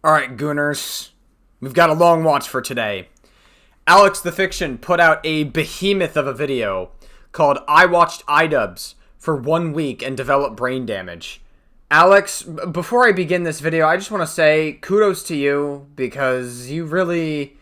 Alright, Gooners. We've got a long watch for today. Alex the Fiction put out a behemoth of a video called I Watched iDubbbz for 1 week and developed brain damage. Alex, before I begin this video, I just want to say kudos to you because you really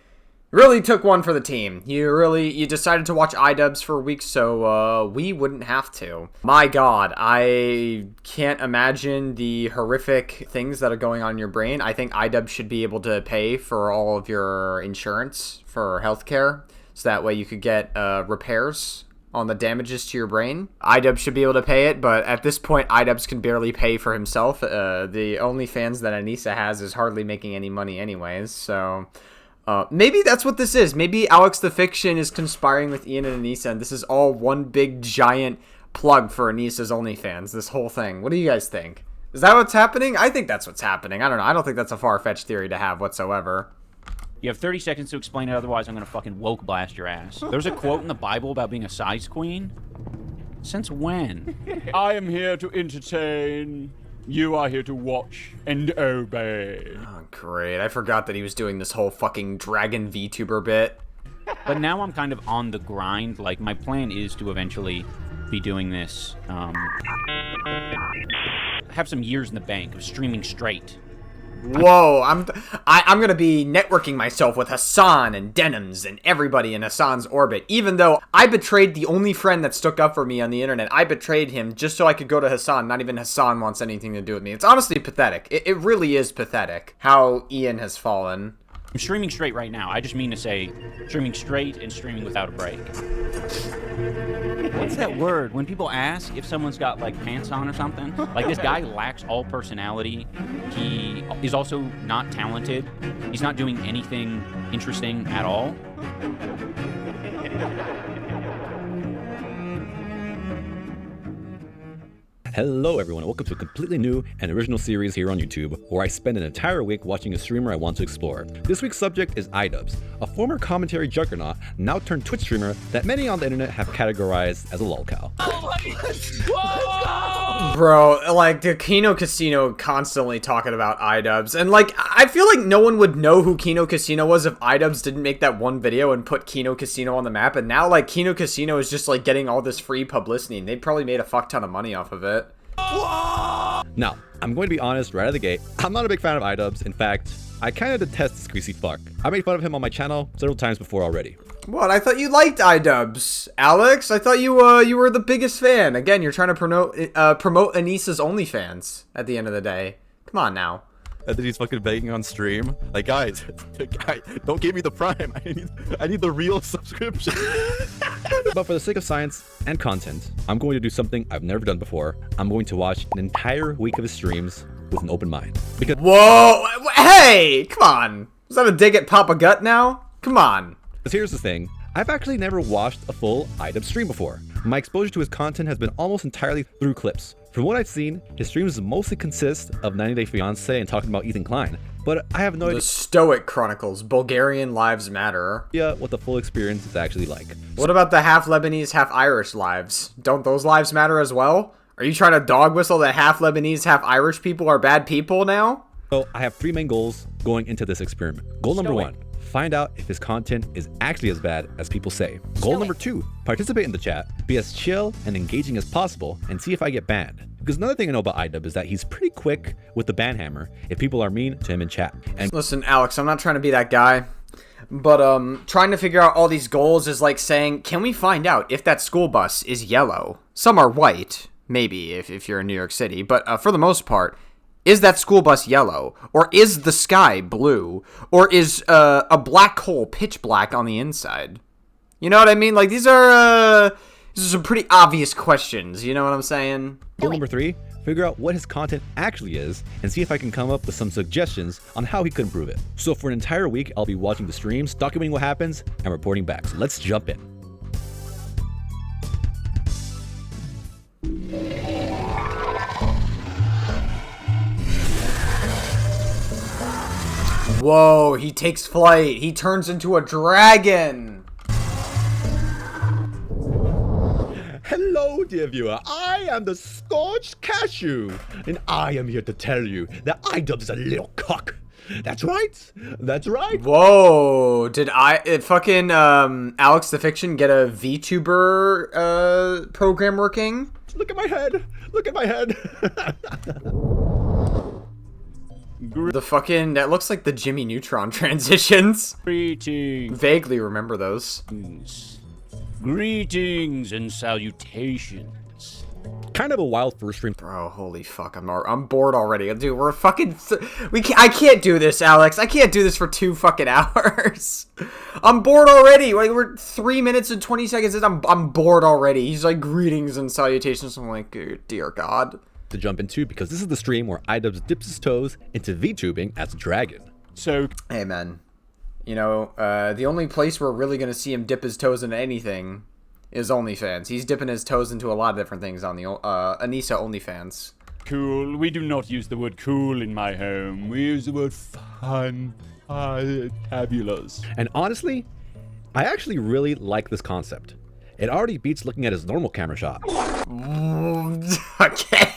took one for the team. You decided to watch iDubbbz for a week so we wouldn't have to. My god, I can't imagine the horrific things that are going on in your brain. I think iDubbbz should be able to pay for all of your insurance for healthcare so that way you could get repairs on the damages to your brain. iDubbbz should be able to pay it, but at this point iDubbbz can barely pay for himself. The OnlyFans that Anisa has is hardly making any money anyways, so maybe that's what this is. Maybe Alex the Fiction is conspiring with Ian and Anisa, and this is all one big giant plug for Anisa's OnlyFans, this whole thing. What do you guys think? Is that what's happening? I think that's what's happening. I don't know. I don't think that's a far-fetched theory to have whatsoever. You have 30 seconds to explain it, otherwise I'm going to fucking woke blast your ass. There's a quote in the Bible about being a size queen? Since when? I am here to entertain. You are here to watch and obey. Oh, great. I forgot that he was doing this whole fucking dragon VTuber bit. But now I'm kind of on the grind. Like, my plan is to eventually be doing this, have some years in the bank of streaming straight. Whoa, I'm gonna be networking myself with Hassan and Denims and everybody in Hassan's orbit. Even though I betrayed the only friend that stuck up for me on the internet, I betrayed him just so I could go to Hassan. Not even Hassan wants anything to do with me. It's honestly pathetic. It really is pathetic how Ian has fallen. I'm streaming straight right now. I just mean to say streaming straight and streaming without a break. What's that word? When people ask if someone's got, like, pants on or something? Like, this guy lacks all personality. He is also not talented. He's not doing anything interesting at all. Hello everyone, and welcome to a completely new and original series here on YouTube, where I spend an entire week watching a streamer I want to explore. This week's subject is iDubbbz, a former commentary juggernaut, now turned Twitch streamer that many on the internet have categorized as a lolcow. Bro, like, the Kino Casino constantly talking about iDubbbz, and like, I feel like no one would know who Kino Casino was if iDubbbz didn't make that one video and put Kino Casino on the map, and now, like, Kino Casino is just, like, getting all this free publicity, and they probably made a fuck ton of money off of it. Now, I'm going to be honest right out of the gate, I'm not a big fan of iDubbbz. In fact, I kind of detest this greasy fuck. I made fun of him on my channel several times before already. What? I thought you liked iDubbbz, Alex. I thought you were the biggest fan. Again, you're trying to promote Anisa's OnlyFans at the end of the day. Come on now. And then he's fucking begging on stream. Like, guys, don't give me the Prime. I need the real subscription. But for the sake of science and content, I'm going to do something I've never done before. I'm going to watch an entire week of his streams with an open mind. Because whoa, hey, come on. Is that a dig at Papa Gut now? Come on. Here's the thing. I've actually never watched a full iDubbbz stream before. My exposure to his content has been almost entirely through clips. From what I've seen, his streams mostly consist of 90 Day Fiancé and talking about Ethan Klein, but I have no The idea Stoic Chronicles, Bulgarian Lives Matter. what the full experience is actually like. What about the half Lebanese, half Irish lives? Don't those lives matter as well? Are you trying to dog whistle that half Lebanese, half Irish people are bad people now? So I have 3 main goals going into this experiment. Goal number 1. Find out if his content is actually as bad as people say. Goal number 2, participate in the chat, be as chill and engaging as possible, and see if I get banned. Because another thing I know about iDubbbz is that he's pretty quick with the ban hammer if people are mean to him in chat. And listen, Alex, I'm not trying to be that guy, but trying to figure out all these goals is like saying, can we find out if that school bus is yellow? Some are white, maybe, if you're in New York City, but for the most part, is that school bus yellow? Or is the sky blue? Or is a black hole pitch black on the inside? You know what I mean? Like, these are some pretty obvious questions, you know what I'm saying? goal number 3, figure out what his content actually is and see if I can come up with some suggestions on how he could improve it. So for an entire week, I'll be watching the streams, documenting what happens, and reporting back. So let's jump in. Whoa, he takes flight. He turns into a dragon. Hello, dear viewer. I am the Scorched Cashew, and I am here to tell you that iDubbbz is a little cock. That's right. That's right. Whoa! Did fucking Alex the Fiction get a VTuber program working? Look at my head. Look at my head. The fucking that looks like the Jimmy Neutron transitions. Greetings. Vaguely remember those. Greetings and salutations. Kind of a wild first stream. Bro, holy fuck! I'm bored already. Dude, we're fucking. I can't do this, Alex. I can't do this for 2 fucking hours. I'm bored already. Like we're 3 minutes and 20 seconds in. I'm bored already. He's like greetings and salutations. I'm like, dear God. To jump into because this is the stream where iDubbbz dips his toes into VTubing as a dragon. So, Hey man, you know the only place we're really gonna see him dip his toes into anything is OnlyFans. He's dipping his toes into a lot of different things on the Anisa OnlyFans. cool. We do not use the word cool in my home. We use the word fun. Fabulous. And honestly, I actually really like this concept. It already beats looking at his normal camera shot. Okay.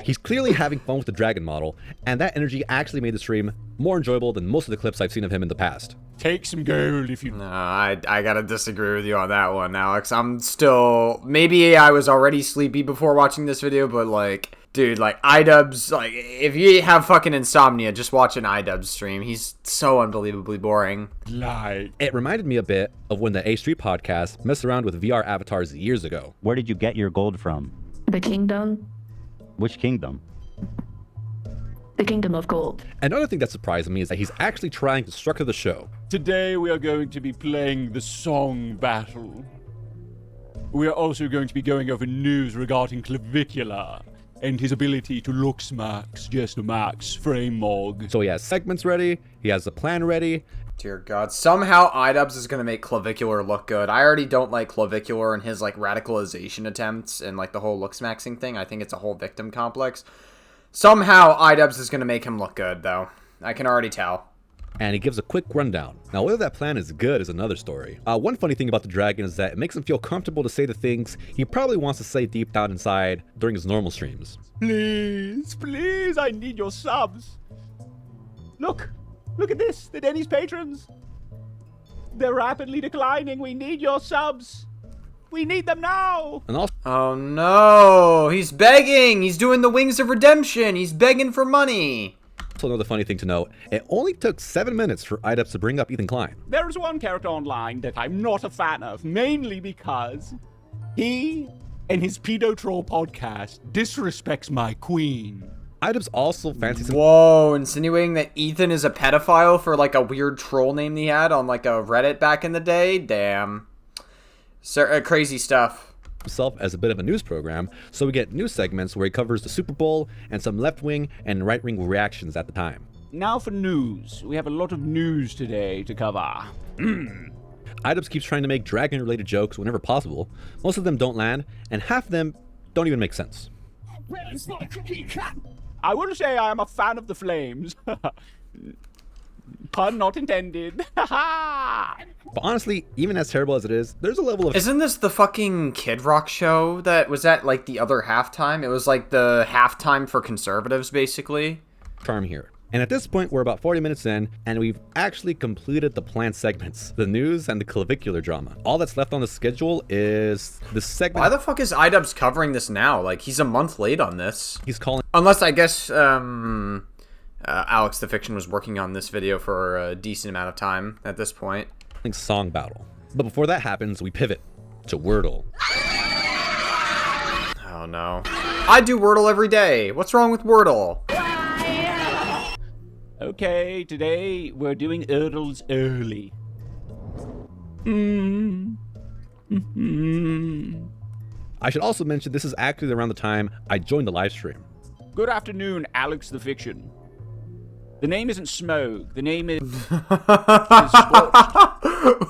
He's clearly having fun with the dragon model, and that energy actually made the stream more enjoyable than most of the clips I've seen of him in the past. Take some gold if you... No, I gotta disagree with you on that one, Alex. I'm still... Maybe I was already sleepy before watching this video, but like... Dude, like, iDubbbz, like, if you have fucking insomnia, just watch an iDubbbz stream. He's so unbelievably boring. Like... It reminded me a bit of when the A Street podcast messed around with VR avatars years ago. Where did you get your gold from? The kingdom. Which kingdom? The kingdom of gold. Another thing that surprised me is that he's actually trying to structure the show. Today we are going to be playing the song battle. We are also going to be going over news regarding Clavicular and his ability to looks max, just a max, frame mog. So he has segments ready, he has the plan ready. Dear God. Somehow iDubbbz is gonna make Clavicular look good. I already don't like Clavicular and his, like, radicalization attempts and, like, the whole looks maxing thing. I think it's a whole victim complex. Somehow iDubbbz is gonna make him look good, though. I can already tell. And he gives a quick rundown. Now, whether that plan is good is another story. One funny thing about the dragon is that it makes him feel comfortable to say the things he probably wants to say deep down inside during his normal streams. Please, please, I need your subs. Look at this, the Denny's patrons. They're rapidly declining. We need your subs. We need them now. And also, Oh no! He's begging! He's doing the Wings of Redemption! He's begging for money! another funny thing to note, it only took 7 minutes for iDubbbz to bring up Ethan Klein. There is one character online that I'm not a fan of, mainly because he and his pedo troll podcast disrespects my queen. iDubbbz also fancies him. Whoa, insinuating that Ethan is a pedophile for, like, a weird troll name he had on, like, a Reddit back in the day? Damn. Crazy stuff. Himself as a bit of a news program, so we get news segments where he covers the Super Bowl and some left-wing and right-wing reactions at the time. Now for news. We have a lot of news today to cover. iDubbbz keeps trying to make dragon-related jokes whenever possible. Most of them don't land, and half of them don't even make sense. I will say I am a fan of the flames. Pun not intended. But honestly, even as terrible as it is, there's a level of Isn't this the fucking Kid Rock show that was at, like, the other halftime? It was, like, the halftime for conservatives, basically. charm here. And at this point, we're about 40 minutes in, and we've actually completed the planned segments, the news and the clavicular drama. All that's left on the schedule is the segment Why the fuck is iDubbbz covering this now? Like, he's a month late on this. he's calling Unless, I guess, Alex the Fiction was working on this video for a decent amount of time at this point. Song Battle. But before that happens, we pivot to Wordle. Oh no. I do Wordle every day. What's wrong with Wordle? Okay, today we're doing Erdles early. I should also mention this is actually around the time I joined the live stream. Good afternoon, Alex the Fiction. The name isn't Smoke. The name is...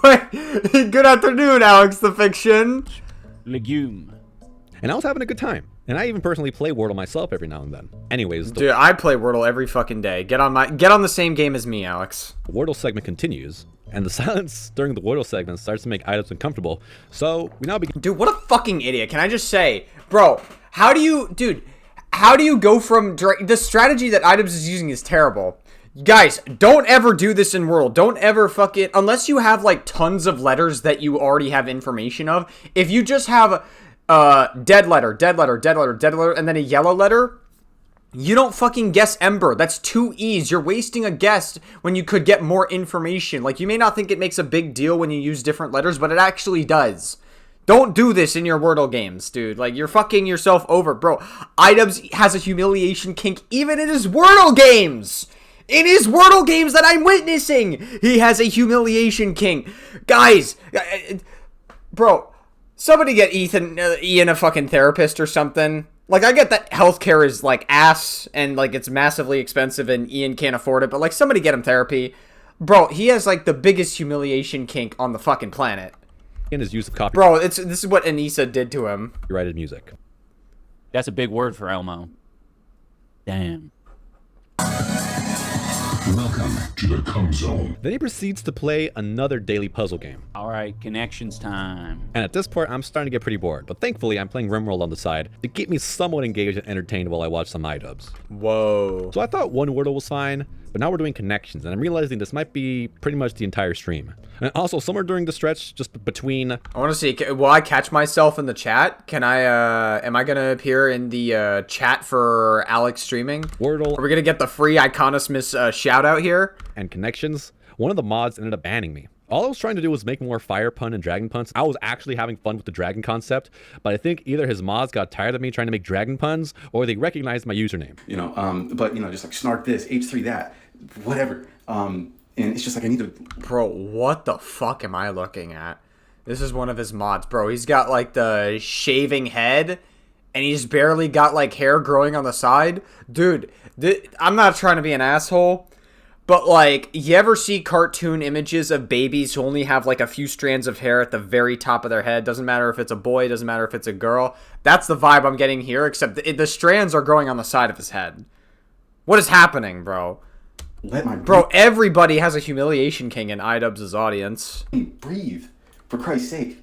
Wait, good afternoon, Alex the Fiction. Legume. And I was having a good time. And I even personally play Wordle myself every now and then. Anyways, the Dude, I play Wordle every fucking day. Get on the same game as me, Alex. Wordle segment continues, and the silence during the Wordle segment starts to make iDubbbz uncomfortable. So we now begin. Dude, what a fucking idiot. Can I just say, bro, how do you go from... The strategy that iDubbbz is using is terrible. Guys, don't ever do this in Wordle. Don't ever unless you have like tons of letters that you already have information of. If you just have dead letter, dead letter, dead letter, dead letter, and then a yellow letter, you don't fucking guess Ember. That's 2 E's. You're wasting a guess when you could get more information. Like, you may not think it makes a big deal when you use different letters, but it actually does. Don't do this in your Wordle games, dude. Like, you're fucking yourself over, bro. Idubbbz has a humiliation kink even in his Wordle games. In his Wordle games that I'm witnessing, he has a humiliation kink. Guys, bro, somebody get Ian a fucking therapist or something. Like, I get that healthcare is, like, ass, and, like, it's massively expensive, and Ian can't afford it, but, like, somebody get him therapy. Bro, he has, like, the biggest humiliation kink on the fucking planet. In his use of copy. Bro, this is what Anisa did to him. Copyrighted music. That's a big word for Elmo. Damn. Welcome to the Cum Zone. Then he proceeds to play another daily puzzle game. All right, connections time. And at this point, I'm starting to get pretty bored. But thankfully, I'm playing RimWorld on the side to keep me somewhat engaged and entertained while I watch some Idubbbz. Whoa. So I thought one Wordle was fine, but now we're doing connections, and I'm realizing this might be pretty much the entire stream. And also, somewhere during the stretch, just between... I want to see, will I catch myself in the chat? Can I, am I going to appear in the chat for Alex streaming? Wordle... Are we going to get the free Iconismus shout out here? And connections, one of the mods ended up banning me. All I was trying to do was make more fire pun and dragon puns. I was actually having fun with the dragon concept, but I think either his mods got tired of me trying to make dragon puns, or they recognized my username. You know, but, you know, just like snark this, H3 that, whatever. And it's just like, I need to... Bro, what the fuck am I looking at? This is one of his mods, bro. He's got, like, the shaving head, and he's barely got, like, hair growing on the side. Dude, I'm not trying to be an asshole, but, like, you ever see cartoon images of babies who only have, like, a few strands of hair at the very top of their head? Doesn't matter if it's a boy, doesn't matter if it's a girl. That's the vibe I'm getting here, except the strands are growing on the side of his head. What is happening, bro? Bro, everybody has a humiliation king in Idubbbz's audience. Breathe, for Christ's sake.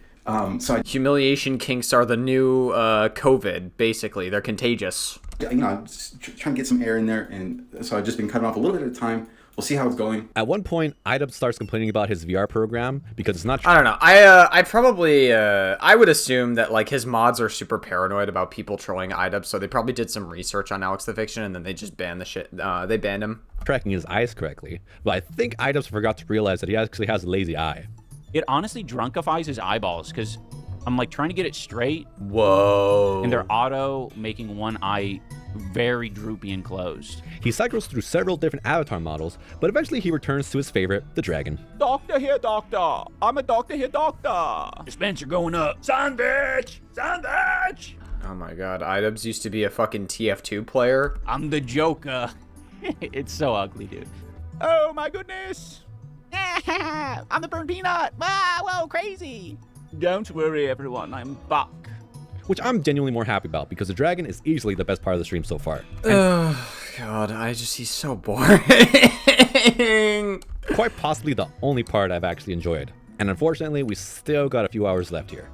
Humiliation kinks are the new COVID, basically. They're contagious. You know, I'm just trying to get some air in there, and so I've just been cutting off a little bit at a time. We'll see how it's going. At one point, Idubbbz starts complaining about his VR program because it's not... I don't know. I probably... I would assume that, like, his mods are super paranoid about people trolling Idubbbz, so they probably did some research on Alex the Fiction, and then they just banned the shit. They banned him. Tracking his eyes correctly, but I think Idubbbz forgot to realize that he actually has a lazy eye. It honestly drunkifies his eyeballs, because I'm, like, trying to get it straight. Whoa. And they're auto making one eye very droopy and closed. He cycles through several different avatar models, but eventually he returns to his favorite, the dragon. Doctor here, doctor. I'm a doctor here, doctor. Dispenser going up. Sandwich! Sandwich! Oh my god, Idubbbz used to be a fucking TF2 player. I'm the Joker. It's so ugly, dude. Oh my goodness. I'm the burnt peanut. Ah, whoa, crazy. Don't worry, everyone. I'm back. Which I'm genuinely more happy about, because the dragon is easily the best part of the stream so far. Oh, God, he's so boring. Quite possibly the only part I've actually enjoyed. And unfortunately, we still got a few hours left here.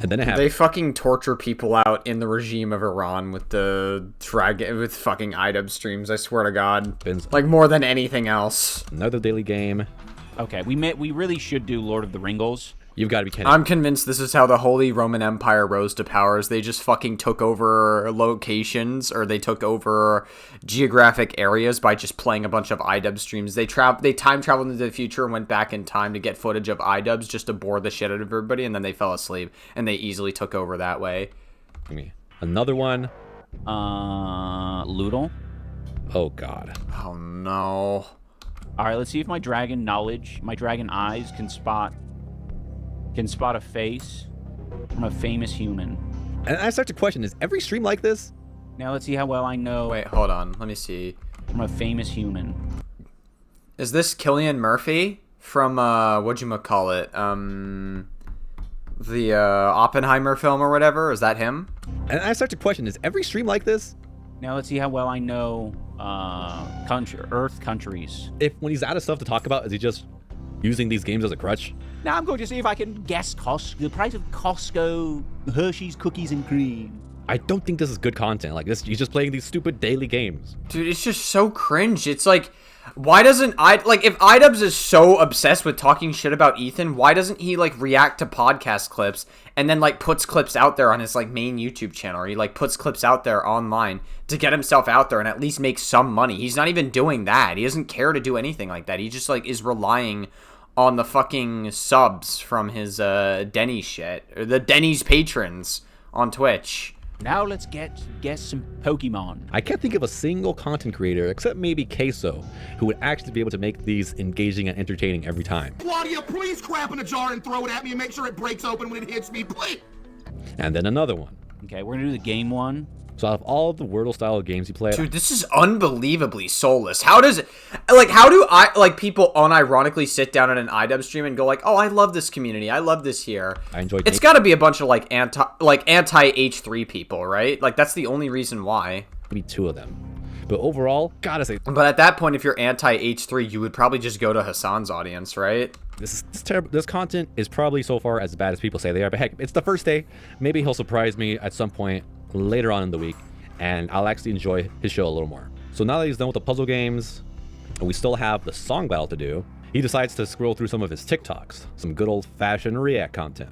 And then it happened. They fucking torture people out in the regime of Iran with the dragon, with fucking Idubbbz streams, I swear to God. Like, more than anything else. Another daily game. Okay, we really should do Lord of the Ringles. You've got to be kidding. I'm convinced this is how the Holy Roman Empire rose to power. Is they just fucking took over locations, or they took over geographic areas by just playing a bunch of Idubbbz streams. They time traveled into the future and went back in time to get footage of Idubbbz just to bore the shit out of everybody, and then they fell asleep, and they easily took over that way. Another one. Loodle. Oh, God. Oh, no. All right, let's see if my dragon knowledge, my dragon eyes can spot a face from a famous human. And I start to question, is every stream like this? Now let's see how well I know. Wait, hold on. Let me see. From a famous human. Is this Cillian Murphy from, whatchamacallit? The Oppenheimer film or whatever? Is that him? And I start to question, is every stream like this? Now let's see how well I know Earth countries. If when he's out of stuff to talk about, is he just using these games as a crutch? Now I'm going to see if I can guess the price of Costco Hershey's cookies and cream. I don't think this is good content. Like this, he's just playing these stupid daily games. Dude, it's just so cringe. It's like, Why doesn't if iDubbbz is so obsessed with talking shit about Ethan, why doesn't he like react to podcast clips and then like puts clips out there on his like main YouTube channel, or he like puts clips out there online to get himself out there and at least make some money? He's not even doing that. He doesn't care to do anything like that. He just like is relying on the fucking subs from his Denny's shit, or the Denny's patrons on Twitch. Now let's guess some Pokemon. I can't think of a single content creator, except maybe Queso, who would actually be able to make these engaging and entertaining every time. Claudia, please crap in a jar and throw it at me and make sure it breaks open when it hits me, please. And then another one. Okay, we're gonna do the game one. So out of all of the Wordle-style games you play... Dude, this is unbelievably soulless. How does it... how do people unironically sit down on an iDubbbz stream and go like, oh, I love this community. I love this here. I enjoy... It's gotta be a bunch of, anti-H3 people, right? Like, that's the only reason why. Maybe two of them. But overall, gotta say... But at that point, if you're anti-H3, you would probably just go to Hassan's audience, right? This terrible. This content is probably so far as bad as people say they are. But heck, it's the first day. Maybe he'll surprise me at some point later on in the week, and I'll actually enjoy his show a little more. So now that he's done with the puzzle games, and we still have the song battle to do, he decides to scroll through some of his TikToks, some good old-fashioned React content.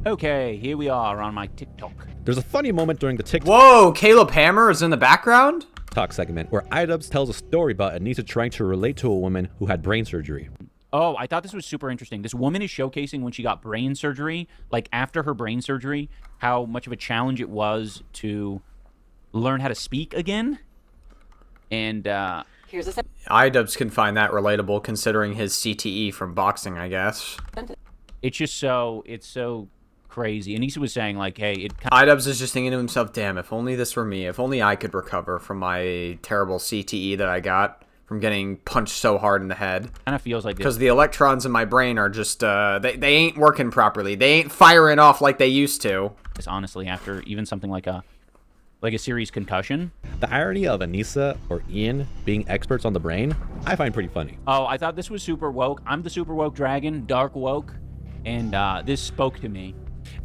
Okay, here we are on my TikTok. There's a funny moment during the TikTok... Whoa, Caleb Hammer is in the background? ...talk segment where iDubbbz tells a story about Anisa trying to relate to a woman who had brain surgery. Oh, I thought this was super interesting. This woman is showcasing when she got brain surgery, like after her brain surgery, how much of a challenge it was to learn how to speak again. And iDubbbz can find that relatable considering his CTE from boxing, I guess. It's so crazy. Anisa was saying like, hey, iDubbbz is just thinking to himself, damn, if only this were me. If only I could recover from my terrible CTE that I got from getting punched so hard in the head. Kind of feels like because the electrons in my brain are just they ain't working properly. They ain't firing off like they used to. Honestly, after even something like a serious concussion. The irony of Anisa or Ian being experts on the brain, I find pretty funny. Oh, I thought this was super woke. I'm the super woke dragon, dark woke, and this spoke to me.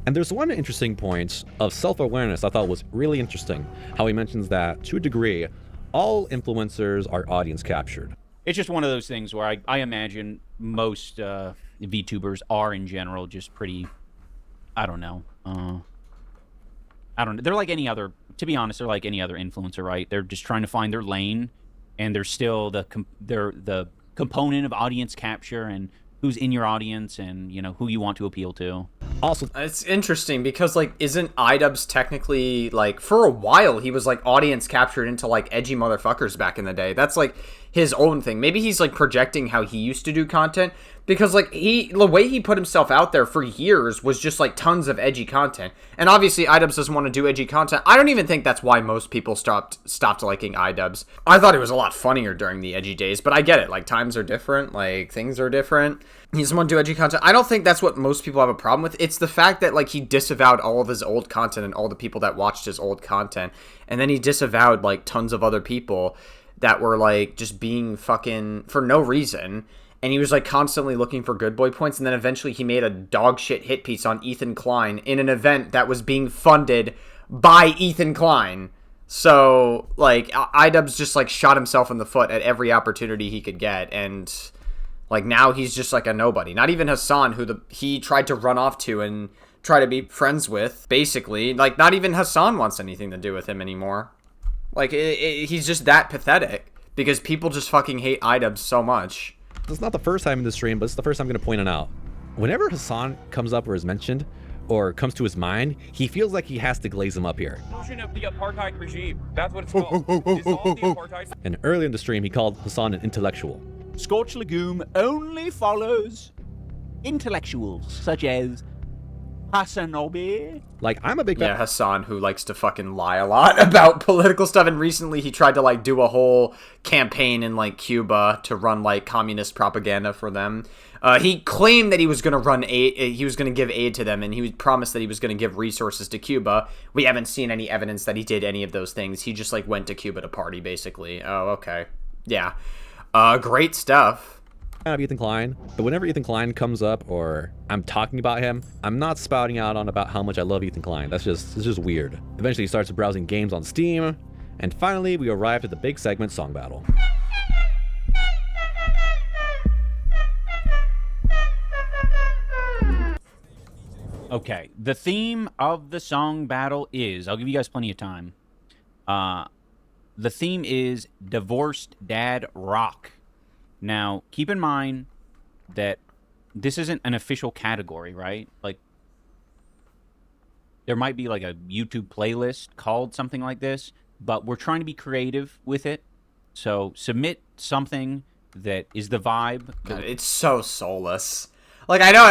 And there's one interesting point of self-awareness I thought was really interesting. How he mentions that, to a degree, all influencers are audience captured. It's just one of those things where I imagine most VTubers are in general just pretty, I don't know. They're like any other, to be honest, they're like any other influencer, right? They're just trying to find their lane, and they're still they're the component of audience capture and who's in your audience and, you know, who you want to appeal to. Also, it's interesting because, like, isn't iDubbbz technically, like, for a while he was, like, audience captured into, like, edgy motherfuckers back in the day. That's, like, his own thing. Maybe he's, like, projecting how he used to do content because, like, the way he put himself out there for years was just, like, tons of edgy content. And obviously iDubbbz doesn't want to do edgy content. I don't even think that's why most people stopped liking iDubbbz. I thought it was a lot funnier during the edgy days, but I get it. Like, times are different. Like, things are different. He doesn't want to do edgy content. I don't think that's what most people have a problem with. It's the fact that, like, he disavowed all of his old content and all the people that watched his old content. And then he disavowed, like, tons of other people that were, like, just being fucking for no reason. And he was, like, constantly looking for good boy points. And then eventually he made a dog shit hit piece on Ethan Klein in an event that was being funded by Ethan Klein. So, like, iDubbbz just, like, shot himself in the foot at every opportunity he could get. And, like, now he's just, like, a nobody. Not even Hassan, who he tried to run off to and try to be friends with, basically. Like, not even Hassan wants anything to do with him anymore. Like, he's just that pathetic because people just fucking hate iDubbbz so much. This is not the first time in the stream, but it's the first time I'm going to point it out. Whenever Hassan comes up or is mentioned, or comes to his mind, he feels like he has to glaze him up here. Of the apartheid regime. That's what it's called. Dissolve the apartheid. And earlier in the stream, he called Hassan an intellectual. Scorched Legume only follows intellectuals such as Hassanobi. Like, I'm a big fan. Yeah, Hassan, who likes to fucking lie a lot about political stuff, and recently he tried to, like, do a whole campaign in, like, Cuba to run, like, communist propaganda for them. He claimed that he was going to run aid, he was going to give aid to them, and he promised that he was going to give resources to Cuba. We haven't seen any evidence that he did any of those things. He just, like, went to Cuba to party, basically. Oh, okay. Yeah. Great stuff. Of Ethan Klein, but whenever Ethan Klein comes up or I'm talking about him, I'm not spouting out on about how much I love Ethan Klein. It's just weird. Eventually he starts browsing games on Steam, And finally, we arrived at the big segment song battle. Okay, the theme of the song battle is, I'll give you guys plenty of time. The theme is divorced dad rock. Now, keep in mind that this isn't an official category, right? Like, there might be like a YouTube playlist called something like this, but we're trying to be creative with it. So submit something that is the vibe. God, it's so soulless. Like, I know,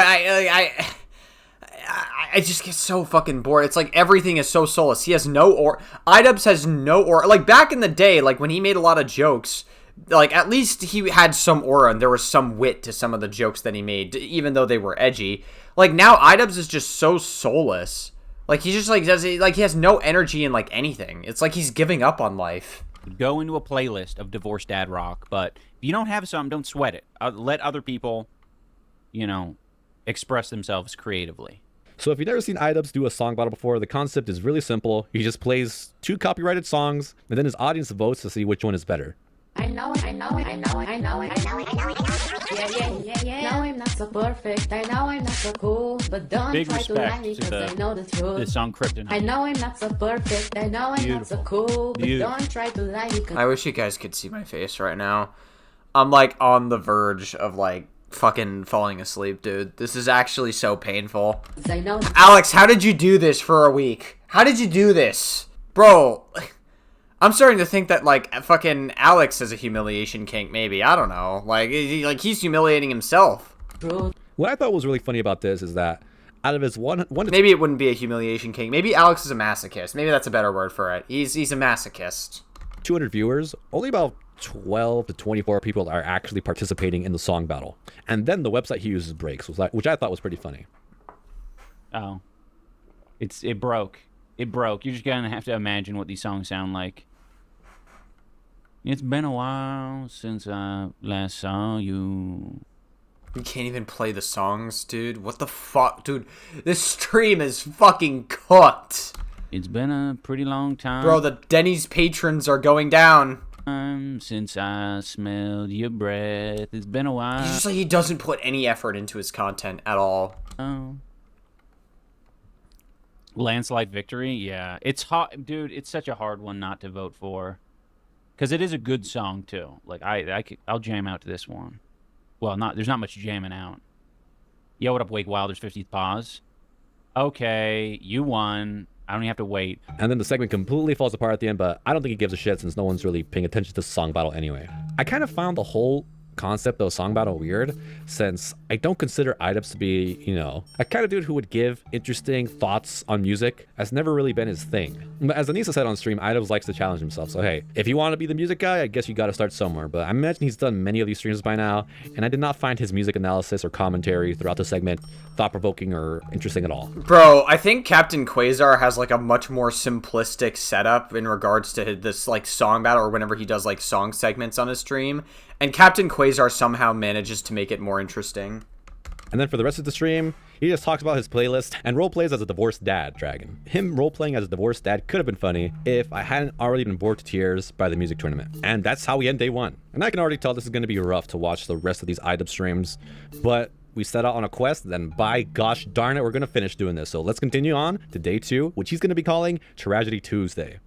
I just get so fucking bored. It's like everything is so soulless. He has no aura. Idubbbz has no aura. Like, back in the day, like, when he made a lot of jokes, like, at least he had some aura and there was some wit to some of the jokes that he made, even though they were edgy. Like, now Idubbbz is just so soulless. Like, he just, like, he has no energy in, like, anything. It's like he's giving up on life. Go into a playlist of divorced dad rock, but if you don't have something, don't sweat it. Let other people, you know, express themselves creatively. So if you've never seen Idubbbz do a song battle before, the concept is really simple. He just plays 2 copyrighted songs, and then his audience votes to see which one is better. I know. Yeah. No, I'm not so perfect. I know I'm not so cool, but don't Big try to lie respect me to because I know the truth. the song Kryptonite. I know I'm not so perfect. I know I'm not so cool, but Beautiful. don't try to lie me. I wish you guys could see my face right now. I'm, like, on the verge of, like, fucking falling asleep, dude. This is actually so painful. I know. Alex, how did you do this for a week? How did you do this? Bro, I'm starting to think that, like, fucking Alex is a humiliation kink, maybe. I don't know. Like, he's humiliating himself. What I thought was really funny about this is that out of his one to maybe it wouldn't be a humiliation kink. Maybe Alex is a masochist. Maybe that's a better word for it. He's a masochist. 200 viewers, only about 12 to 24 people are actually participating in the song battle. And then the website he uses breaks, which I thought was pretty funny. Oh. It broke. It broke. You're just gonna have to imagine what these songs sound like. It's been a while since I last saw you. You can't even play the songs, dude. What the fuck? Dude, this stream is fucking cooked. It's been a pretty long time. Bro, the Denny's patrons are going down. Since I smelled your breath. It's been a while. He's just like, he doesn't put any effort into his content at all. Oh. Landslide victory? Yeah. It's hot, dude. It's such a hard one not to vote for. Because it is a good song, too. Like, I'll jam out to this one. Well, there's not much jamming out. Yo, what up, Wake Wilder's 50th Pause? Okay, you won. I don't even have to wait. And then the segment completely falls apart at the end, but I don't think he gives a shit since no one's really paying attention to the song battle anyway. I kind of found the whole concept of a song battle weird, since I don't consider Idubbbz to be, you know, a kind of dude who would give interesting thoughts on music. That's never really been his thing. But as Anisa said on stream, Idubbbz likes to challenge himself. So hey, if you want to be the music guy, I guess you got to start somewhere. But I imagine he's done many of these streams by now, and I did not find his music analysis or commentary throughout the segment thought-provoking or interesting at all. Bro, I think Captain Quasar has, like, a much more simplistic setup in regards to this, like, song battle, or whenever he does, like, song segments on his stream. And Captain Quasar somehow manages to make it more interesting. And then for the rest of the stream, he just talks about his playlist and roleplays as a divorced dad, Dragon. Him roleplaying as a divorced dad could have been funny if I hadn't already been bored to tears by the music tournament. And that's how we end day 1. And I can already tell this is going to be rough to watch the rest of these Idubbbz streams, but we set out on a quest, and by gosh darn it, we're going to finish doing this. So let's continue on to day 2, which he's going to be calling Tragedy Tuesday.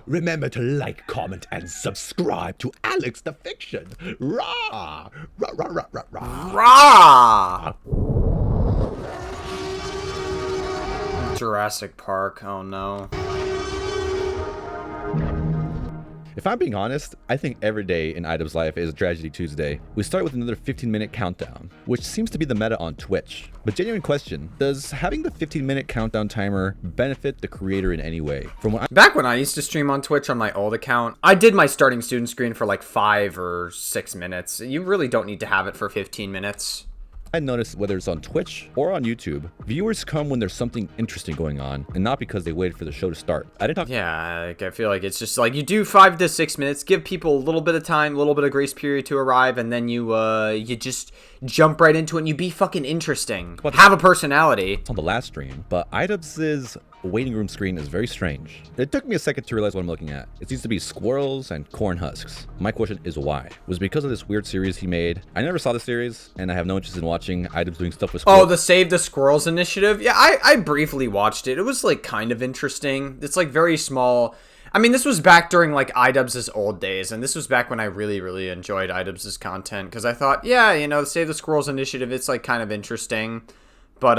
Remember to like, comment, and subscribe to Alex the Fiction. Rah! Rah, rah, rah, rah, rah. Rah! Jurassic Park, oh no. If I'm being honest, I think every day in Idubbbz's life is Tragedy Tuesday. We start with another 15-minute countdown, which seems to be the meta on Twitch. But genuine question, does having the 15-minute countdown timer benefit the creator in any way? Back when I used to stream on Twitch on my old account, I did my starting student screen for like 5 or 6 minutes. You really don't need to have it for 15 minutes. I noticed whether it's on Twitch or on YouTube, viewers come when there's something interesting going on, and not because they waited for the show to start. Yeah, like, I feel like it's just like you do 5 to 6 minutes, give people a little bit of time, a little bit of grace period to arrive, and then you just jump right into it and you be fucking interesting. Have a personality. On the last stream, but Idubbbz is waiting room screen is very strange. It took me a second to realize what I'm looking at. It seems to be squirrels and corn husks. My question is why? Was it because of this weird series he made? I never saw the series, and I have no interest in watching items doing stuff with squirrels. Oh, the Save the Squirrels initiative? Yeah, I briefly watched it. It was, like, kind of interesting. It's, like, very small. I mean, this was back during, like, iDubbbz's old days, and this was back when I really, really enjoyed iDubbbz's content, because I thought, yeah, you know, the Save the Squirrels initiative, it's, like, kind of interesting. But,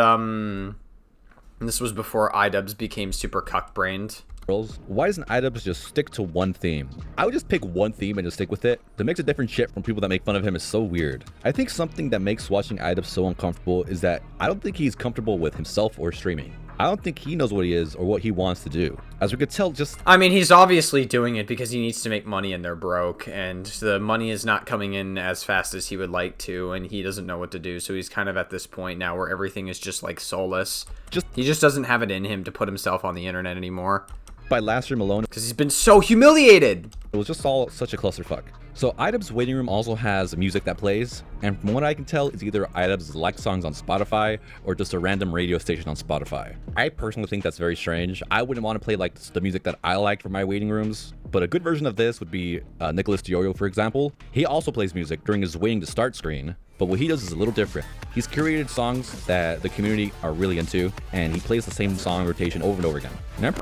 this was before iDubbbz became super cuck-brained. Why doesn't iDubbbz just stick to one theme? I would just pick one theme and just stick with it. To mix a different shit from people that make fun of him is so weird. I think something that makes watching iDubbbz so uncomfortable is that I don't think he's comfortable with himself or streaming. I don't think he knows what he is or what he wants to do. As we could tell, just... I mean, he's obviously doing it because he needs to make money and they're broke, and the money is not coming in as fast as he would like to, and he doesn't know what to do, so he's kind of at this point now where everything is just, like, soulless. He just doesn't have it in him to put himself on the internet anymore. By last stream alone, because he's been so humiliated. It was just all such a clusterfuck. So iDubbbz's waiting room also has music that plays, and from what I can tell, it's either iDubbbz's like songs on Spotify or just a random radio station on Spotify. I personally think that's very strange. I wouldn't want to play like the music that I like for my waiting rooms, but a good version of this would be Nicholas Diorio, for example. He also plays music during his waiting to start screen, but what he does is a little different. He's curated songs that the community are really into, and he plays the same song rotation over and over again.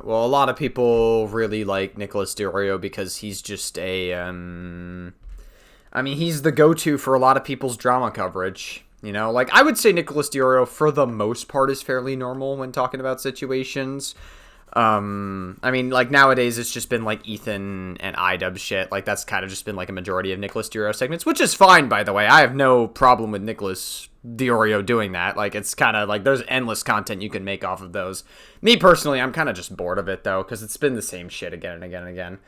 Well, a lot of people really like Nicholas Diorio because he's just a, I mean, he's the go-to for a lot of people's drama coverage. You know, like, I would say Nicholas Diorio, for the most part, is fairly normal when talking about situations. I mean, like, nowadays, it's just been, like, Ethan and iDubbbz shit. Like, that's kind of just been, like, a majority of Nicholas Diorio segments, which is fine, by the way. I have no problem with Nicholas Diorio doing that. Like, it's kind of, like, there's endless content you can make off of those. Me, personally, I'm kind of just bored of it, though, because it's been the same shit again and again and again.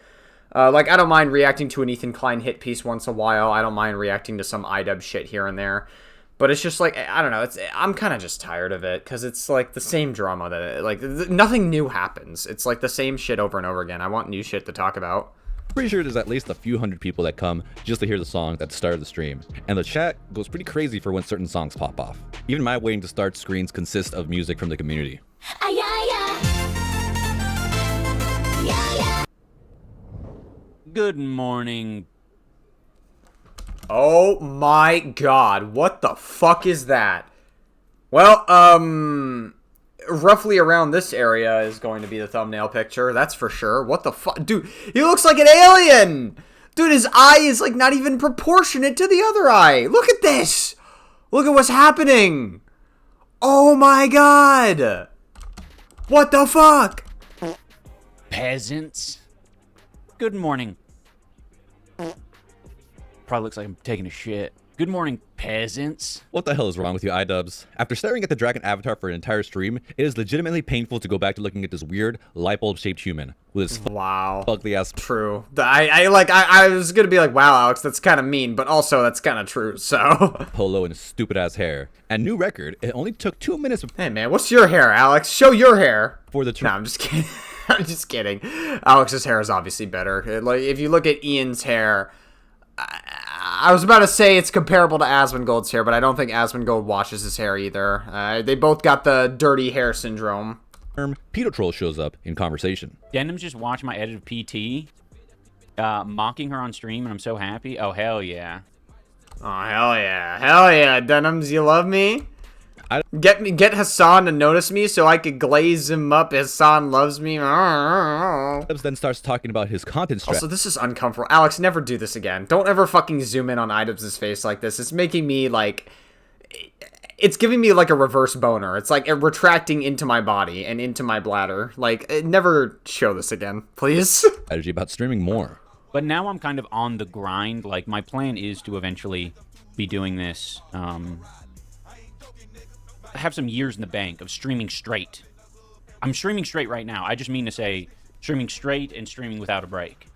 Like, I don't mind reacting to an Ethan Klein hit piece once a while. I don't mind reacting to some iDubbbz shit here and there. But it's just like, I don't know, I'm kind of just tired of it, because it's like the same drama that, like, nothing new happens. It's like the same shit over and over again. I want new shit to talk about. Pretty sure there's at least a few hundred people that come just to hear the song at the start of the stream, and the chat goes pretty crazy for when certain songs pop off. Even my waiting to start screens consist of music from the community. Good morning. Oh my god, what the fuck is that? Well, roughly around this area is going to be the thumbnail picture, that's for sure. What the fuck? Dude, he looks like an alien! Dude, his eye is, like, not even proportionate to the other eye. Look at this! Look at what's happening! Oh my god! What the fuck? Peasants. Good morning. Probably looks like I'm taking a shit. Good morning, peasants. What the hell is wrong with you, iDubbbz? After staring at the dragon avatar for an entire stream, it is legitimately painful to go back to looking at this weird, light bulb-shaped human with his ugly ass. True. I was gonna be like, wow, Alex, that's kind of mean, but also that's kind of true, so. Polo and his stupid ass hair. And new record, it only took 2 minutes. Hey man, what's your hair, Alex? Show your hair. For the No, I'm just kidding. I'm just kidding. Alex's hair is obviously better. Like, if you look at Ian's hair, I was about to say it's comparable to Asmongold's hair, but I don't think Asmongold washes his hair either. They both got the dirty hair syndrome. Pedo Troll shows up in conversation. Denim's just watching my edited PT, mocking her on stream, and I'm so happy. Oh, hell yeah. Oh, hell yeah. Hell yeah, Denims, you love me? Get Hassan to notice me so I could glaze him up. Hassan loves me. Then starts talking about his content strategy. Also, this is uncomfortable. Alex, never do this again. Don't ever fucking zoom in on iDubbbz's face like this. It's making me, like... It's giving me, like, a reverse boner. It's, like, retracting into my body and into my bladder. Like, never show this again, please. Strategy about streaming more. But now I'm kind of on the grind. Like, my plan is to eventually be doing this, have some years in the bank of streaming straight. I'm streaming straight right now. I just mean to say streaming straight and streaming without a break.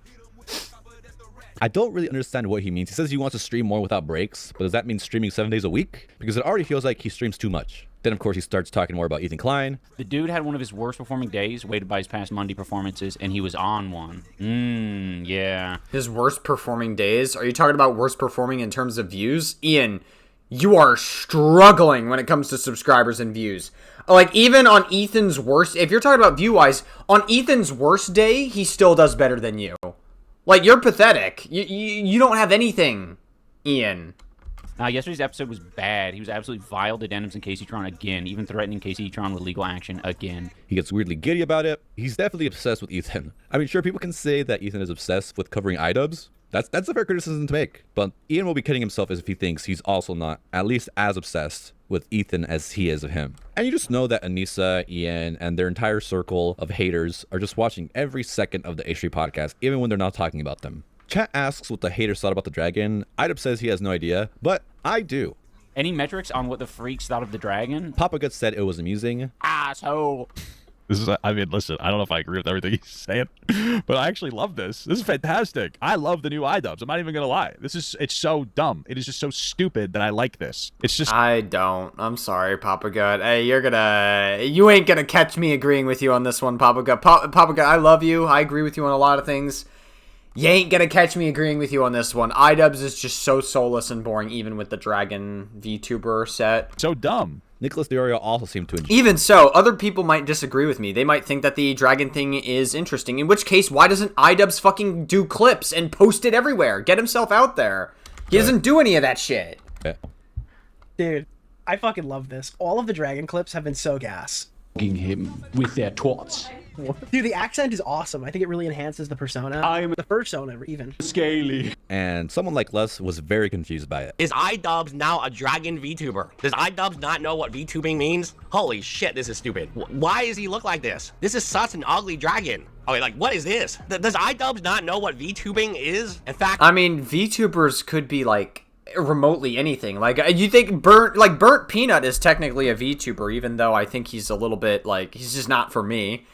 I don't really understand what he means. He says he wants to stream more without breaks, but does that mean streaming 7 days a week? Because it already feels like he streams too much. Then, of course, he starts talking more about Ethan Klein. The dude had one of his worst performing days, weighted by his past Monday performances, and he was on one. Yeah. His worst performing days? Are you talking about worst performing in terms of views? Ian, you are struggling when it comes to subscribers and views. Like, even on Ethan's worst, if you're talking about view-wise, on Ethan's worst day, he still does better than you. Like, you're pathetic. You don't have anything, Ian. Yesterday's episode was bad. He was absolutely vile to Denims and Casey Tron again, even threatening Casey Tron with legal action again. He gets weirdly giddy about it. He's definitely obsessed with Ethan. I mean, sure, people can say that Ethan is obsessed with covering iDubbbz. That's a fair criticism to make. But Ian will be kidding himself as if he thinks he's also not at least as obsessed with Ethan as he is of him. And you just know that Anisa, Ian, and their entire circle of haters are just watching every second of the H3 podcast, even when they're not talking about them. Chat asks what the haters thought about the dragon. iDubbbz says he has no idea, but I do. Any metrics on what the freaks thought of the dragon? Papa Gut said it was amusing. Asshole. This is, I mean, listen, I don't know if I agree with everything he's saying, but I actually love this. This is fantastic. I love the new iDubbbz. I'm not even going to lie. It's so dumb. It is just so stupid that I like this. It's just... I don't. I'm sorry, Papa Gut. Hey, you ain't gonna catch me agreeing with you on this one, Papa Gut. Papa Gut, I love you. I agree with you on a lot of things. You ain't gonna catch me agreeing with you on this one. iDubbbz is just so soulless and boring, even with the Dragon VTuber set. So dumb. Nicholas Diorio also seemed to enjoy. Even so, other people might disagree with me. They might think that the dragon thing is interesting. In which case, why doesn't iDubbbz fucking do clips and post it everywhere? Get himself out there. He doesn't do any of that shit. Yeah. Dude, I fucking love this. All of the dragon clips have been so gas. Him with their twats. Dude, the accent is awesome. I think it really enhances the persona. I'm the persona, even. Scaly. And someone like Les was very confused by it. Is iDubbbz now a dragon VTuber? Does iDubbbz not know what VTubing means? Holy shit, this is stupid. Why does he look like this? This is such an ugly dragon. Okay, like, what is this? Does iDubbbz not know what VTubing is? In fact... I mean, VTubers could be, like, remotely anything. Like, you think Burnt Peanut is technically a VTuber, even though I think he's a little bit, like, he's just not for me.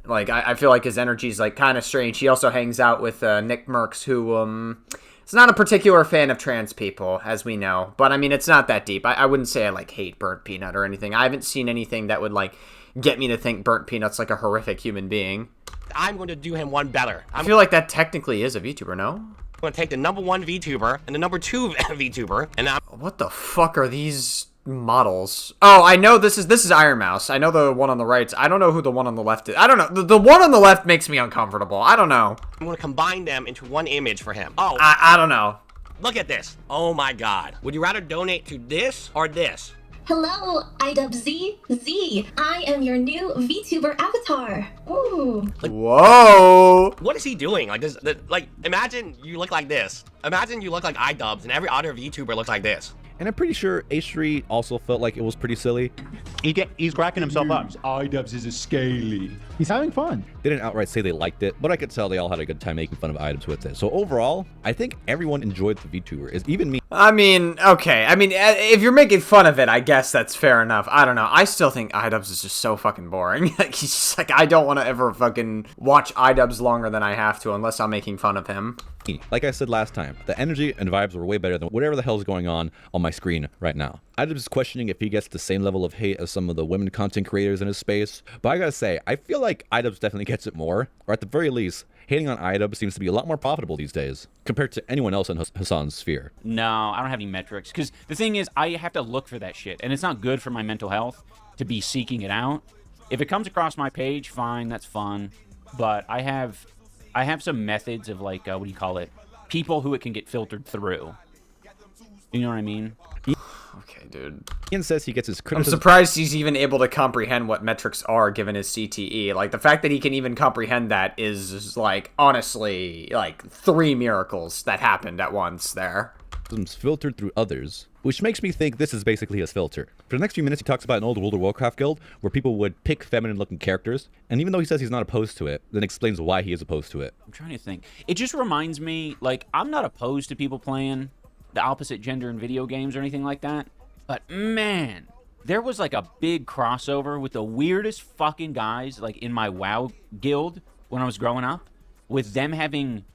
Like, I feel like his energy is, like, kind of strange. He also hangs out with Nick Merckx, who is not a particular fan of trans people, as we know. But, I mean, it's not that deep. I wouldn't say I, like, hate Burnt Peanut or anything. I haven't seen anything that would, like, get me to think Burnt Peanut's, like, a horrific human being. I'm going to do him one better. I feel like that technically is a VTuber, no? I'm going to take the #1 VTuber and the #2 VTuber, and I'm... What the fuck are these models? Oh, I know this is Iron Mouse. I know the one on the right. I don't know who the one on the left is. I don't know. The one on the left makes me uncomfortable. I don't know. I'm going to combine them into one image for him. Oh. I don't know. Look at this. Oh my god. Would you rather donate to this or this? Hello, iDubbbz. Z. I am your new VTuber avatar. Ooh. Whoa. What is he doing? Like this? Like, imagine you look like this. Imagine you look like iDubbbz, and every other VTuber looks like this. And I'm pretty sure H3 also felt like it was pretty silly. He's cracking himself up. iDubbbz is a scaly. He's having fun. They didn't outright say they liked it, but I could tell they all had a good time making fun of iDubbbz with it. So overall, I think everyone enjoyed the VTuber, is even me. I mean, okay. I mean, if you're making fun of it, I guess that's fair enough. I don't know. I still think iDubbbz is just so fucking boring. Like, he's just like, I don't want to ever fucking watch iDubbbz longer than I have to unless I'm making fun of him. Like I said last time, the energy and vibes were way better than whatever the hell is going on my screen right now. iDubbbz is questioning if he gets the same level of hate as some of the women content creators in his space, but I gotta say, I feel like iDubbbz definitely gets it more, or at the very least, hating on iDubbbz seems to be a lot more profitable these days compared to anyone else in Hassan's sphere. No, I don't have any metrics, because the thing is, I have to look for that shit, and it's not good for my mental health to be seeking it out. If it comes across my page, fine, that's fun, but I have some methods of, like, what do you call it? People who it can get filtered through. You know what I mean? Okay, dude. Ian says he gets his criticism. I'm surprised he's even able to comprehend what metrics are given his CTE. Like, the fact that he can even comprehend that is like, honestly, like 3 miracles that happened at once there. Filtered through others, which makes me think this is basically his filter. For the next few minutes, he talks about an old World of Warcraft guild where people would pick feminine-looking characters, and even though he says he's not opposed to it, then explains why he is opposed to it. I'm trying to think. It just reminds me, like, I'm not opposed to people playing the opposite gender in video games or anything like that, but man, there was like a big crossover with the weirdest fucking guys, like, in my WoW guild when I was growing up, with them having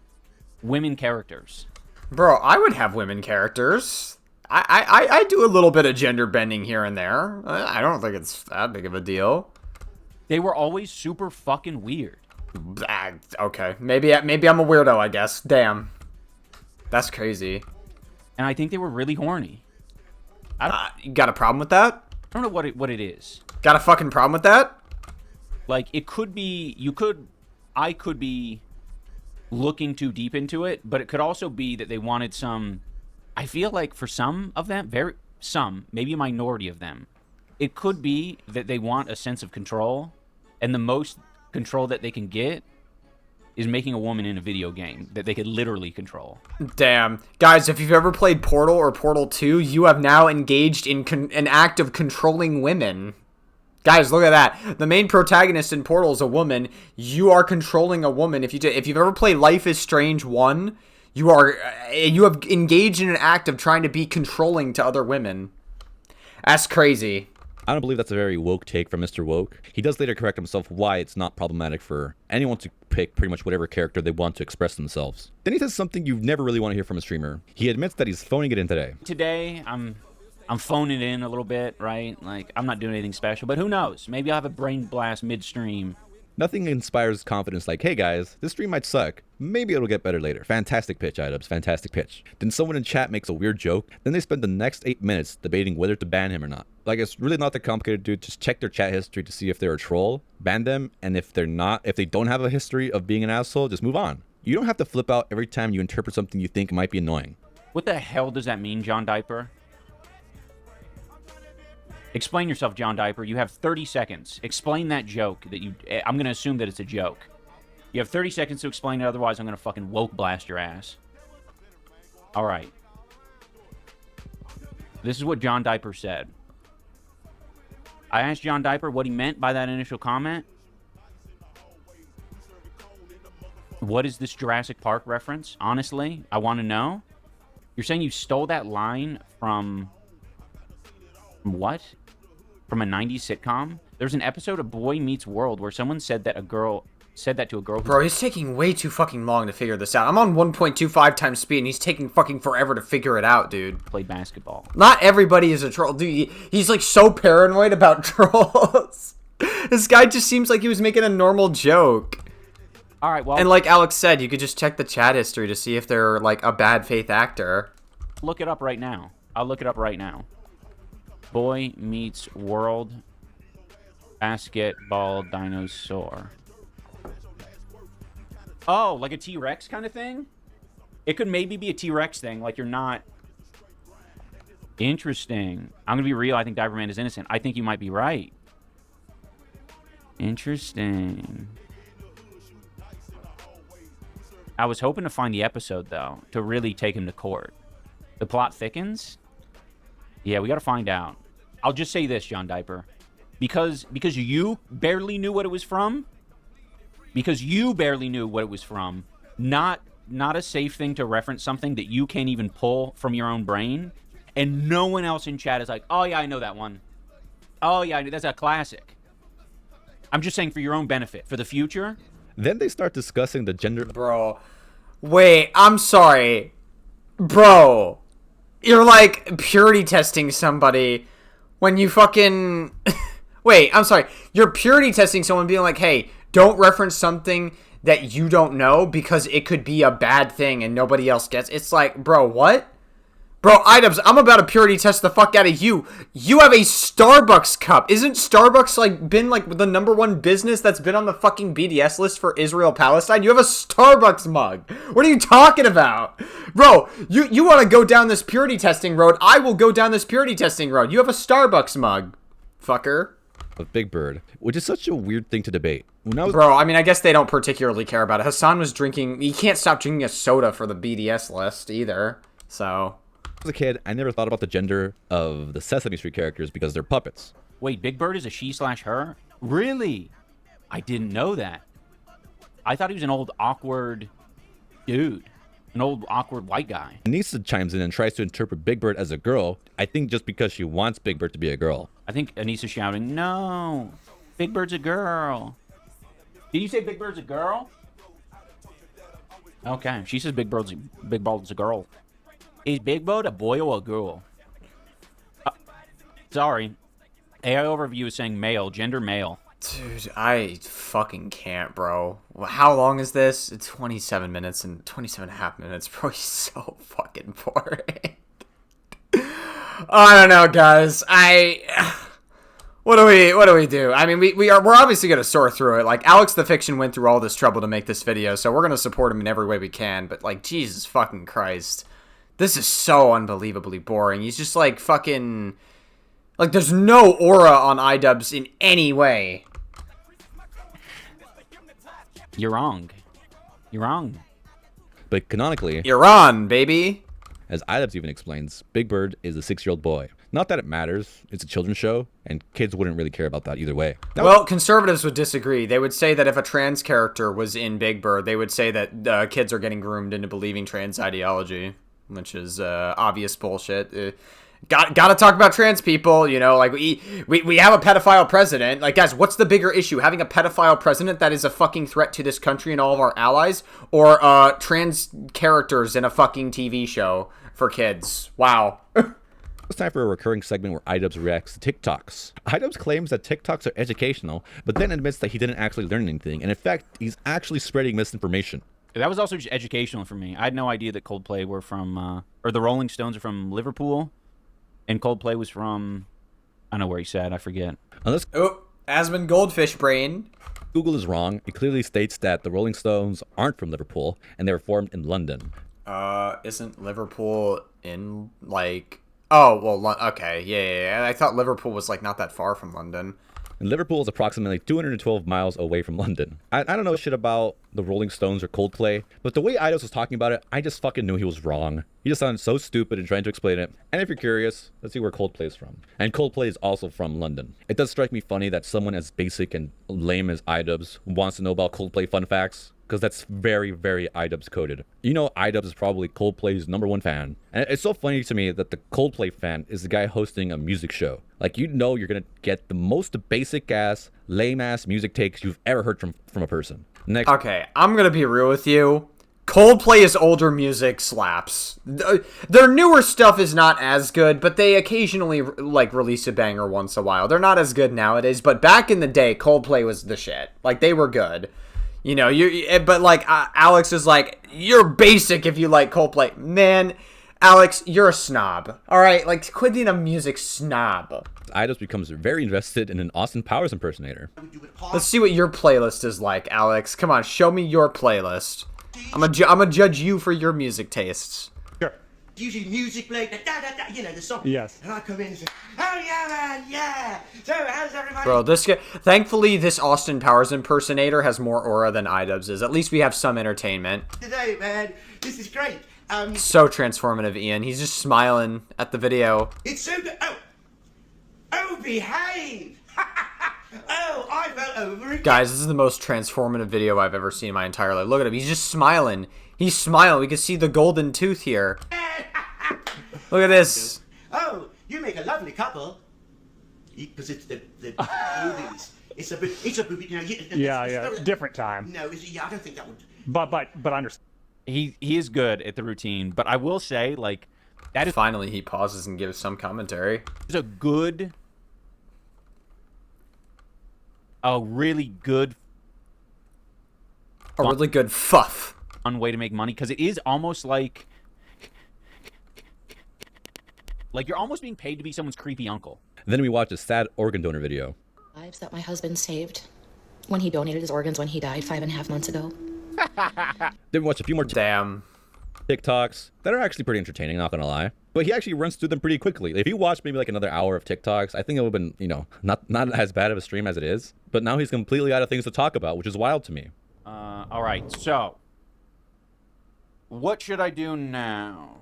women characters. Bro, I would have women characters. I do a little bit of gender bending here and there. I don't think it's that big of a deal. They were always super fucking weird. Okay, maybe I'm a weirdo, I guess. Damn. That's crazy. And I think they were really horny. You got a problem with that? I don't know what it is. Got a fucking problem with that? Like, it could be, I could be looking too deep into it, but it could also be that they wanted some, I feel like for some of them, maybe a minority of them, it could be that they want a sense of control, and the most control that they can get is making a woman in a video game that they could literally control. Damn. Guys, if you've ever played Portal or Portal 2, you have now engaged in an act of controlling women. Guys, look at that. The main protagonist in Portal is a woman. You are controlling a woman. If you've ever played Life is Strange 1, you have engaged in an act of trying to be controlling to other women. That's crazy. I don't believe that's a very woke take from Mr. Woke. He does later correct himself why it's not problematic for anyone to pick pretty much whatever character they want to express themselves. Then he says something you never really want to hear from a streamer. He admits that he's phoning it in today. Today, I'm phoning it in a little bit, right? Like, I'm not doing anything special, but who knows? Maybe I'll have a brain blast midstream. Nothing inspires confidence like, hey guys, this stream might suck. Maybe it'll get better later. Fantastic pitch, Idubs. Fantastic pitch. Then someone in chat makes a weird joke. Then they spend the next 8 minutes debating whether to ban him or not. Like, it's really not that complicated, dude. Just check their chat history to see if they're a troll, ban them, and if they don't have a history of being an asshole, just move on. You don't have to flip out every time you interpret something you think might be annoying. What the hell does that mean, John Diaper? Explain yourself, John Diaper. You have 30 seconds. Explain that joke that I'm going to assume that it's a joke. You have 30 seconds to explain it, otherwise I'm going to fucking woke blast your ass. All right. This is what John Diaper said. I asked John Diaper what he meant by that initial comment. What is this Jurassic Park reference? Honestly, I want to know. You're saying you stole that line from what? From a 90s sitcom? There's an episode of Boy Meets World where someone said that to a girl. Bro, he's taking way too fucking long to figure this out. I'm on 1.25 times speed and he's taking fucking forever to figure it out, dude. Played basketball. Not everybody is a troll. Dude, he's like so paranoid about trolls. This guy just seems like he was making a normal joke. All right, well. And like Alex said, you could just check the chat history to see if they're like a bad faith actor. Look it up right now. I'll look it up right now. Boy Meets World Basketball Dinosaur. Oh, like a T-Rex kind of thing? It could maybe be a T-Rex thing, like you're not... Interesting. I'm going to be real, I think Diverman is innocent. I think you might be right. Interesting. I was hoping to find the episode, though, to really take him to court. The plot thickens? Yeah, we got to find out. I'll just say this, John Diaper. Because you barely knew what it was from, not a safe thing to reference something that you can't even pull from your own brain, and no one else in chat is like, oh yeah, I know that one. Oh yeah, that's a classic. I'm just saying for your own benefit, for the future. Then they start discussing the gender... Bro. Wait, I'm sorry. Bro. You're like purity testing somebody when you fucking... Wait, I'm sorry. You're purity testing someone being like, hey, don't reference something that you don't know because it could be a bad thing and nobody else gets. It's like, bro, what? Bro, Idubs, I'm about to purity test the fuck out of you. You have a Starbucks cup. Isn't Starbucks like been like the #1 business that's been on the fucking BDS list for Israel-Palestine? You have a Starbucks mug. What are you talking about? Bro, you want to go down this purity testing road. I will go down this purity testing road. You have a Starbucks mug, fucker. Of Big Bird, which is such a weird thing to debate. Bro, I mean, I guess they don't particularly care about it. Hassan was drinking... He can't stop drinking a soda for the BDS list either, so... As a kid, I never thought about the gender of the Sesame Street characters because they're puppets. Wait, Big Bird is a she/her? Really? I didn't know that. I thought he was an old, awkward dude. An old, awkward white guy. Anisa chimes in and tries to interpret Big Bird as a girl, I think just because she wants Big Bird to be a girl. I think Anisa's shouting, no, Big Bird's a girl. Did you say Big Bird's a girl? Okay, she says Big Bird's a girl. Is Big Bird a boy or a girl? Sorry. AI Overview is saying male, gender male. Dude, I fucking can't, bro. How long is this? It's 27 minutes and 27 and a half minutes, bro. He's so fucking boring. I don't know, guys. What do we do? I mean, we're obviously gonna sort through it. Like, Alex the Fiction went through all this trouble to make this video, so we're gonna support him in every way we can. But like, Jesus fucking Christ, this is so unbelievably boring. He's just like fucking, like, there's no aura on iDubbbz in any way. You're wrong. You're wrong. But canonically, you're on, baby. As iDubbbz even explains, Big Bird is a 6-year-old boy. Not that it matters, it's a children's show, and kids wouldn't really care about that either way. Well, conservatives would disagree. They would say that if a trans character was in Big Bird, they would say that kids are getting groomed into believing trans ideology, which is obvious bullshit. Gotta talk about trans people, you know, like we have a pedophile president. Like, guys, what's the bigger issue? Having a pedophile president that is a fucking threat to this country and all of our allies, or trans characters in a fucking TV show for kids? Wow. It's time for a recurring segment where iDubbbz reacts to TikToks. iDubbbz claims that TikToks are educational, but then admits that he didn't actually learn anything, and in fact, he's actually spreading misinformation. That was also just educational for me. I had no idea that Coldplay were from, or the Rolling Stones are from Liverpool. And Coldplay was from, I don't know where he said, I forget. Asmund Goldfish brain. Google is wrong. It clearly states that the Rolling Stones aren't from Liverpool, and they were formed in London. Isn't Liverpool in, like... Oh, well, okay, yeah. I thought Liverpool was, like, not that far from London. And Liverpool is approximately 212 miles away from London. I don't know shit about the Rolling Stones or Coldplay, but the way iDubbbz was talking about it, I just fucking knew he was wrong. He just sounded so stupid in trying to explain it. And if you're curious, let's see where Coldplay is from. And Coldplay is also from London. It does strike me funny that someone as basic and lame as iDubbbz wants to know about Coldplay fun facts, because that's very, very iDubbbz coded. You know, iDubbbz is probably Coldplay's #1 fan. And it's so funny to me that the Coldplay fan is the guy hosting a music show. Like, you know you're gonna get the most basic ass, lame ass music takes you've ever heard from a person. Next. Okay, I'm gonna be real with you. Coldplay's older music slaps. Their newer stuff is not as good, but they occasionally, like, release a banger once in a while. They're not as good nowadays, but back in the day, Coldplay was the shit. Like, they were good. You know, but like, Alex is like, you're basic if you like Coldplay. Man, Alex, you're a snob. All right, like, quit being a music snob. iDubbbz becomes very invested in an Austin Powers impersonator. Let's see what your playlist is like, Alex. Come on, show me your playlist. I'm gonna judge you for your music tastes. Sure. Usually music played, you know, the song. Yes. And I come in and say, oh yeah, man, yeah. So how's everybody? Bro, this guy, thankfully, this Austin Powers impersonator has more aura than iDubbbz is. At least we have some entertainment. Today, man, this is great. So transformative, Ian. He's just smiling at the video. It's so good. Oh, behave. Oh, I fell over again. Guys, this is the most transformative video I've ever seen in my entire life. Look at him. He's just smiling. He's smiling. We can see the golden tooth here. Look at this. Oh, you make a lovely couple. Because it's the movies. It's a movie, you know. Yeah. Different time. No, I don't think that would. But understand. He is good at the routine, but I will say, like, that is finally he pauses and gives some commentary. It's a really good fuff. Fun way to make money, because it is almost like you're almost being paid to be someone's creepy uncle. Then we watch a sad organ donor video. Lives that my husband saved when he donated his organs when he died 5.5 months ago. Then we watch a few more TikToks that are actually pretty entertaining, not gonna lie. But he actually runs through them pretty quickly. If you watch maybe like another hour of TikToks, I think it would have been, you know, not as bad of a stream as it is. But now he's completely out of things to talk about, which is wild to me. All right, so what should I do now?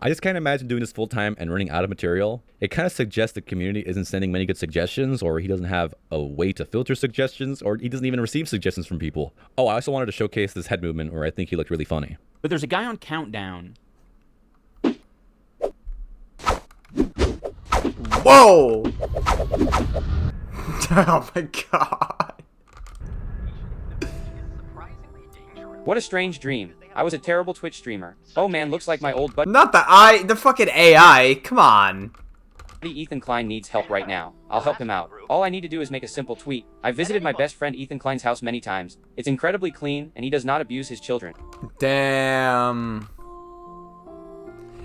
I just can't imagine doing this full time and running out of material. It kind of suggests the community isn't sending many good suggestions, or he doesn't have a way to filter suggestions, or he doesn't even receive suggestions from people. Oh, I also wanted to showcase this head movement where I think he looked really funny. But there's a guy on Countdown. Whoa! Oh my god. What a strange dream. I was a terrible Twitch streamer. Oh man, looks like my old buddy. Not the fucking AI. Come on. Ethan Klein needs help right now. I'll help him out. All I need to do is make a simple tweet. I visited my best friend Ethan Klein's house many times. It's incredibly clean, and he does not abuse his children. Damn.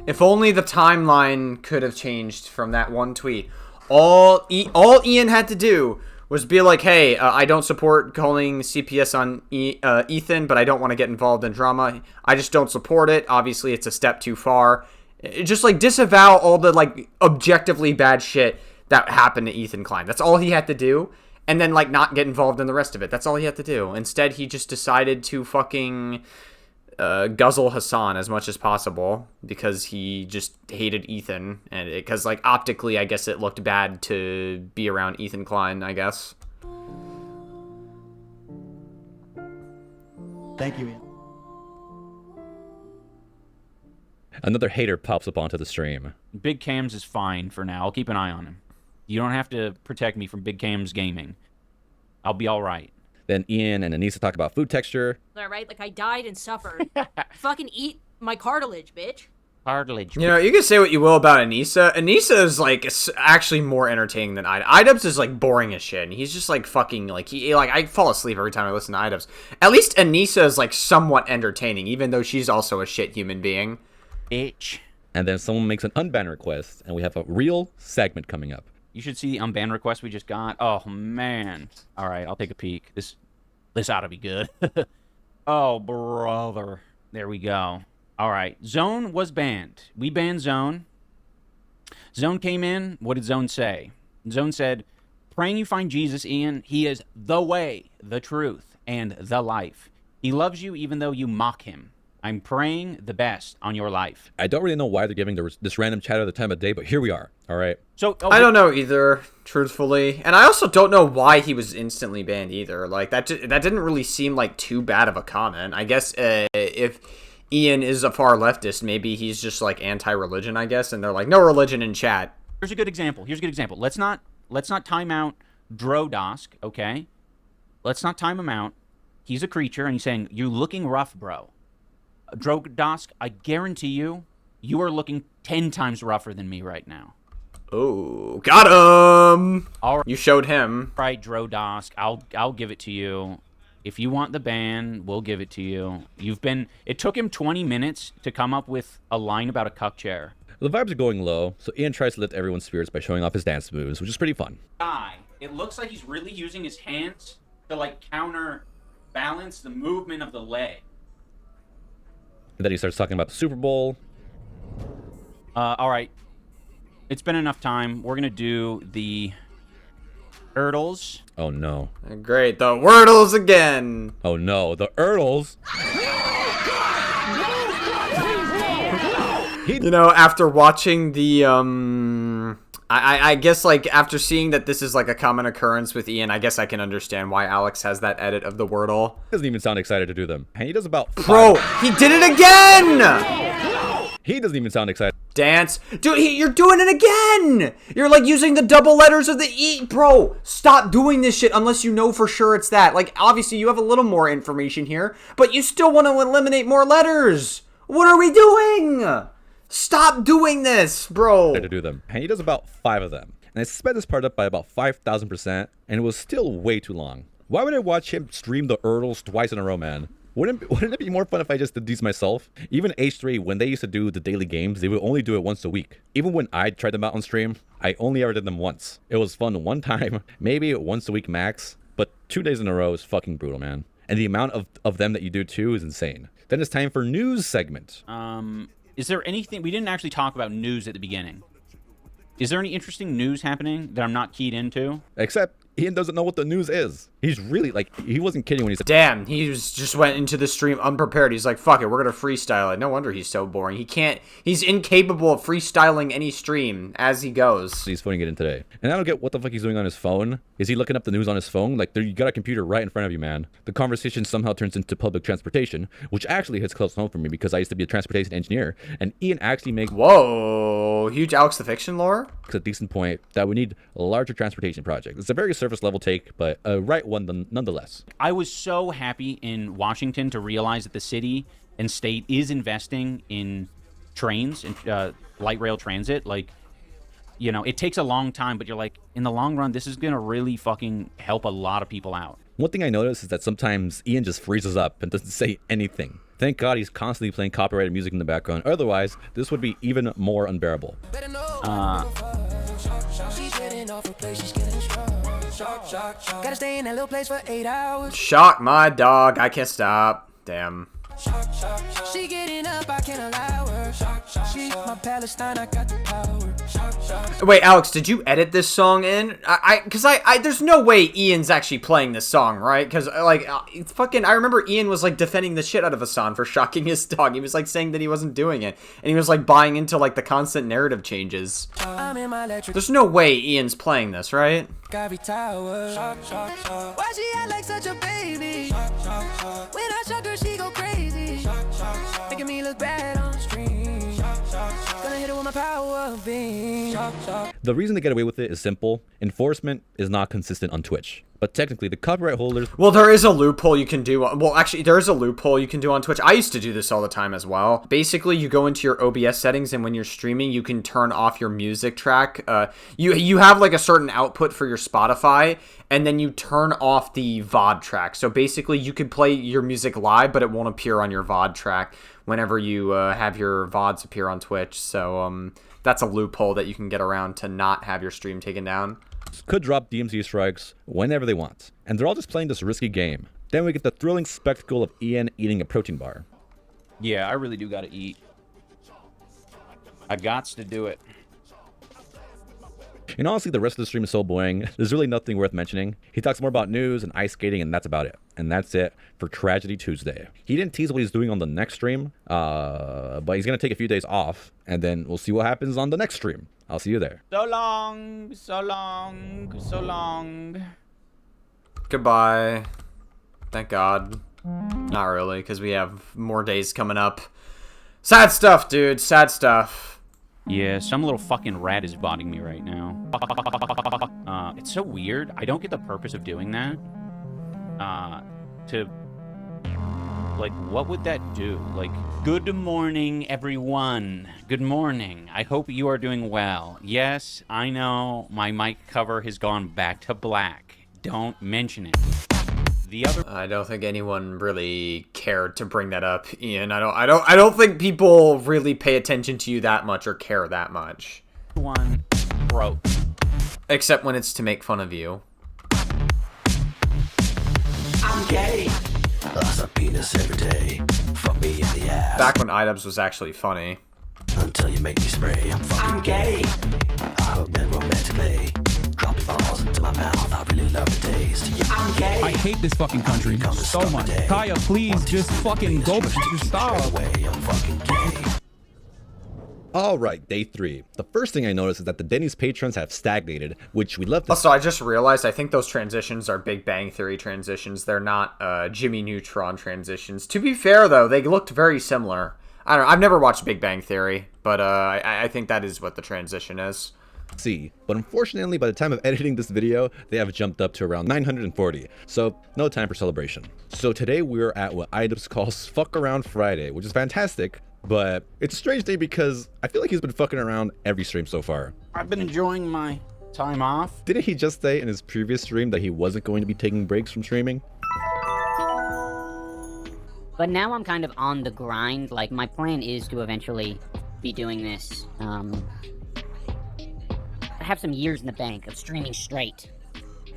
If only the timeline could have changed from that one tweet. All Ian had to do was be like, hey, I don't support calling CPS on Ethan, but I don't want to get involved in drama. I just don't support it. Obviously, it's a step too far. Just, like, disavow all the, like, objectively bad shit that happened to Ethan Klein. That's all he had to do. And then, like, not get involved in the rest of it. That's all he had to do. Instead, he just decided to fucking guzzle Hassan as much as possible because he just hated Ethan. And because, like, optically, I guess it looked bad to be around Ethan Klein, I guess. Thank you, Ian. Another hater pops up onto the stream. Big Cams is fine for now. I'll keep an eye on him. You don't have to protect me from Big Cam's gaming. I'll be all right. Then Ian and Anisa talk about food texture. All right, like I died and suffered. Fucking eat my cartilage, bitch. Cartilage. You know, you can say what you will about Anisa. Anisa is, like, actually more entertaining than Idubbbz is, like, boring as shit. And he's just, like, fucking, like, I fall asleep every time I listen to Idubbbz. At least Anisa is, like, somewhat entertaining, even though she's also a shit human being. Bitch. And then someone makes an unban request, and we have a real segment coming up. You should see the unban request we just got. Oh, man. All right, I'll take a peek. This ought to be good. Oh, brother. There we go. All right. Zone was banned. We banned Zone. Zone came in. What did Zone say? Zone said, praying you find Jesus, Ian. He is the way, the truth, and the life. He loves you even though you mock him. I'm praying the best on your life. I don't really know why they're giving this random chatter the time of day, but here we are. All right. So I don't know either, truthfully, and I also don't know why he was instantly banned either. Like that didn't really seem like too bad of a comment. I guess if Ian is a far leftist, maybe he's just like anti-religion. I guess, and they're like, no religion in chat. Here's a good example. Let's not time out Drodosk. Okay. Let's not time him out. He's a creature, and he's saying you're looking rough, bro. Drodosk, I guarantee you are looking 10 times rougher than me right now. Oh, got him! All right. You showed him. Right, Drodosk, I'll give it to you. If you want the ban, we'll give it to you. It took him 20 minutes to come up with a line about a cuck chair. The vibes are going low, so Ian tries to lift everyone's spirits by showing off his dance moves, which is pretty fun. It looks like he's really using his hands to, like, counterbalance the movement of the leg. And then he starts talking about the Super Bowl. All right. It's been enough time. We're going to do the Erdles. Oh, no. Great. The Wordles again. Oh, no. The Erdles. You know, after watching the, I guess, like, after seeing that this is, like, a common occurrence with Ian, I guess I can understand why Alex has that edit of the Wordle. He doesn't even sound excited to do them. And he does about 5. Bro, he did it again! He doesn't even sound excited. Dance. Dude, you're doing it again! You're, like, using the double letters of the E. Bro, stop doing this shit unless you know for sure it's that. Like, obviously, you have a little more information here, but you still want to eliminate more letters. What are we doing? Stop doing this, bro. To do them. And he does about 5 of them. And I sped this part up by about 5,000%, and it was still way too long. Why would I watch him stream the Erdles twice in a row, man? Wouldn't it be more fun if I just did these myself? Even H3, when they used to do the daily games, they would only do it once a week. Even when I tried them out on stream, I only ever did them once. It was fun one time, maybe once a week max, but 2 days in a row is fucking brutal, man. And the amount of them that you do too is insane. Then it's time for news segment. Is there anything... We didn't actually talk about news at the beginning. Is there any interesting news happening that I'm not keyed into? Except Ian doesn't know what the news is. He's really, like, he wasn't kidding when he said... Damn, just went into the stream unprepared. He's like, fuck it, we're gonna freestyle it. No wonder he's so boring. He's incapable of freestyling any stream as he goes. He's phoning it in today. And I don't get what the fuck he's doing on his phone. Is he looking up the news on his phone? Like, you got a computer right in front of you, man. The conversation somehow turns into public transportation, which actually hits close home for me because I used to be a transportation engineer. And Ian actually makes... Whoa, huge Alex the Fiction lore? It's a decent point that we need a larger transportation project. It's a very surface level take, but a right one nonetheless. I was so happy in Washington to realize that the city and state is investing in trains and light rail transit. Like, you know, it takes a long time, but you're like, in the long run, this is going to really fucking help a lot of people out. One thing I noticed is that sometimes Ian just freezes up and doesn't say anything. Thank God he's constantly playing copyrighted music in the background. Otherwise, this would be even more unbearable. Shock my dog. I can't stop. Damn. She getting up, I can't allow her. She my Palestine, I got the power. Wait, Alex, did you edit this song in? Cause there's no way Ian's actually playing this song, right? Cause like, it's fucking, I remember Ian was like defending the shit out of Hassan for shocking his dog. He was like saying that he wasn't doing it, and he was like buying into like the constant narrative changes. There's no way Ian's playing this, right? Tower. Why she act like such a baby? When I shock her, she go crazy. Making me look bad on screen. Gonna hit her with my power beam. The reason they get away with it is simple. Enforcement is not consistent on Twitch. But technically, the copyright holders... Well, there is a loophole you can do... Well, actually, there is a loophole you can do on Twitch. I used to do this all the time as well. Basically, you go into your OBS settings, and when you're streaming, you can turn off your music track. You have, like, a certain output for your Spotify, and then you turn off the VOD track. So basically, you could play your music live, but it won't appear on your VOD track whenever you have your VODs appear on Twitch. So that's a loophole that you can get around to not have your stream taken down. Could drop DMC strikes whenever they want. And they're all just playing this risky game. Then we get the thrilling spectacle of Ian eating a protein bar. Yeah, I really do gotta eat. I gots to do it. And honestly, the rest of the stream is so boring. There's really nothing worth mentioning. He talks more about news and ice skating, and that's about it. And that's it for Tragedy Tuesday. He didn't tease what he's doing on the next stream, but he's going to take a few days off, and then we'll see what happens on the next stream. I'll see you there. So long, so long, so long. Goodbye. Thank God. Not really, because we have more days coming up. Sad stuff, dude. Sad stuff. Yeah, some little fucking rat is botting me right now. It's so weird. I don't get the purpose of doing that. Like, what would that do? Like, good morning, everyone. Good morning. I hope you are doing well. Yes, I know my mic cover has gone back to black. Don't mention it. I don't think anyone really cared to bring that up, Ian. I don't think people really pay attention to you that much or care that much. One broke. Except when it's to make fun of you. I'm gay. Lots of penis every day. Fuck me in the ass. Back when iDubbbz was actually funny. Until you make me spray. I'm fucking gay. I hope that romantically. Drop your balls into my mouth. I really love the taste. Yeah, I'm gay. I hate this fucking country so much. Kaya, please just fucking go. Just stop. I'm fucking gay. Alright, day 3. The first thing I noticed is that the Denny's patrons have stagnated, which we left to... Also, I just realized I think those transitions are Big Bang Theory transitions. They're not Jimmy Neutron transitions. To be fair, though, they looked very similar. I don't know. I've never watched Big Bang Theory, but I think that is what the transition is. See, but unfortunately, by the time of editing this video, they have jumped up to around 940, so no time for celebration. So today we're at what iDubbbz calls Fuck Around Friday, which is fantastic, but it's a strange day because I feel like he's been fucking around every stream so far. I've been enjoying my time off. Didn't he just say in his previous stream that he wasn't going to be taking breaks from streaming? But now I'm kind of on the grind. Like, my plan is to eventually be doing this. I have some years in the bank of streaming straight.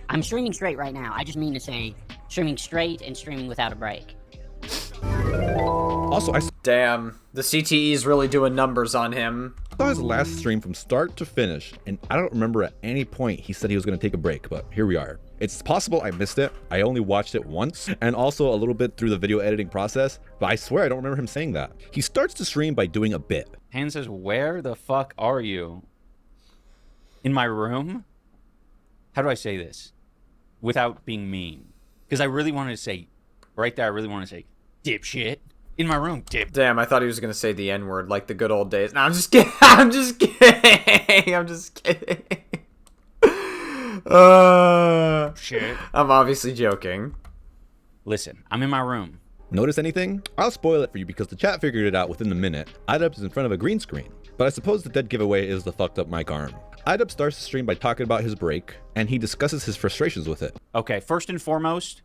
I'm streaming straight right now. I just mean to say streaming straight and streaming without a break. Also, Damn, the CTE is really doing numbers on him. I saw his last stream from start to finish, and I don't remember at any point he said he was going to take a break, but here we are. It's possible I missed it. I only watched it once, and also a little bit through the video editing process, but I swear I don't remember him saying that. He starts the stream by doing a bit. Han says, where the fuck are you? In my room? How do I say this without being mean? Because I really wanted to say, right there, I really wanted to say, dipshit. In my room, dip. Damn, I thought he was going to say the N-word like the good old days. No, I'm just kidding. I'm just kidding. I'm just kidding. Shit. I'm obviously joking. Listen, I'm in my room. Notice anything? I'll spoil it for you because the chat figured it out within a minute. iDubbbz is in front of a green screen, but I suppose the dead giveaway is the fucked up mic arm. iDubbbz starts the stream by talking about his break, and he discusses his frustrations with it. Okay, first and foremost,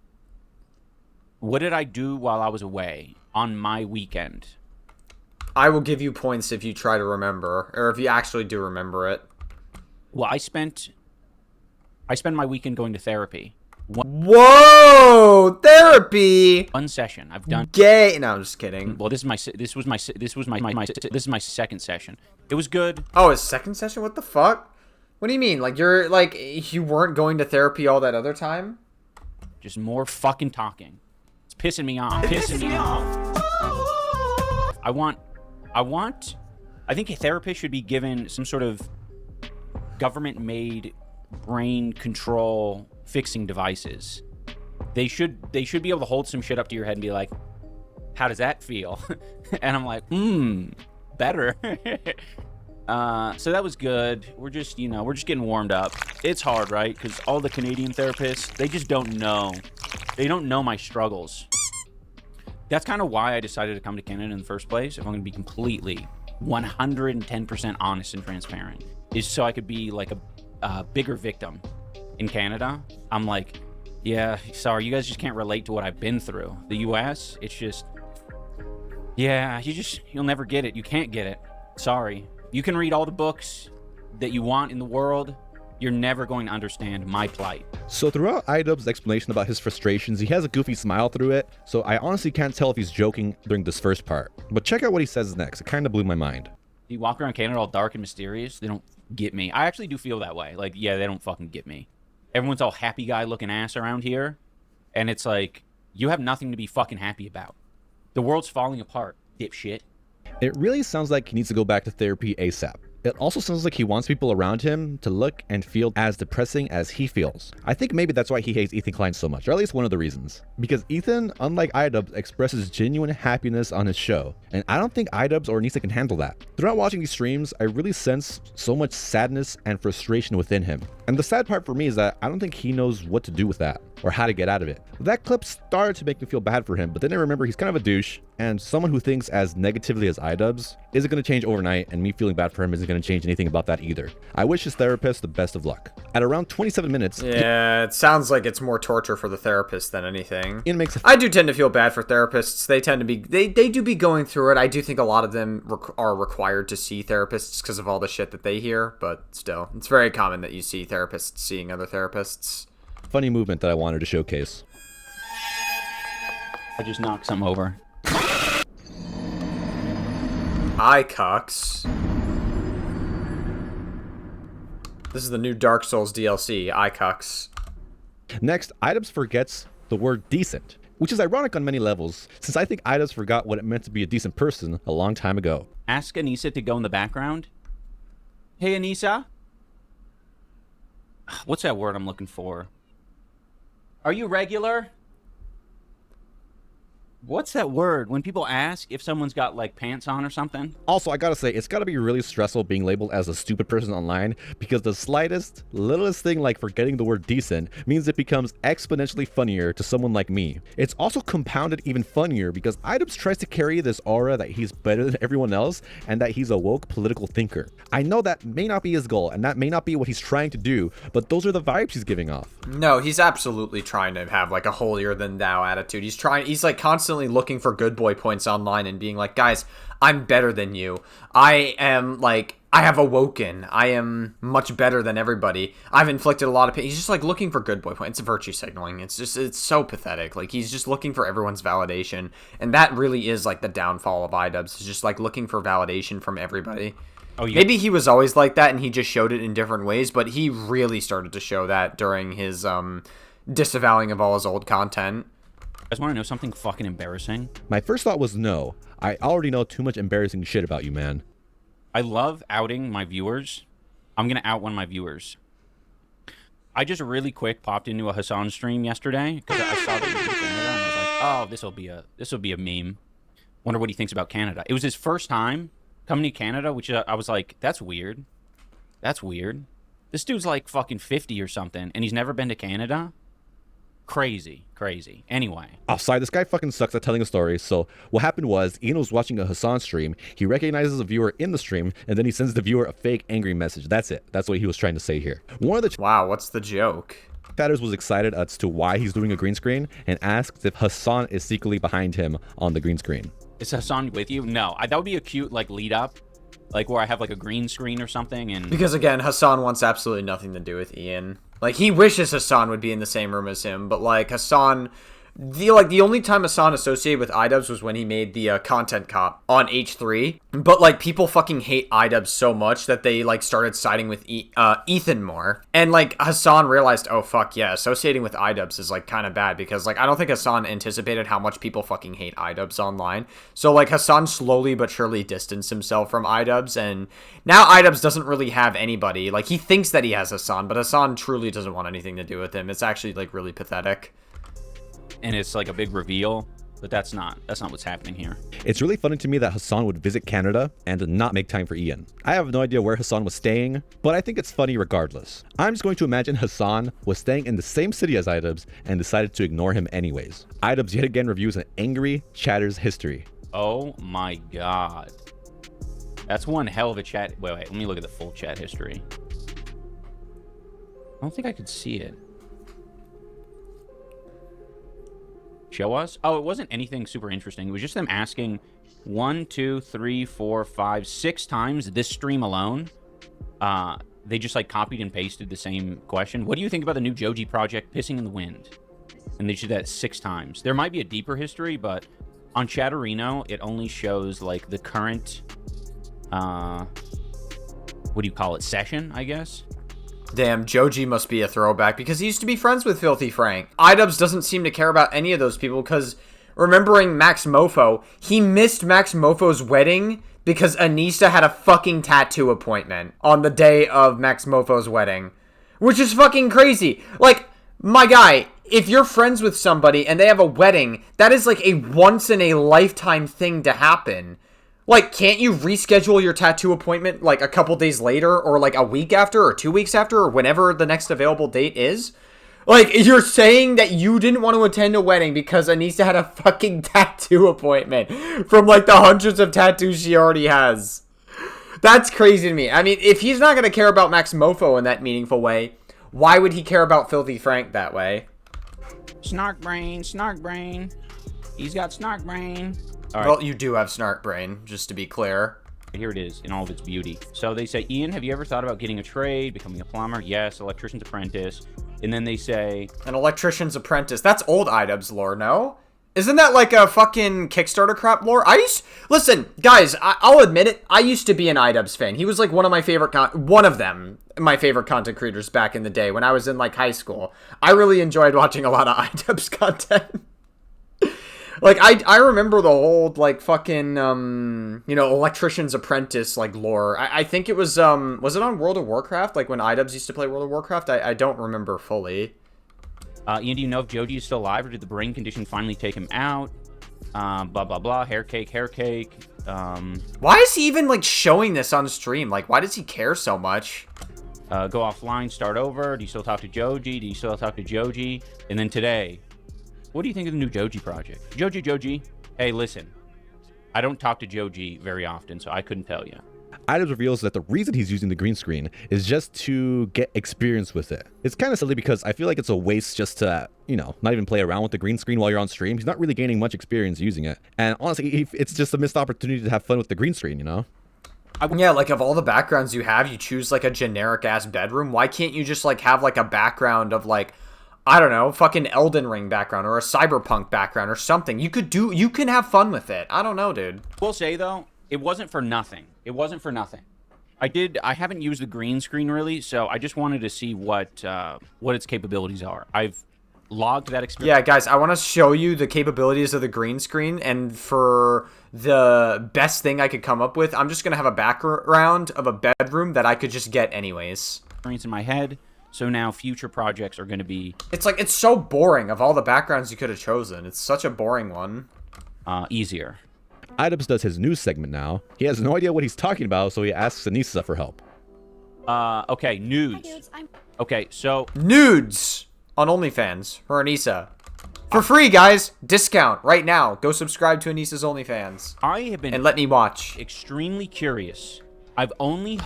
what did I do while I was away? on my weekend? I will give you points if you try to remember, or if you actually do remember it. Well, I spent my weekend going to therapy. Whoa, therapy! One session. I've done. Gay. No, I'm just kidding. Well, this is my second session. It was good. Oh, a second session? What the fuck? What do you mean? Like you weren't going to therapy all that other time? Just more fucking talking. It's pissing me off. I think a therapist should be given some sort of government-made brain control fixing devices. They should be able to hold some shit up to your head and be like, how does that feel? And I'm like, better. So that was good. We're just getting warmed up. It's hard, right? Because all the Canadian therapists, they just don't know. They don't know my struggles. That's kind of why I decided to come to Canada in the first place, if I'm going to be completely 110% honest and transparent, is so I could be like a bigger victim in Canada. I'm like, yeah, sorry, you guys just can't relate to what I've been through. The US, it's just, yeah, you'll never get it. You can't get it. Sorry. You can read all the books that you want in the world. You're never going to understand my plight. So throughout iDubbbz's explanation about his frustrations, he has a goofy smile through it, so I honestly can't tell if he's joking during this first part. But check out what he says next. It kind of blew my mind. You walk around Canada all dark and mysterious, they don't get me. I actually do feel that way. Like, yeah, they don't fucking get me. Everyone's all happy guy looking ass around here, and it's like, you have nothing to be fucking happy about. The world's falling apart, dipshit. It really sounds like he needs to go back to therapy ASAP. It also sounds like he wants people around him to look and feel as depressing as he feels. I think maybe that's why he hates Ethan Klein so much, or at least one of the reasons. Because Ethan, unlike iDubbbz, expresses genuine happiness on his show, and I don't think iDubbbz or Anisa can handle that. Throughout watching these streams, I really sense so much sadness and frustration within him. And the sad part for me is that I don't think he knows what to do with that, or how to get out of it. That clip started to make me feel bad for him, but then I remember he's kind of a douche, and someone who thinks as negatively as iDubbbz isn't going to change overnight, and me feeling bad for him isn't going to change anything about that either. I wish his therapist the best of luck. At around 27 minutes... Yeah, it sounds like it's more torture for the therapist than anything. It makes I do tend to feel bad for therapists. They tend to be... They do be going through it. I do think a lot of them are required to see therapists because of all the shit that they hear, but still. It's very common that you see therapists seeing other therapists. Funny movement that I wanted to showcase. I just knocked something over. Icox. This is the new Dark Souls DLC, Icox. Next, iDubbbz forgets the word decent, which is ironic on many levels, since I think iDubbbz forgot what it meant to be a decent person a long time ago. Ask Anisa to go in the background. Hey, Anisa? What's that word I'm looking for? Are you regular? What's that word when people ask if someone's got like pants on or something? Also, I gotta say, it's gotta be really stressful being labeled as a stupid person online, because the slightest, littlest thing like forgetting the word decent means it becomes exponentially funnier to someone like me. It's also compounded even funnier because iDubbbz tries to carry this aura that he's better than everyone else and that he's a woke political thinker. I know that may not be his goal and that may not be what he's trying to do, but those are the vibes he's giving off. No, he's absolutely trying to have like a holier than thou attitude. He's like constantly looking for good boy points online and being like, guys, I'm better than you. I have awoken. I am much better than everybody. I've inflicted a lot of pain. He's just like looking for good boy points. It's virtue signaling. It's so pathetic. Like he's just looking for everyone's validation. And that really is like the downfall of iDubbbz. It's just like looking for validation from everybody. Oh, yeah. Maybe he was always like that and he just showed it in different ways, but he really started to show that during his disavowing of all his old content. You guys want to know something fucking embarrassing? My first thought was no. I already know too much embarrassing shit about you, man. I love outing my viewers. I'm going to out one of my viewers. I just really quick popped into a Hassan stream yesterday because I saw that he was in Canada and I was like, oh, this will be a meme. Wonder what he thinks about Canada. It was his first time coming to Canada, which I was like, that's weird. That's weird. This dude's like fucking 50 or something and he's never been to Canada. Crazy. Anyway. Offside, this guy fucking sucks at telling a story. So what happened was, Ian was watching a Hassan stream. He recognizes a viewer in the stream, and then he sends the viewer a fake angry message. That's it. That's what he was trying to say here. Wow, what's the joke? Chatters was excited as to why he's doing a green screen and asks if Hassan is secretly behind him on the green screen. Is Hassan with you? No. That would be a cute, like, lead up. Like, where I have, like, a green screen or something, and... Because, again, Hassan wants absolutely nothing to do with Ian. Like, he wishes Hassan would be in the same room as him, but, like, Hassan... The only time Hassan associated with iDubbbz was when he made the content cop on H3. But, like, people fucking hate iDubbbz so much that they, like, started siding with Ethan more. And, like, Hassan realized, oh, fuck, yeah, associating with iDubbbz is, like, kind of bad. Because, like, I don't think Hassan anticipated how much people fucking hate iDubbbz online. So, like, Hassan slowly but surely distanced himself from iDubbbz. And now iDubbbz doesn't really have anybody. Like, he thinks that he has Hassan, but Hassan truly doesn't want anything to do with him. It's actually, like, really pathetic. And it's like a big reveal, but that's not what's happening here. It's really funny to me that Hassan would visit Canada and not make time for Ian. I have no idea where Hassan was staying, but I think it's funny regardless. I'm just going to imagine Hassan was staying in the same city as iDubbbz and decided to ignore him anyways. iDubbbz yet again reviews an angry Chatters history. Oh my god. That's one hell of a chat. Wait, let me look at the full chat history. I don't think I could see it. Show us? Oh, it wasn't anything super interesting. It was just them asking 1, 2, 3, 4, 5, 6 times this stream alone. They just like copied and pasted the same question. What do you think about the new Joji project, Pissing in the Wind? And they did that 6 times. There might be a deeper history, but on Chatterino, it only shows like the current, what do you call it? Session, I guess. Damn, Joji must be a throwback because he used to be friends with Filthy Frank. iDubbbz doesn't seem to care about any of those people because remembering Max Mofo, he missed Max Mofo's wedding because Anisa had a fucking tattoo appointment on the day of Max Mofo's wedding. Which is fucking crazy. Like, my guy, if you're friends with somebody and they have a wedding, that is like a once-in-a-lifetime thing to happen. Like, can't you reschedule your tattoo appointment, like, a couple days later, or, like, a week after, or 2 weeks after, or whenever the next available date is? Like, you're saying that you didn't want to attend a wedding because Anisa had a fucking tattoo appointment from, like, the hundreds of tattoos she already has. That's crazy to me. I mean, if he's not going to care about Max Mofo in that meaningful way, why would he care about Filthy Frank that way? Snark brain, snark brain. He's got snark brain. Right. Well, you do have snark brain, just to be clear. Here it is in all of its beauty. So they say, Ian, have you ever thought about getting a trade, becoming a plumber? Yes, electrician's apprentice. And then they say... An electrician's apprentice. That's old iDubbbz lore, no? Isn't that like a fucking Kickstarter crap lore? Listen, guys, I'll admit it. I used to be an iDubbbz fan. He was like one of my favorite... my favorite content creators back in the day when I was in like high school. I really enjoyed watching a lot of iDubbbz content. Like, I remember the whole, like, fucking, electrician's apprentice, like, lore. I think it was it on World of Warcraft? Like, when iDubbbz used to play World of Warcraft? I don't remember fully. Ian, do you know if Joji is still alive, or did the brain condition finally take him out? Blah, blah, blah. Hair cake, hair cake. Why is he even, like, showing this on stream? Like, why does he care so much? Go offline, start over. Do you still talk to Joji? Do you still talk to Joji? And then today... What do you think of the new Joji project? Joji. Hey, listen. I don't talk to Joji very often, so I couldn't tell you. iDubbbz reveals that the reason he's using the green screen is just to get experience with it. It's kind of silly because I feel like it's a waste just to, not even play around with the green screen while you're on stream. He's not really gaining much experience using it. And honestly, it's just a missed opportunity to have fun with the green screen, Yeah, like, of all the backgrounds you have, you choose, like, a generic-ass bedroom. Why can't you just, like, have, like, a background of, like, I don't know, fucking Elden Ring background or a Cyberpunk background or something. You can have fun with it. I don't know, dude. We'll say, though, it wasn't for nothing. I haven't used the green screen, really, so I just wanted to see what its capabilities are. I've logged that experience. Yeah, guys, I want to show you the capabilities of the green screen, and for the best thing I could come up with, I'm just going to have a background of a bedroom that I could just get anyways. Experience in my head. So now future projects are going to be... It's like, it's so boring of all the backgrounds you could have chosen. It's such a boring one. Easier. iDubbbz does his news segment now. He has no idea what he's talking about, so he asks Anisa for help. Okay, nudes. Hi, dudes. Okay, so... Nudes on OnlyFans for Anisa. For free, guys. Discount right now. Go subscribe to Anisa's OnlyFans. I have been... And let me watch. Extremely curious. I've only...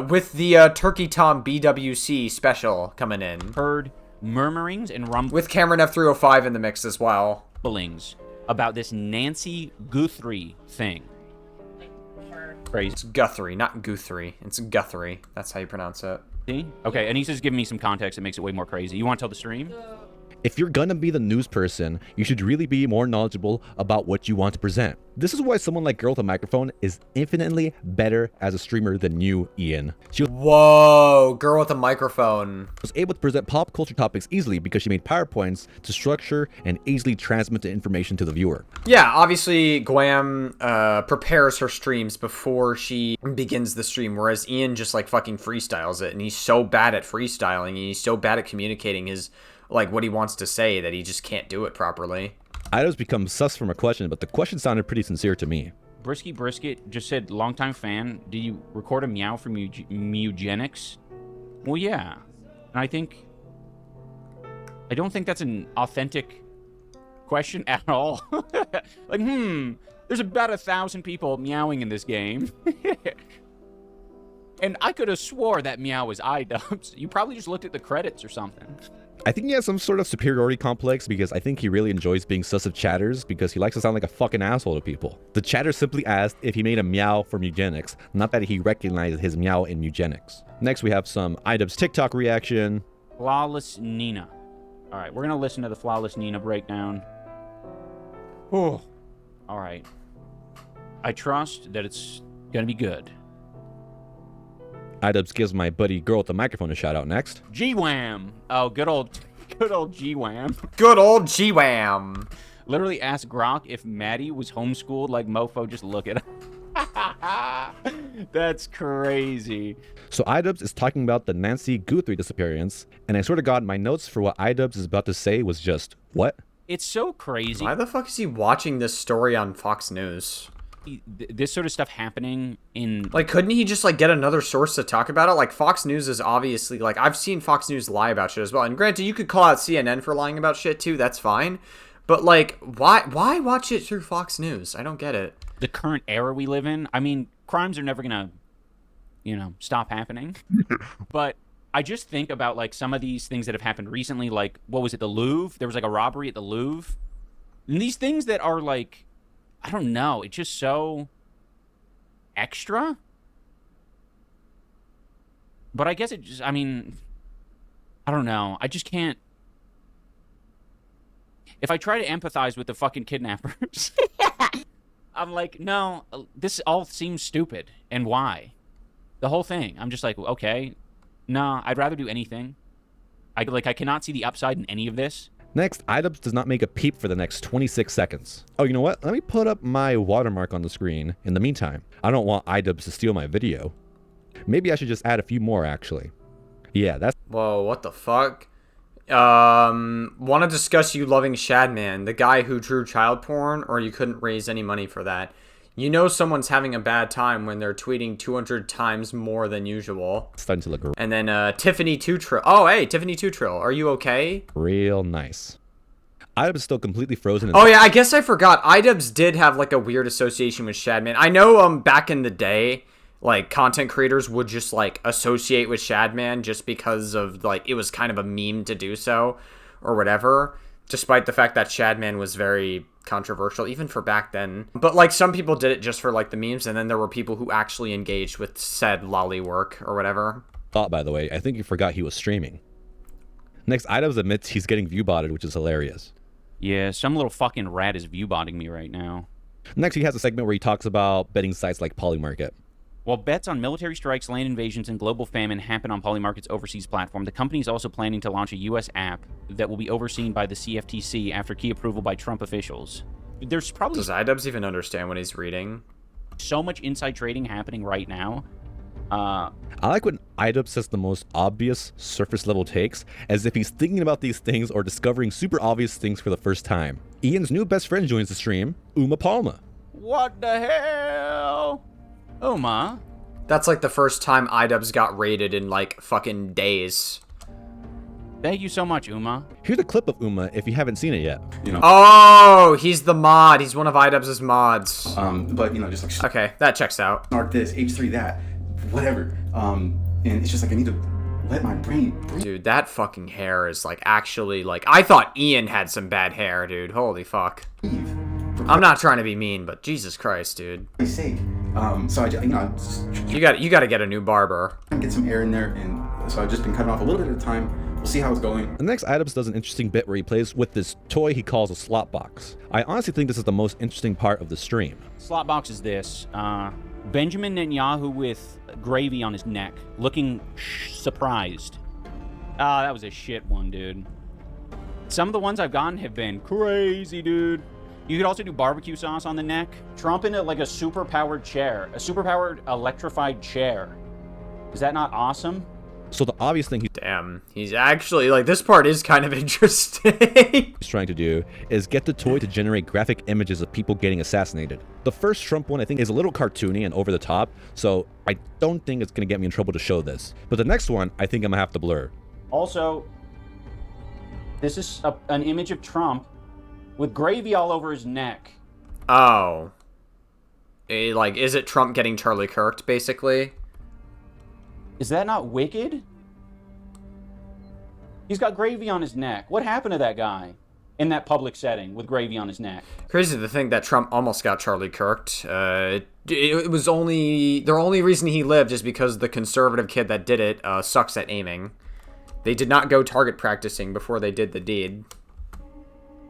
with the Turkey Tom BWC special coming in. Heard murmurings and rumblings. With Cameron F305 in the mix as well. About this Nancy Guthrie thing. Crazy. It's Guthrie, not Guthrie. It's Guthrie. That's how you pronounce it. See? Okay, Anisa's giving me some context that makes it way more crazy. You want to tell the stream? If you're gonna be the news person, you should really be more knowledgeable about what you want to present. This is why someone like Girl with a Microphone is infinitely better as a streamer than you, Ian. Whoa, Girl with a Microphone was able to present pop culture topics easily because she made PowerPoints to structure and easily transmit the information to the viewer. Yeah, obviously Guam prepares her streams before she begins the stream, whereas Ian just like fucking freestyles it, and he's so bad at freestyling, and he's so bad at communicating his like what he wants to say that he just can't do it properly. I just become sus from a question, but the question sounded pretty sincere to me. Brisky Brisket just said, longtime fan, do you record a meow from Eugenics? Well, yeah. And I don't think that's an authentic question at all. Like, there's about 1,000 people meowing in this game. And I could have swore that meow was iDubbbz. You probably just looked at the credits or something. I think he has some sort of superiority complex because I think he really enjoys being sus of chatters because he likes to sound like a fucking asshole to people. The chatter simply asked if he made a meow from Eugenics, not that he recognized his meow in Eugenics. Next we have some iDubbbz TikTok reaction. Flawless Nina. Alright, we're gonna listen to the Flawless Nina breakdown. Oh. Alright. I trust that it's gonna be good. iDubbbz gives my buddy Girl with the Microphone a shout out next. G-Wham. Oh, good old G-Wham. Good old G-Wham. Literally asked Grok if Maddie was homeschooled like Mofo. Just look at him. That's crazy. So iDubbbz is talking about the Nancy Guthrie disappearance, and I sort of got my notes for what iDubbbz is about to say was just, what? It's so crazy. Why the fuck is he watching this story on Fox News? This sort of stuff happening in... Like, couldn't he just, like, get another source to talk about it? Like, Fox News is obviously, like, I've seen Fox News lie about shit as well. And granted, you could call out CNN for lying about shit, too. That's fine. But, like, why watch it through Fox News? I don't get it. The current era we live in, I mean, crimes are never gonna, stop happening. But I just think about, like, some of these things that have happened recently. Like, what was it, the Louvre? There was, like, a robbery at the Louvre. And these things that are, like... I don't know. It's just so extra. But I guess it just, I don't know. I just can't. If I try to empathize with the fucking kidnappers, I'm like, no, this all seems stupid. And why? The whole thing. I'm just like, okay, nah, I'd rather do anything. I cannot see the upside in any of this. Next, iDubbbz does not make a peep for the next 26 seconds. Oh, you know what? Let me put up my watermark on the screen in the meantime. I don't want iDubbbz to steal my video. Maybe I should just add a few more, actually. Yeah, that's... Whoa, what the fuck? Want to discuss you loving Shadman, the guy who drew child porn, or you couldn't raise any money for that. You know someone's having a bad time when they're tweeting 200 times more than usual. Starting to look... And then Tiffany Tutrill. Oh, hey, Tiffany Tutrill. Are you okay? Real nice. iDubbbz is still completely frozen. Oh, yeah, I guess I forgot. iDubbbz did have, like, a weird association with Shadman. I know back in the day, like, content creators would just, like, associate with Shadman just because of, like, it was kind of a meme to do so or whatever. Despite the fact that Shadman was very... controversial even for back then, but like some people did it just for like the memes, and then there were people who actually engaged with said lolly work or whatever. Thought, by the way, I think you forgot he was streaming. Next, iDubbbz admits he's getting view-botted, which is hilarious. Yeah, some little fucking rat is view-botting me right now. Next, he has a segment where he talks about betting sites like Polymarket. While bets on military strikes, land invasions, and global famine happen on Polymarket's overseas platform, the company is also planning to launch a U.S. app that will be overseen by the CFTC after key approval by Trump officials. There's probably... Does iDubbbz even understand what he's reading? So much inside trading happening right now. I like when iDubbbz says the most obvious surface-level takes, as if he's thinking about these things or discovering super obvious things for the first time. Ian's new best friend joins the stream, Uma Palma. What the hell? Uma? That's like the first time iDubbbz got rated in like fucking days. Thank you so much, Uma. Here's a clip of Uma if you haven't seen it yet. Oh, he's the mod. He's one of iDubbbz's mods. But just like okay, that checks out. Start this, H3 that, whatever. And it's just like I need to let my brain breathe. Dude, that fucking hair is like actually like I thought Ian had some bad hair, dude. Holy fuck. I'm not trying to be mean, but Jesus Christ, dude. Sake. So I, you got to get a new barber. Get some air in there, and so I've just been cutting off a little bit at a time. We'll see how it's going. The next Idubs does an interesting bit where he plays with this toy he calls a slot box. I honestly think this is the most interesting part of the stream. Slot box is this. Benjamin Netanyahu with gravy on his neck, looking surprised. That was a shit one, dude. Some of the ones I've gotten have been crazy, dude. You could also do barbecue sauce on the neck. Trump in like a super-powered chair. A super-powered electrified chair. Is that not awesome? So the obvious thing he's actually, like, this part is kind of interesting. he's trying to do is get the toy to generate graphic images of people getting assassinated. The first Trump one, I think, is a little cartoony and over the top, so I don't think it's going to get me in trouble to show this. But the next one, I think I'm going to have to blur. Also, this is an image of Trump with gravy all over his neck. Oh. Like, is it Trump getting Charlie Kirked, basically? Is that not wicked? He's got gravy on his neck. What happened to that guy in that public setting with gravy on his neck? Crazy to think that Trump almost got Charlie Kirked. It was only... The only reason he lived is because the conservative kid that did it sucks at aiming. They did not go target practicing before they did the deed.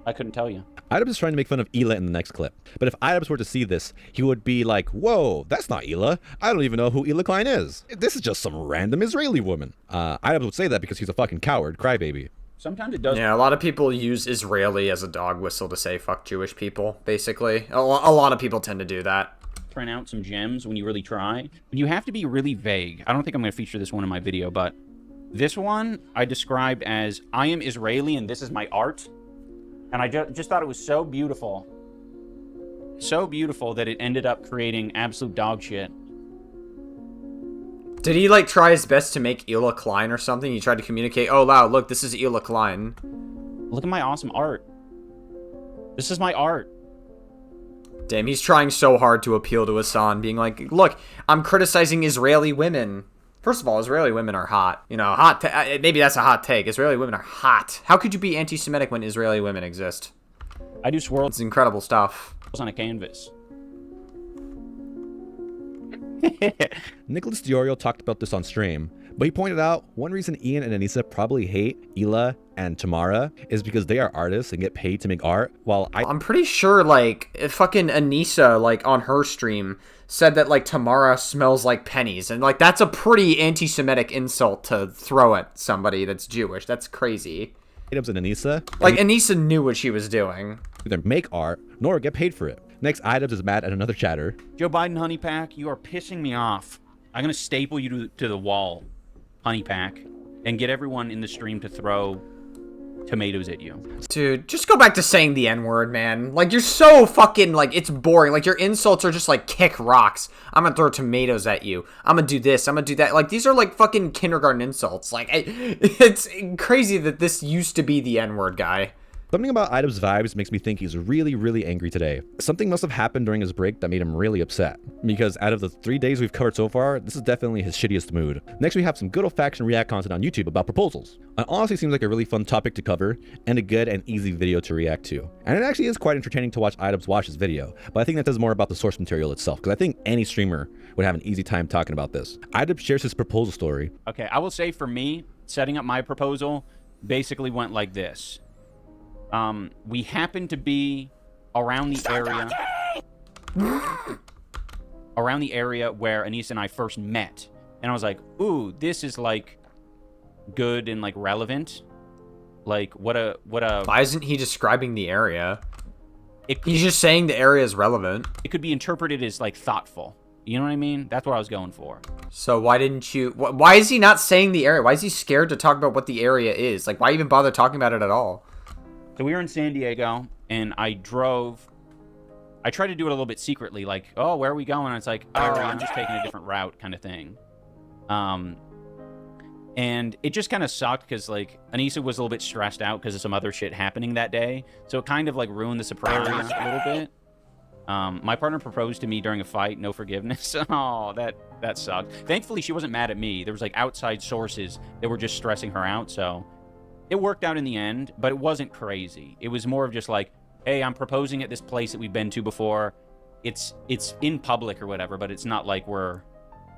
I couldn't tell you. Idubs is trying to make fun of Hila in the next clip. But if Idubs were to see this, he would be like, whoa, that's not Hila. I don't even know who Hila Klein is. This is just some random Israeli woman. Idubs would say that because he's a fucking coward, crybaby. Sometimes it does. Yeah, a lot of people use Israeli as a dog whistle to say fuck Jewish people, basically. A lot of people tend to do that. Print out some gems when you really try. But you have to be really vague. I don't think I'm going to feature this one in my video, but this one I described as, I am Israeli and this is my art. And I just thought it was so beautiful. So beautiful that it ended up creating absolute dog shit. Did he, like, try his best to make Hila Klein or something? He tried to communicate, oh, wow, look, this is Hila Klein. Look at my awesome art. This is my art. Damn, he's trying so hard to appeal to Hassan, being like, look, I'm criticizing Israeli women. First of all, Israeli women are hot. You know, maybe that's a hot take. Israeli women are hot. How could you be anti-Semitic when Israeli women exist? I do swirls. It's incredible stuff. On a canvas. Nicholas Diorio talked about this on stream, but he pointed out one reason Ian and Anisa probably hate Hila and Tamara is because they are artists and get paid to make art, while I'm pretty sure, like, fucking Anisa, like, on her stream, said that, like, Tamara smells like pennies, and, like, that's a pretty anti-Semitic insult to throw at somebody that's Jewish. That's crazy. And Anisa, like, Anisa knew what she was doing. Either make art, nor get paid for it. Next, Idubs is mad at another chatter. Joe Biden, Honey Pack, you are pissing me off. I'm going to staple you to the wall, Honey Pack, and get everyone in the stream to throw tomatoes at you. Dude, just go back to saying the N-word, man. Like, you're so fucking, like, it's boring. Like, your insults are just, like, kick rocks. I'm gonna throw tomatoes at you. I'm gonna do this. I'm gonna do that. Like, these are, like, fucking kindergarten insults. Like, it's crazy that this used to be the N-word guy. Something about Idubs' vibes makes me think he's really, really angry today. Something must have happened during his break that made him really upset. Because out of the 3 days we've covered so far, this is definitely his shittiest mood. Next, we have some good old-fashioned react content on YouTube about proposals. It honestly seems like a really fun topic to cover, and a good and easy video to react to. And it actually is quite entertaining to watch Idubs watch his video, but I think that does more about the source material itself, because I think any streamer would have an easy time talking about this. Idubs shares his proposal story. Okay, I will say for me, setting up my proposal basically went like this. We happened to be around the area where Anisa and I first met. And I was like, ooh, this is like good and like relevant. Like what a Why isn't he describing the area? He's just saying the area is relevant. It could be interpreted as like thoughtful. You know what I mean? That's what I was going for. So why didn't you... Why is he not saying the area? Why is he scared to talk about what the area is? Like, why even bother talking about it at all? So we were in San Diego, and I tried to do it a little bit secretly, like, oh, where are we going? And it's like, oh, I'm just taking a different route kind of thing. And it just kind of sucked because, like, Anisa was a little bit stressed out because of some other shit happening that day. So it kind of, like, ruined the surprise a little bit. My partner proposed to me during a fight, no forgiveness. Oh, that sucked. Thankfully, she wasn't mad at me. There was like outside sources that were just stressing her out, so it worked out in the end, but it wasn't crazy. It was more of just like, hey, I'm proposing at this place that we've been to before. It's in public or whatever, but it's not like we're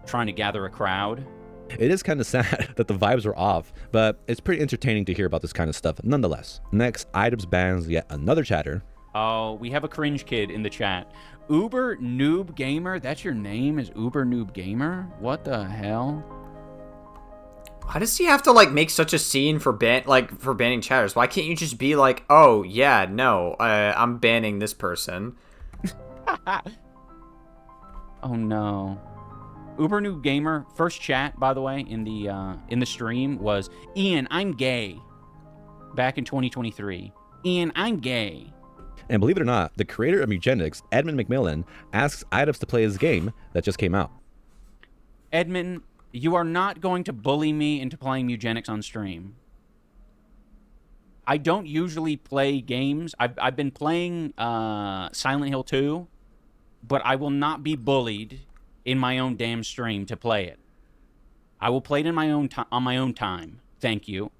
trying to gather a crowd. It is kind of sad that the vibes are off, but it's pretty entertaining to hear about this kind of stuff nonetheless. Next, Idubs bans yet another chatter. Oh, we have a cringe kid in the chat. Uber Noob Gamer? That's your name, is Uber Noob Gamer? What the hell? Why does he have to like make such a scene for banning chatters? Why can't you just be like, oh yeah, no, I'm banning this person? Oh no. Uber Noob Gamer, first chat, by the way, in the stream was, Ian, I'm gay. Back in 2023. Ian, I'm gay. And believe it or not, the creator of Eugenics, Edmund McMillan, asks Idubs to play his game that just came out. Edmund, you are not going to bully me into playing Eugenics on stream. I don't usually play games. I've been playing Silent Hill 2, but I will not be bullied in my own damn stream to play it. I will play it in my own on my own time. Thank you.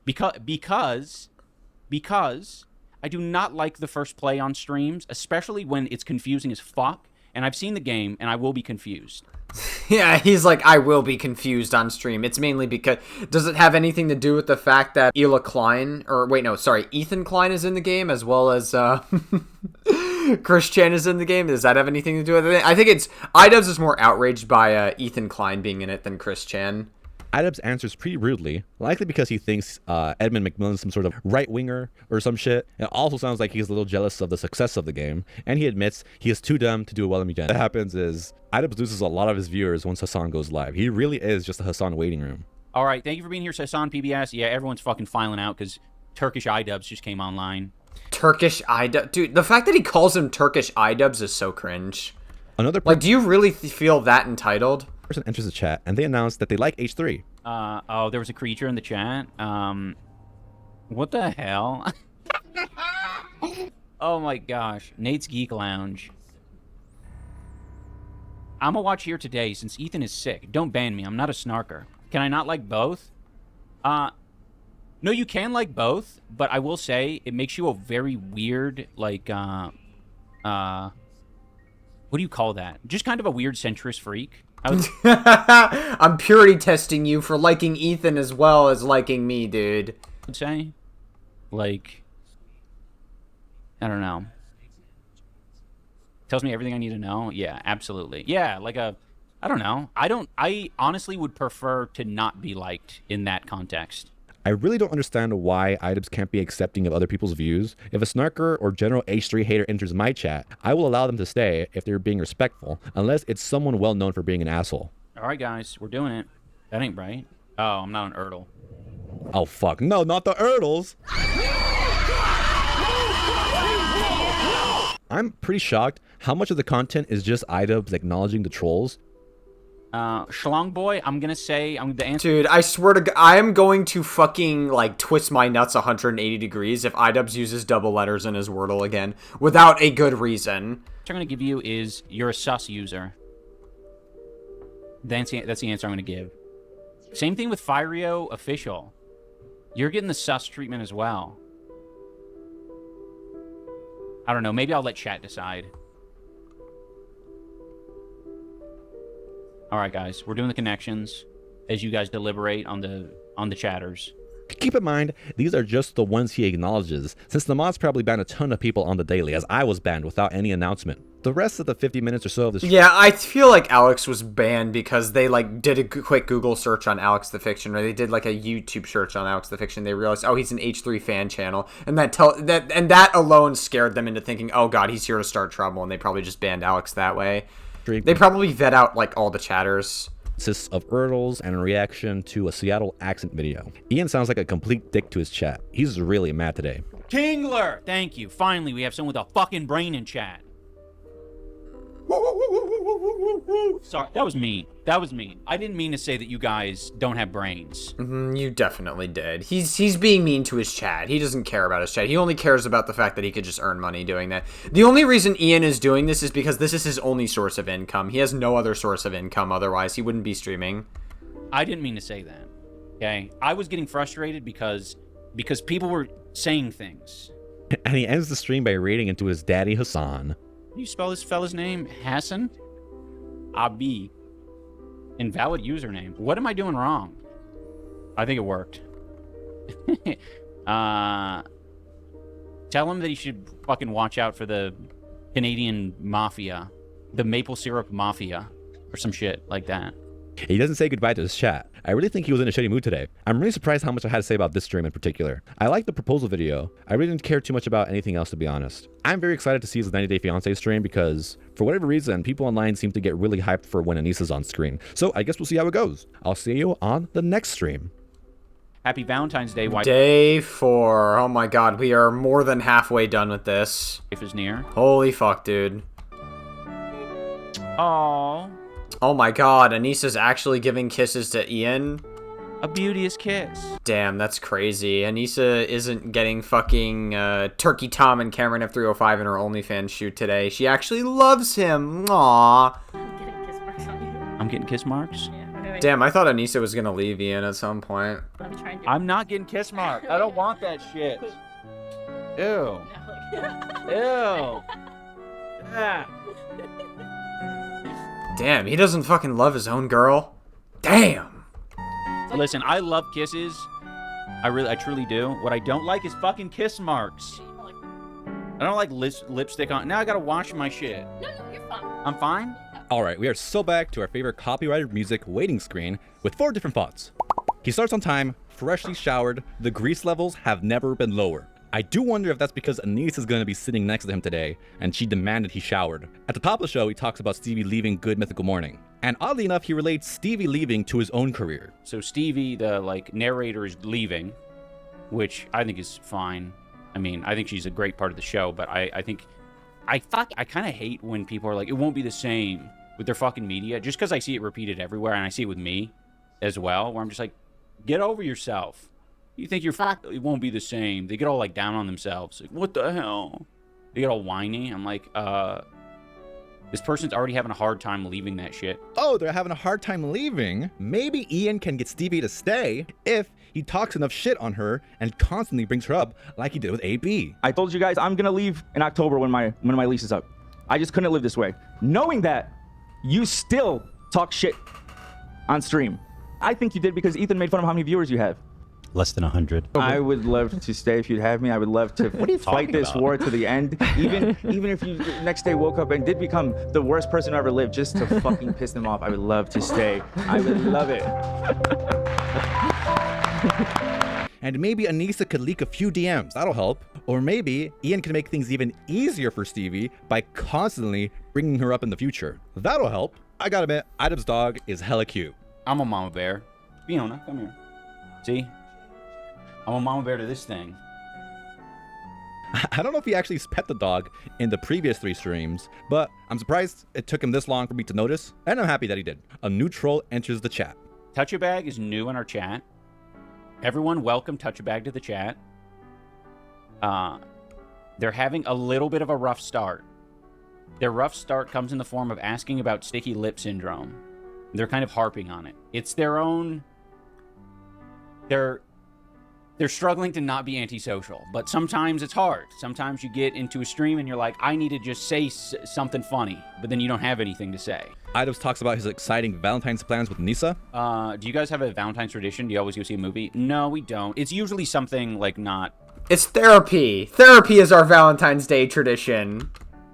Because I do not like the first play on streams, especially when it's confusing as fuck, and I've seen the game, and I will be confused. Yeah, he's like, I will be confused on stream. It's mainly because... Does it have anything to do with the fact that Ethan Klein is in the game, as well as Chris Chan is in the game? Does that have anything to do with it? I think it's... Idubs is more outraged by Ethan Klein being in it than Chris Chan. Idubs answers pretty rudely, likely because he thinks Edmund McMillan's some sort of right-winger or some shit. It also sounds like he's a little jealous of the success of the game, and he admits he is too dumb to do well in Eugenics. What happens is, Idubs loses a lot of his viewers once Hassan goes live. He really is just a Hassan waiting room. All right, thank you for being here, Hassan PBS. Yeah, everyone's fucking filing out because Turkish Idubs just came online. Turkish Idubs? Dude, the fact that he calls him Turkish Idubs is so cringe. Another do you really feel that entitled? Person enters the chat, and they announce that they like H3. Oh, there was a creature in the chat. What the hell? Oh my gosh. Nate's Geek Lounge. I'm gonna watch here today since Ethan is sick. Don't ban me. I'm not a snarker. Can I not like both? No, you can like both, but I will say it makes you a very weird, like, what do you call that? Just kind of a weird centrist freak. I'm purity testing you for liking Ethan as well as liking me, dude. I'd say, like, I don't know. Tells me everything I need to know. Yeah, absolutely. Yeah, like I don't know. I honestly would prefer to not be liked in that context. I really don't understand why Idubs can't be accepting of other people's views. If a snarker or general H3 hater enters my chat, I will allow them to stay if they're being respectful, unless it's someone well known for being an asshole. All right, guys, we're doing it. That ain't right. Oh, I'm not an Erdl. Oh, fuck. No, not the Erdls! I'm pretty shocked how much of the content is just Idubs acknowledging the trolls. Schlong Boy, I'm gonna say the answer. Dude, I swear to God, I am going to fucking like twist my nuts 180 degrees if Idubs uses double letters in his Wordle again without a good reason. What I'm gonna give you is you're a sus user. That's the answer I'm gonna give. Same thing with Firio Official. You're getting the sus treatment as well. I don't know. Maybe I'll let chat decide. All right, guys, we're doing the connections as you guys deliberate on the chatters. Keep in mind, these are just the ones he acknowledges, since the mods probably ban a ton of people on the daily, as I was banned without any announcement. The rest of the 50 minutes or so of this... Yeah, I feel like Alex was banned because they, like, did a quick Google search on Alex the Fiction, or they did, like, a YouTube search on Alex the Fiction. They realized, oh, he's an H3 fan channel, and that alone scared them into thinking, oh, God, he's here to start trouble, and they probably just banned Alex that way. They probably vet out, like, all the chatters. Consists of Erdls and a reaction to a Seattle accent video. Ian sounds like a complete dick to his chat. He's really mad today. Kingler! Thank you. Finally, we have someone with a fucking brain in chat. Sorry, that was mean. That was mean. I didn't mean to say that you guys don't have brains. You definitely did. He's being mean to his chat. He doesn't care about his chat. He only cares about the fact that he could just earn money doing that. The only reason Ian is doing this is because this is his only source of income. He has no other source of income, otherwise he wouldn't be streaming. I didn't mean to say that. Okay? I was getting frustrated because people were saying things. And he ends the stream by raiding into his daddy Hassan. Can you spell this fella's name? Hassan? Abi. Invalid username. What am I doing wrong? I think it worked. Tell him that he should fucking watch out for the Canadian mafia. The maple syrup mafia. Or some shit like that. He doesn't say goodbye to his chat. I really think he was in a shitty mood today. I'm really surprised how much I had to say about this stream in particular. I liked the proposal video. I really didn't care too much about anything else, to be honest. I'm very excited to see his 90 Day Fiancé stream because, for whatever reason, people online seem to get really hyped for when Anisa's on screen. So I guess we'll see how it goes. I'll see you on the next stream. Happy Valentine's Day, wife. Day 4. Oh my god, we are more than halfway done with this. Wife is near. Holy fuck, dude. Aww. Oh my god, Anisa's actually giving kisses to Ian? A beauteous kiss. Damn, that's crazy. Anisa isn't getting fucking Turkey Tom and Cameron F305 in her OnlyFans shoot today. She actually loves him. Aww. I'm getting kiss marks? Damn, I thought Anisa was gonna leave Ian at some point. I'm not getting kiss marks. I don't want that shit. Ew. Ew. Yeah. Damn, he doesn't fucking love his own girl. Damn. Listen, I love kisses. I truly do. What I don't like is fucking kiss marks. I don't like lipstick on. Now I gotta wash my shit. No, you're fine. I'm fine? Alright, we are so back to our favorite copyrighted music waiting screen with 4 different thoughts. He starts on time, freshly showered, the grease levels have never been lower. I do wonder if that's because Anisa is going to be sitting next to him today, and she demanded he showered. At the top of the show, he talks about Stevie leaving Good Mythical Morning. And oddly enough, he relates Stevie leaving to his own career. So Stevie, the narrator, is leaving, which I think is fine. I mean, I think she's a great part of the show, but I kind of hate when people are like, it won't be the same with their fucking media, just because I see it repeated everywhere, and I see it with me as well, where I'm just like, get over yourself. You think it won't be the same. They get all like down on themselves. Like, what the hell? They get all whiny. I'm like, this person's already having a hard time leaving that shit. Oh, they're having a hard time leaving? Maybe Ian can get Stevie to stay if he talks enough shit on her and constantly brings her up like he did with AB. I told you guys I'm gonna leave in October when my lease is up. I just couldn't live this way. Knowing that, you still talk shit on stream. I think you did because Ethan made fun of how many viewers you have. Less than 100. I would love to stay if you'd have me. I would love to fight this war to the end. Even if you the next day woke up and did become the worst person who ever lived just to fucking piss them off, I would love to stay. I would love it. And maybe Anisa could leak a few DMs. That'll help. Or maybe Ian can make things even easier for Stevie by constantly bringing her up in the future. That'll help. I gotta admit, Idub's dog is hella cute. I'm a mama bear. Fiona, come here. See? I'm a mama bear to this thing. I don't know if he actually pet the dog in the previous 3 streams, but I'm surprised it took him this long for me to notice, and I'm happy that he did. A new troll enters the chat. Touch-a-Bag is new in our chat. Everyone welcome Touch-a-Bag to the chat. They're having a little bit of a rough start. Their rough start comes in the form of asking about sticky lip syndrome. They're kind of harping on it. It's their own... They're struggling to not be antisocial, but sometimes it's hard. Sometimes you get into a stream and you're like, I need to just say something funny, but then you don't have anything to say. Idubs talks about his exciting Valentine's plans with Anisa. Do you guys have a Valentine's tradition? Do you always go see a movie? No, we don't. It's usually something like not... It's therapy. Therapy is our Valentine's Day tradition.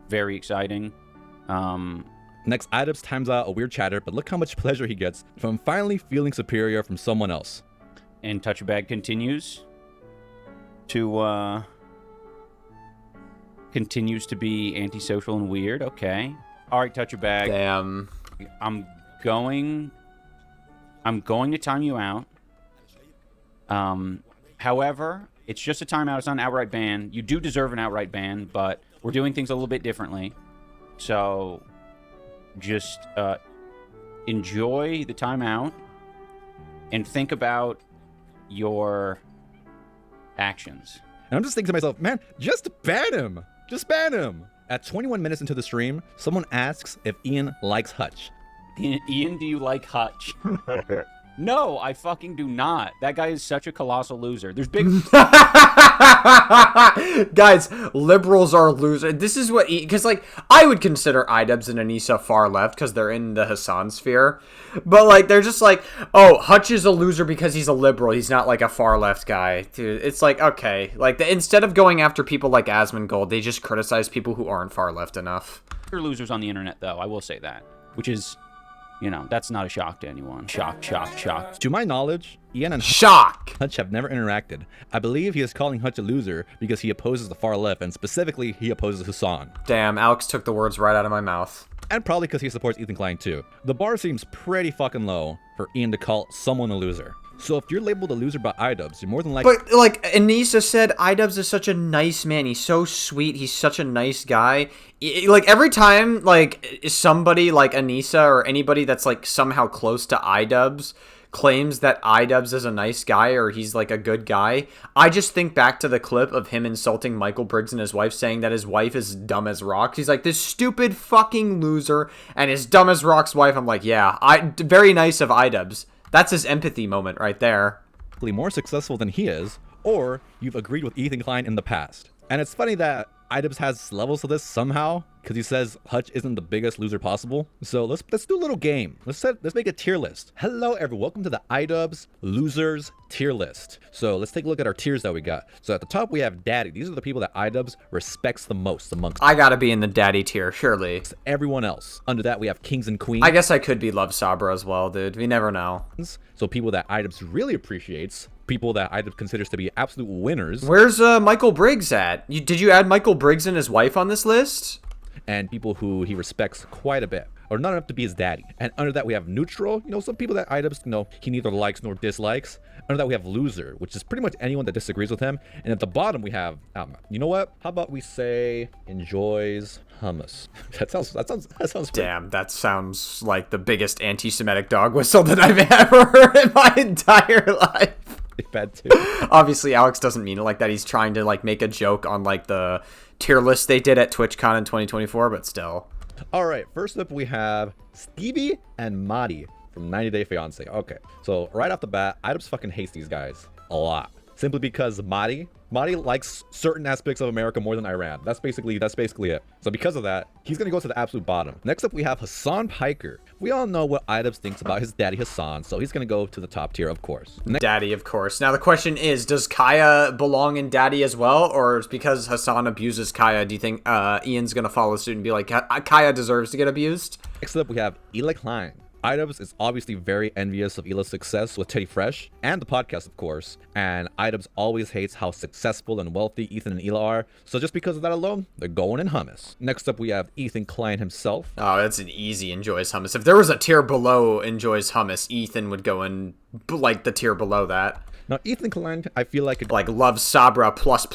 Very exciting. Next, Idubs times out a weird chatter, but look how much pleasure he gets from finally feeling superior from someone else. And Touch-a-Bag continues to be antisocial and weird. Okay. All right, Touch-a-Bag. Damn. I'm going to time you out. However, it's just a timeout. It's not an outright ban. You do deserve an outright ban, but we're doing things a little bit differently. So just enjoy the time out and think about your actions. And I'm just thinking to myself, man, just ban him. Just ban him. At 21 minutes into the stream, someone asks if Ian likes Hutch. Ian, do you like Hutch? No, I fucking do not. That guy is such a colossal loser. There's big... Guys, liberals are losers. This is what... Because, like, I would consider Idubbbz and Anisa far left because they're in the Hassan sphere. But, like, they're just like, oh, Hutch is a loser because he's a liberal. He's not, like, a far left guy. Dude, it's like, okay. Like, instead of going after people like Asmongold, they just criticize people who aren't far left enough. They're losers on the internet, though. I will say that. Which is... You know, that's not a shock to anyone. Shock. To my knowledge, Ian and Hutch have never interacted. I believe he is calling Hutch a loser because he opposes the far left, and specifically, he opposes Hassan. Damn, Alex took the words right out of my mouth. And probably because he supports Ethan Klein too. The bar seems pretty fucking low for Ian to call someone a loser. So if you're labeled a loser by Idubbbz, you're more than likely... But, like, Anisa said, Idubbbz is such a nice man. He's so sweet. He's such a nice guy. Like, every time, like, somebody like Anisa or anybody that's, like, somehow close to Idubbbz claims that Idubbbz is a nice guy or he's, like, a good guy, I just think back to the clip of him insulting Michael Briggs and his wife, saying that his wife is dumb as rocks. He's like, this stupid fucking loser, and his dumb as rocks wife. I'm like, yeah, very nice of Idubbbz. That's his empathy moment right there. More successful than he is, or you've agreed with Ethan Klein in the past. And it's funny that Idubbbz has levels to this somehow, because he says Hutch isn't the biggest loser possible. So let's do a little game. Let's make a tier list. Hello everyone, welcome to the Idubbbz losers tier list. So let's take a look at our tiers that we got. So at the top we have Daddy. These are the people that Idubbbz respects the most amongst. I gotta be in the Daddy tier, surely. Everyone else. Under that we have Kings and Queens. I guess I could be Love Sabra as well, dude. We never know. So people that Idubbbz really appreciates. People that Idubbbz considers to be absolute winners. Where's Michael Briggs at? Did you add Michael Briggs and his wife on this list? And people who he respects quite a bit, or not enough to be his daddy. And under that we have neutral, you know, some people that Idubbbz, you know, he neither likes nor dislikes. Under that we have loser, which is pretty much anyone that disagrees with him. And at the bottom we have, you know what? How about we say enjoys hummus? That sounds. Damn, that sounds like the biggest anti-Semitic dog whistle that I've ever heard in my entire life. Bad too. Obviously, Alex doesn't mean it like that. He's trying to like make a joke on like the tier list they did at TwitchCon in 2024, but still. All right, first up we have Stevie and Madi from 90 Day Fiancé. Okay, so right off the bat, Idubbbz fucking hates these guys a lot. Simply because Madi likes certain aspects of America more than Iran. That's basically it. So because of that, he's gonna go to the absolute bottom. Next up, we have Hassan Piker. We all know what Idubbbz thinks about his daddy Hassan, so he's gonna go to the top tier, of course. Daddy, of course. Now the question is, does Kaya belong in Daddy as well, or because Hassan abuses Kaya, do you think Ian's gonna follow suit and be like, Kaya deserves to get abused? Next up, we have Eli Klein. Idubbbz is obviously very envious of Ela's success with Teddy Fresh and the podcast, of course. And Idubbbz always hates how successful and wealthy Ethan and Ela are. So just because of that alone, they're going in hummus. Next up, we have Ethan Klein himself. Oh, that's an easy enjoys hummus. If there was a tier below enjoys hummus, Ethan would go in like the tier below that. Now, Ethan Klein, I feel like Love Sabra plus.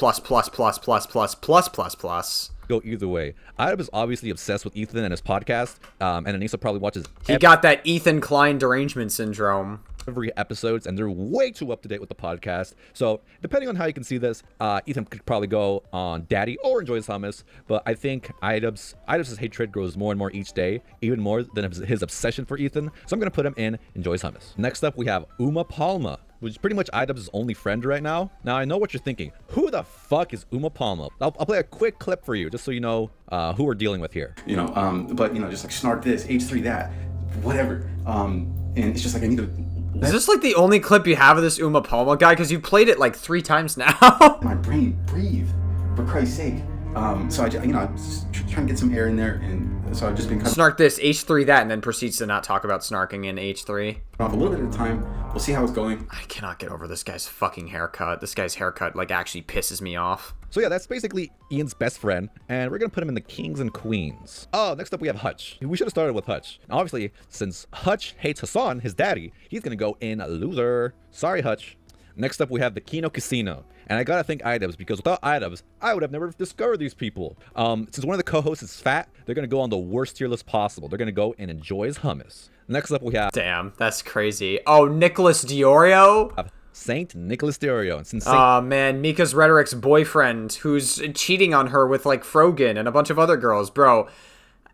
Go either way. Idubbbz is obviously obsessed with Ethan and his podcast, and Anisa probably watches. He got that Ethan Klein derangement syndrome. Every episodes, and they're way too up to date with the podcast. So depending on how you can see this, Ethan could probably go on Daddy or enjoys hummus. But I think Idubbbz's hatred grows more and more each day, even more than his obsession for Ethan. So I'm gonna put him in enjoys hummus. Next up, we have Uma Palma, which is pretty much Idubbbz's only friend right now. Now, I know what you're thinking. Who the fuck is Uma Palma? I'll play a quick clip for you, just so you know who we're dealing with here. You know, but, you know, just like snark this, H3 that, whatever. And it's just like I need to... Is this like the only clip you have of this Uma Palma guy? Because you've played it like 3 times now. My brain, breathe, for Christ's sake. So I'm just trying to get some air in there, and so I've just been kind of... Snark this, H3 that, and then proceeds to not talk about snarking in H3. Off a little bit at a time. We'll see how it's going. I cannot get over this guy's fucking haircut. This guy's haircut, like, actually pisses me off. So yeah, that's basically Ian's best friend, and we're gonna put him in the Kings and Queens. Oh, next up we have Hutch. We should have started with Hutch. Now, obviously, since Hutch hates Hassan, his daddy, he's gonna go in loser. Sorry, Hutch. Next up, we have the Kino Casino. And I gotta thank iDubbbz, because without iDubbbz, I would have never discovered these people. Since one of the co-hosts is fat, they're gonna go on the worst tier list possible. They're gonna go and enjoy his hummus. Next up, we have... Damn, that's crazy. Oh, Nicholas Diorio? Saint Nicholas Diorio. And since man, Mika's Rhetoric's boyfriend, who's cheating on her with, like, Frogan and a bunch of other girls. Bro,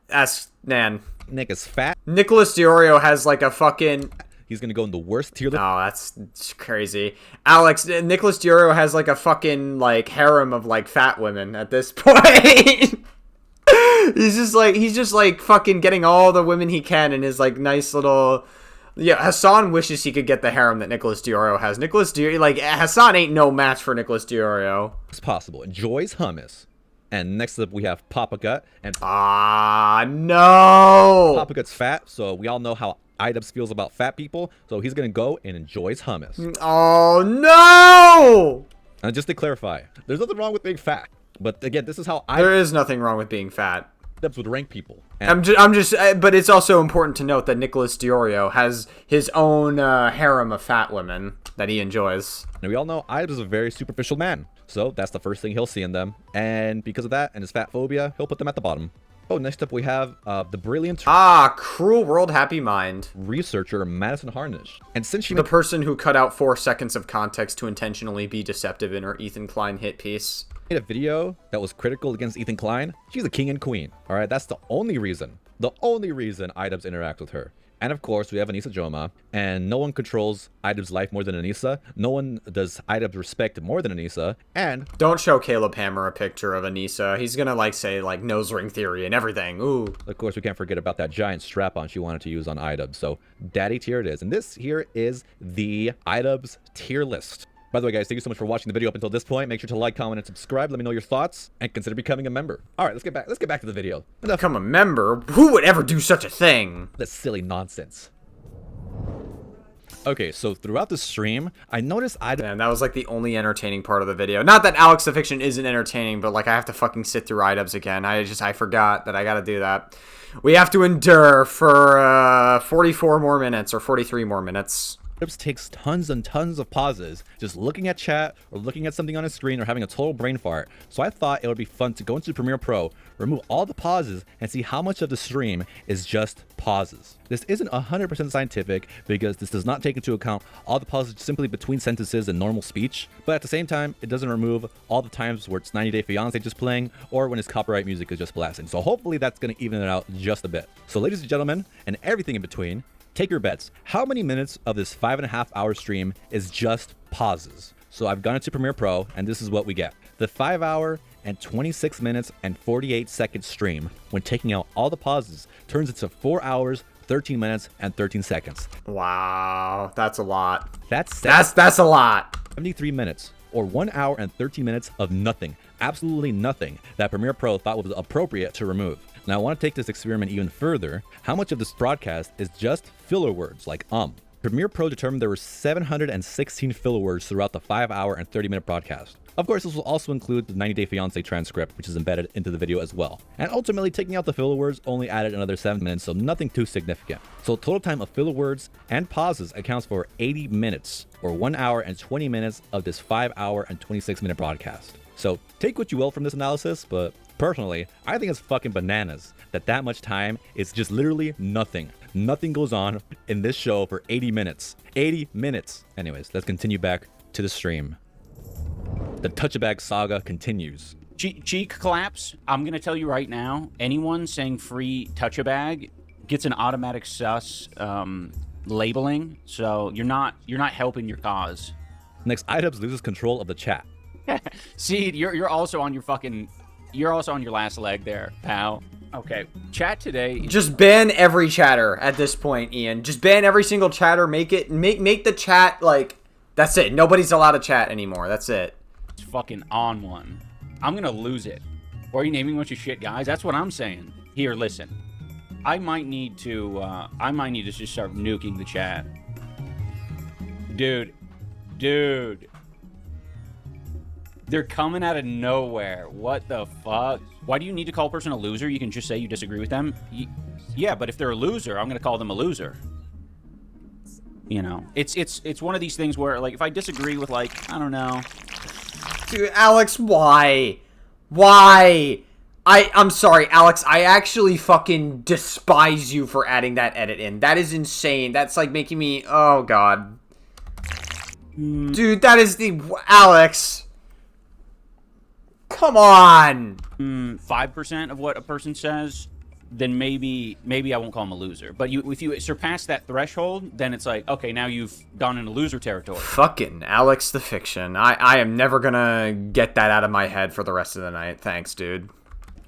that's... Man. Nick is fat. Nicholas Diorio has, like, a fucking... He's gonna go in the worst tier list. Oh, that's crazy. Alex, Nicholas Diorio has, like, a fucking, like, harem of, like, fat women at this point. He's just like fucking getting all the women he can in his, like, nice little... Yeah, Hassan wishes he could get the harem that Nicholas Diorio has. Nicholas Diorio, like, Hassan ain't no match for Nicholas Diorio. It's possible. Enjoys hummus. And next up, we have Papa Gut. And no! Papa Gut's fat, so we all know how iDubbbz feels about fat people. So he's gonna go and enjoys hummus. Oh, no! And just to clarify, there's nothing wrong with being fat. But again, this is how There is nothing wrong with being fat. iDubbbz would rank people. But it's also important to note that Nicholas Diorio has his own harem of fat women that he enjoys. And we all know iDubbbz is a very superficial man. So that's the first thing he'll see in them. And because of that and his fat phobia, he'll put them at the bottom. Oh, next up we have the brilliant... Cruel World Happy Mind. Researcher Madison Harnish. And since she... The person who cut out 4 seconds of context to intentionally be deceptive in her Ethan Klein hit piece. Made a video that was critical against Ethan Klein. She's a king and queen. All right, that's the only reason iDubbbz interacts with her. And of course, we have Anisa Joma, and no one controls iDubbbz's life more than Anisa. No one does iDubbbz respect more than Anisa. And don't show Caleb Hammer a picture of Anisa. He's gonna, like, say, like, nose ring theory and everything. Ooh. Of course, we can't forget about that giant strap-on she wanted to use on iDubbbz. So daddy tier it is. And this here is the iDubbbz tier list. By the way, guys, thank you so much for watching the video up until this point. Make sure to like, comment, and subscribe. Let me know your thoughts, and consider becoming a member. All right, let's get back to the video. Become a member? Who would ever do such a thing? That's silly nonsense. Okay, so throughout the stream, I noticed Man, that was, like, the only entertaining part of the video. Not that Alex the Fiction isn't entertaining, but, like, I have to fucking sit through iDubbbz again. I forgot that I gotta do that. We have to endure for 44 more minutes, or 43 more minutes. iDubbbz takes tons and tons of pauses just looking at chat or looking at something on his screen or having a total brain fart. So I thought it would be fun to go into Premiere Pro, remove all the pauses, and see how much of the stream is just pauses. This isn't 100% scientific because this does not take into account all the pauses simply between sentences and normal speech, but at the same time, it doesn't remove all the times where it's 90 Day Fiancé just playing or when his copyright music is just blasting. So hopefully that's going to even it out just a bit. So ladies and gentlemen, and everything in between, take your bets. How many minutes of this 5.5 hour stream is just pauses? So I've gone into Premiere Pro, and this is what we get. The 5 hour and 26 minutes and 48 second stream, when taking out all the pauses, turns into 4 hours, 13 minutes, and 13 seconds. Wow, that's a lot. That's a lot. 73 minutes, or 1 hour and 13 minutes of nothing, absolutely nothing, that Premiere Pro thought was appropriate to remove. Now I want to take this experiment even further. How much of this broadcast is just filler words like Premiere Pro determined there were 716 filler words throughout the 5 hour and 30 minute broadcast. Of course, this will also include the 90 Day Fiancé transcript, which is embedded into the video as well. And ultimately, taking out the filler words only added another 7 minutes, so nothing too significant. So total time of filler words and pauses accounts for 80 minutes, or 1 hour and 20 minutes of this 5 hour and 26 minute broadcast. So take what you will from this analysis, but personally, I think it's fucking bananas that much time is just literally nothing. Nothing goes on in this show for 80 minutes. 80 minutes. Anyways, let's continue back to the stream. The Touch-A-Bag saga continues. Cheek claps. I'm gonna tell you right now, anyone saying free Touch-A-Bag gets an automatic sus labeling, so you're not helping your cause. Next, iDubbbz loses control of the chat. Seed, you're also on your last leg there, pal. Okay, chat today. Just ban every chatter at this point, Ian. Just ban every single chatter. Make the chat like that's it. Nobody's allowed to chat anymore. That's it. It's fucking on one. I'm gonna lose it. Why are you naming a bunch of shit, guys? That's what I'm saying. Here, listen. I might need to just start nuking the chat. Dude. They're coming out of nowhere. What the fuck? Why do you need to call a person a loser? You can just say you disagree with them. Yeah, but if they're a loser, I'm going to call them a loser. You know, it's one of these things where, like, if I disagree with, like, I don't know. Dude, Alex, why? Why? I'm sorry, Alex, I actually fucking despise you for adding that edit in. That is insane. That's like making me, oh god. Dude, that is the, Alex. Come on. 5% of what a person says, then maybe I won't call him a loser. But if you surpass that threshold, then it's like, okay, now you've gone into loser territory. Fucking Alex the Fiction. I am never gonna get that out of my head for the rest of the night. Thanks, dude.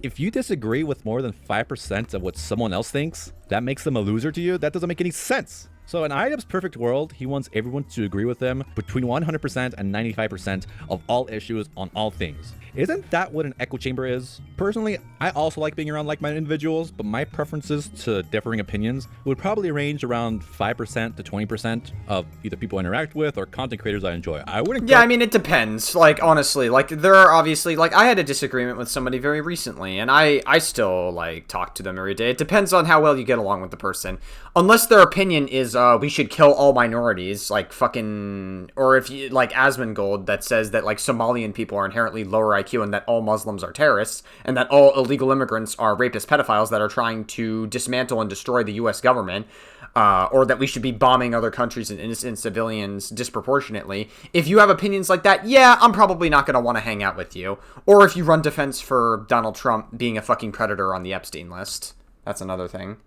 If you disagree with more than 5% of what someone else thinks, that makes them a loser to you? That doesn't make any sense. So in IDub's perfect world, he wants everyone to agree with him between 100% and 95% of all issues on all things. Isn't that what an echo chamber is? Personally, I also like being around like-minded individuals, but my preferences to differing opinions would probably range around 5% to 20% of either people I interact with or content creators I enjoy. I wouldn't. Yeah, I mean, it depends. Like, honestly, like, there are obviously, like, I had a disagreement with somebody very recently, and I still, like, talk to them every day. It depends on how well you get along with the person. Unless their opinion is, we should kill all minorities, like, fucking, or if you, like, Asmongold, that says that, like, Somalian people are inherently lower IQ and that all Muslims are terrorists, and that all illegal immigrants are rapist pedophiles that are trying to dismantle and destroy the U.S. government, or that we should be bombing other countries and innocent civilians disproportionately. If you have opinions like that, yeah, I'm probably not going to want to hang out with you. Or if you run defense for Donald Trump being a fucking predator on the Epstein list. That's another thing.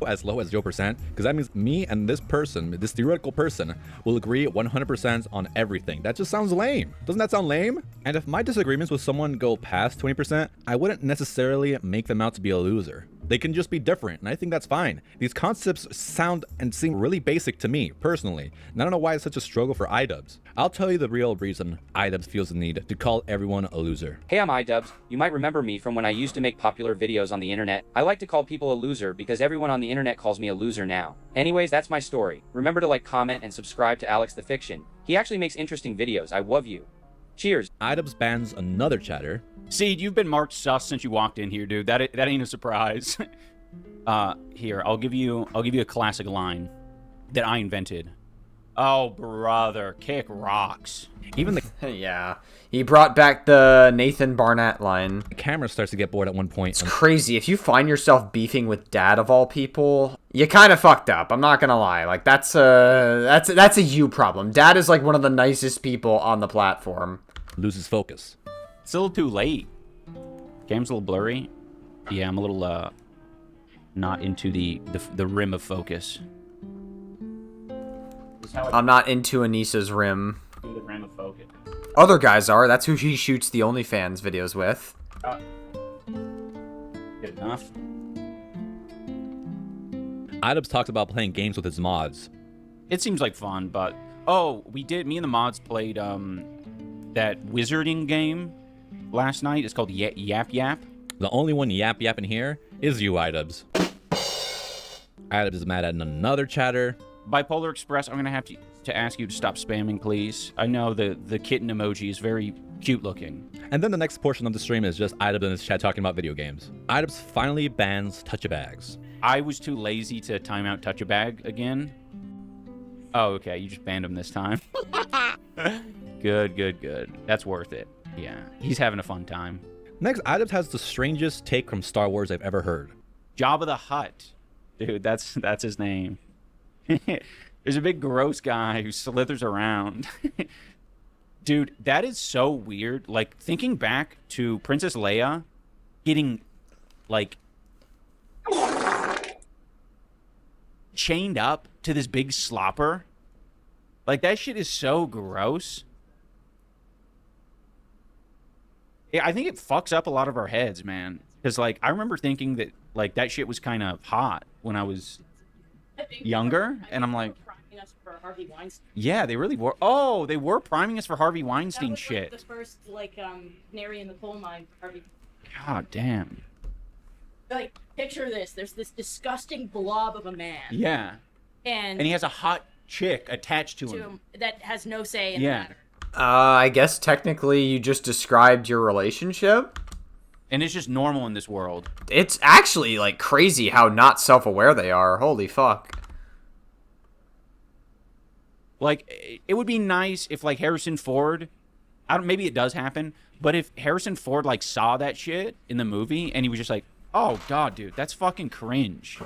As low as 0%, because that means me and this person, this theoretical person, will agree 100% on everything. That just sounds lame. Doesn't that sound lame? And if my disagreements with someone go past 20%, I wouldn't necessarily make them out to be a loser. They can just be different, and I think that's fine. These concepts sound and seem really basic to me, personally, and I don't know why it's such a struggle for iDubbbz. I'll tell you the real reason iDubbbz feels the need to call everyone a loser. Hey, I'm iDubbbz. You might remember me from when I used to make popular videos on the internet. I like to call people a loser because everyone on the internet calls me a loser now. Anyways, that's my story. Remember to like, comment, and subscribe to Alex the Fiction. He actually makes interesting videos. I love you. Cheers. iDubbbz bans another chatter. Seed, you've been marked sus since you walked in here, dude. That ain't a surprise. Here, I'll give you a classic line that I invented. Oh, brother, kick rocks. Even the yeah, he brought back the Nathan Barnett line. The camera starts to get bored at one point. It's crazy. If you find yourself beefing with Dad of all people, you kind of fucked up. I'm not gonna lie. Like that's a you problem. Dad is like one of the nicest people on the platform. Loses focus. It's a little too late. Game's a little blurry. Yeah, I'm a little not into the rim of focus. I'm not into Anisa's rim. The rim of focus. Other guys are. That's who he shoots the OnlyFans videos with. Good enough. iDubbbz talks about playing games with his mods. It seems like fun, but me and the mods played that wizarding game last night. It's called Yap Yap. The only one yap in here is you, iDubbbz. iDubbbz is mad at another chatter. Bipolar Express, I'm gonna have to ask you to stop spamming, please. I know the kitten emoji is very cute looking. And then the next portion of the stream is just iDubbbz in his chat talking about video games. iDubbbz finally bans touch-a-bags. I was too lazy to time out touch-a-bag again. Oh, okay, you just banned him this time. Good. That's worth it. Yeah, he's having a fun time. Next, iDubbbz has the strangest take from Star Wars I've ever heard. Jabba the Hutt. Dude, that's his name. There's a big gross guy who slithers around. Dude, that is so weird. Like, thinking back to Princess Leia getting, like, chained up to this big slopper. Like, that shit is so gross. I think it fucks up a lot of our heads, man. Because, like, I remember thinking that, like, that shit was kind of hot when I was younger, and I'm like, yeah, they really were. Oh, they were priming us for Harvey Weinstein that was, shit. Like, the first, like, canary in the coal mine for Harvey. God damn. Like, picture this. There's this disgusting blob of a man. Yeah. And he has a hot chick attached to him. That has no say in the matter. I guess technically you just described your relationship. And it's just normal in this world. It's actually, like, crazy how not self-aware they are. Holy fuck. Like, it would be nice if, like, Harrison Ford, maybe it does happen, but if Harrison Ford, like, saw that shit in the movie and he was just like, oh, God, dude, that's fucking cringe.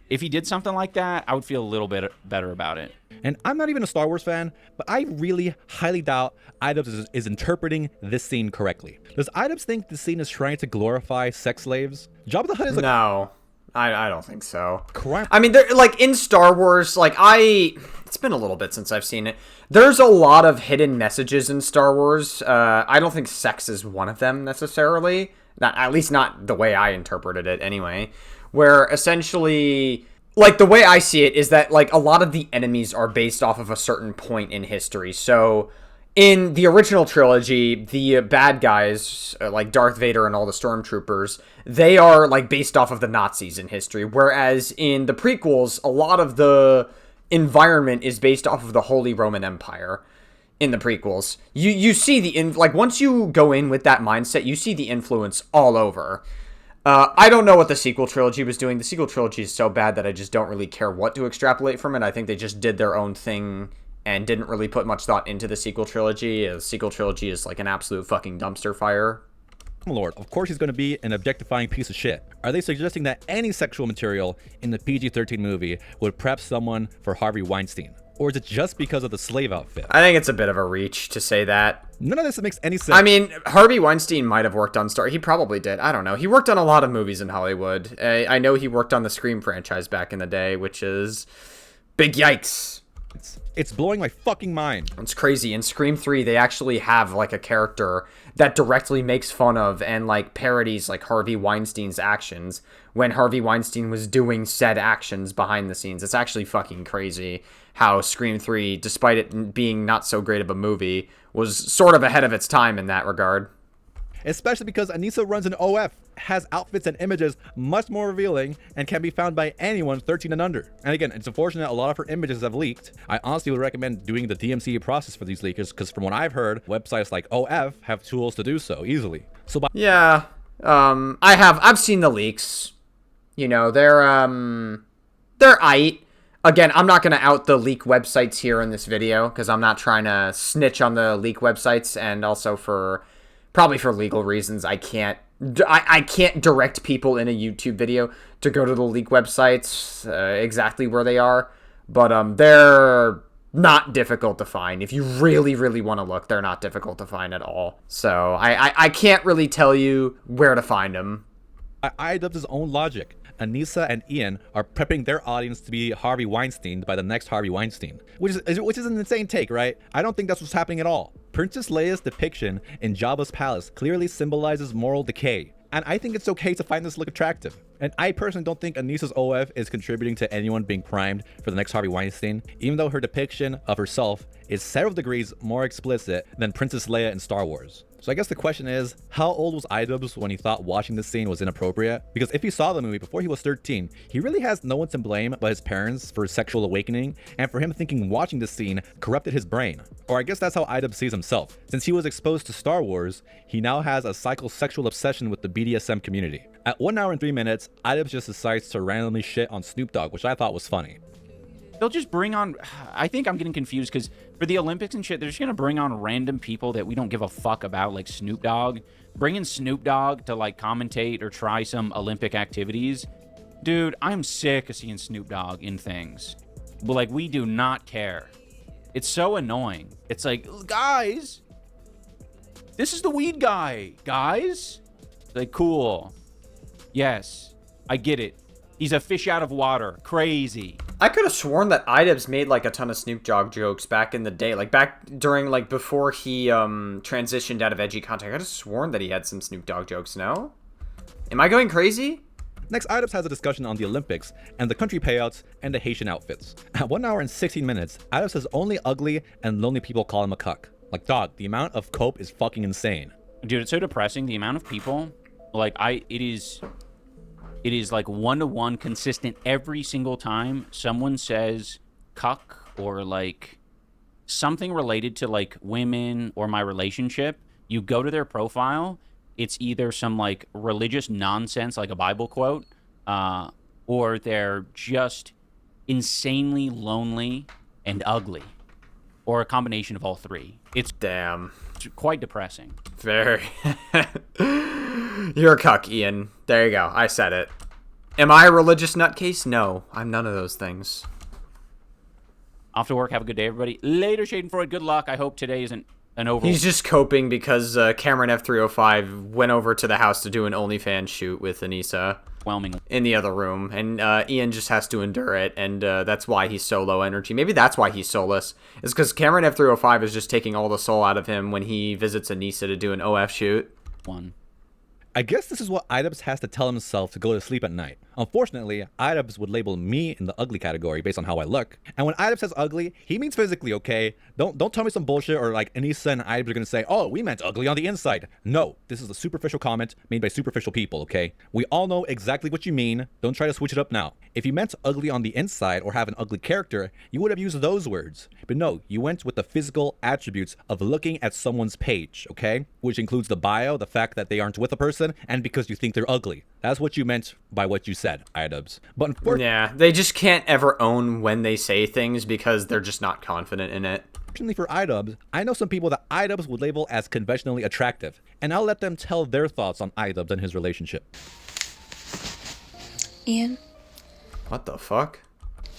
If he did something like that, I would feel a little bit better about it. And I'm not even a Star Wars fan, but I really highly doubt iDubbbz is interpreting this scene correctly. Does iDubbbz think this scene is trying to glorify sex slaves? Jabba the Hutt is No, I don't think so. Crap. I mean, like, in Star Wars, like, it's been a little bit since I've seen it. There's a lot of hidden messages in Star Wars. I don't think sex is one of them, necessarily. At least not the way I interpreted it, anyway. Where, essentially, like, the way I see it is that, like, a lot of the enemies are based off of a certain point in history. So, in the original trilogy, the bad guys, like Darth Vader and all the stormtroopers, they are, like, based off of the Nazis in history. Whereas in the prequels, a lot of the environment is based off of the Holy Roman Empire in the prequels. You see like, once you go in with that mindset, you see the influence all over. I don't know what the sequel trilogy was doing. The sequel trilogy is so bad that I just don't really care what to extrapolate from it. I think they just did their own thing and didn't really put much thought into the sequel trilogy. The sequel trilogy is like an absolute fucking dumpster fire. Lord, of course he's going to be an objectifying piece of shit. Are they suggesting that any sexual material in the PG-13 movie would prep someone for Harvey Weinstein? Or is it just because of the slave outfit? I think it's a bit of a reach to say that. None of this makes any sense. I mean, Harvey Weinstein might have worked on He probably did. I don't know. He worked on a lot of movies in Hollywood. I know he worked on the Scream franchise back in the day, which is big yikes. It's blowing my fucking mind. It's crazy. In Scream 3, they actually have, like, a character that directly makes fun of and, like, parodies, like, Harvey Weinstein's actions when Harvey Weinstein was doing said actions behind the scenes. It's actually fucking crazy how Scream 3, despite it being not so great of a movie, was sort of ahead of its time in that regard. Especially because Anisa runs an OF, has outfits and images much more revealing, and can be found by anyone 13 and under. And again, it's unfortunate a lot of her images have leaked. I honestly would recommend doing the DMCA process for these leakers, because from what I've heard, websites like OF have tools to do so easily. So yeah, I've seen the leaks. You know, they're aight. Again, I'm not going to out the leak websites here in this video, because I'm not trying to snitch on the leak websites, and also probably for legal reasons, I can't direct people in a YouTube video to go to the leak websites exactly where they are, but they're not difficult to find. If you really, really want to look, they're not difficult to find at all. So I can't really tell you where to find them. iDubbbz's own logic. Anisa and Ian are prepping their audience to be Harvey Weinstein by the next Harvey Weinstein, which is an insane take, right? I don't think that's what's happening at all. Princess Leia's depiction in Jabba's palace clearly symbolizes moral decay, and I think it's okay to find this look attractive. And I personally don't think Anisa's OF is contributing to anyone being primed for the next Harvey Weinstein, even though her depiction of herself is several degrees more explicit than Princess Leia in Star Wars. So I guess the question is, how old was iDubbbz when he thought watching this scene was inappropriate? Because if he saw the movie before he was 13, he really has no one to blame but his parents for his sexual awakening, and for him thinking watching this scene corrupted his brain. Or I guess that's how iDubbbz sees himself. Since he was exposed to Star Wars, he now has a psychosexual obsession with the BDSM community. At 1 hour and 3 minutes, iDubbbz just decides to randomly shit on Snoop Dogg, which I thought was funny. They'll just bring on, I think I'm getting confused because for the Olympics and shit, they're just going to bring on random people that we don't give a fuck about, like Snoop Dogg. Bringing Snoop Dogg to, like, commentate or try some Olympic activities. Dude, I'm sick of seeing Snoop Dogg in things. But, like, we do not care. It's so annoying. It's like, guys, this is the weed guy, guys. Like, cool. Yes, I get it. He's a fish out of water. Crazy. I could have sworn that iDubbbz made, like, a ton of Snoop Dogg jokes back in the day. Like, back during, like, before he transitioned out of edgy content. I could have sworn that he had some Snoop Dogg jokes, no? Am I going crazy? Next, iDubbbz has a discussion on the Olympics and the country payouts and the Haitian outfits. At 1 hour and 16 minutes, iDubbbz says only ugly and lonely people call him a cuck. Like, dog, the amount of cope is fucking insane. Dude, it's so depressing. The amount of people, like, it is like 1-to-1 consistent every single time someone says cuck or, like, something related to, like, women or my relationship. You go to their profile, it's either some, like, religious nonsense, like a Bible quote, or they're just insanely lonely and ugly, or a combination of all three. It's quite depressing. Very. You're a cuck, Ian. There you go. I said it. Am I a religious nutcase? No, I'm none of those things. Off to work. Have a good day, everybody. Later, Schadenfreude. Good luck. I hope today isn't an over. He's just coping because Cameron F305 went over to the house to do an OnlyFans shoot with Anisa in the other room, and Ian just has to endure it, and that's why he's so low energy. Maybe that's why he's soulless. Is because Cameron F305 is just taking all the soul out of him when he visits Anisa to do an OF shoot. I guess this is what Idubbbz has to tell himself to go to sleep at night. Unfortunately, Idubbbz would label me in the ugly category based on how I look. And when Idubbbz says ugly, he means physically, okay? Don't tell me some bullshit or like Anisa and Idubbbz are gonna say, oh, we meant ugly on the inside. No, this is a superficial comment made by superficial people, okay? We all know exactly what you mean. Don't try to switch it up now. If you meant ugly on the inside or have an ugly character, you would have used those words. But no, you went with the physical attributes of looking at someone's page, okay? Which includes the bio, the fact that they aren't with a person, and because you think they're ugly. That's what you meant by what you said, Idubbbz. But unfortunately, yeah, they just can't ever own when they say things because they're just not confident in it. Fortunately for Idubbbz, I know some people that Idubbbz would label as conventionally attractive, and I'll let them tell their thoughts on Idubbbz and his relationship. Ian, what the fuck?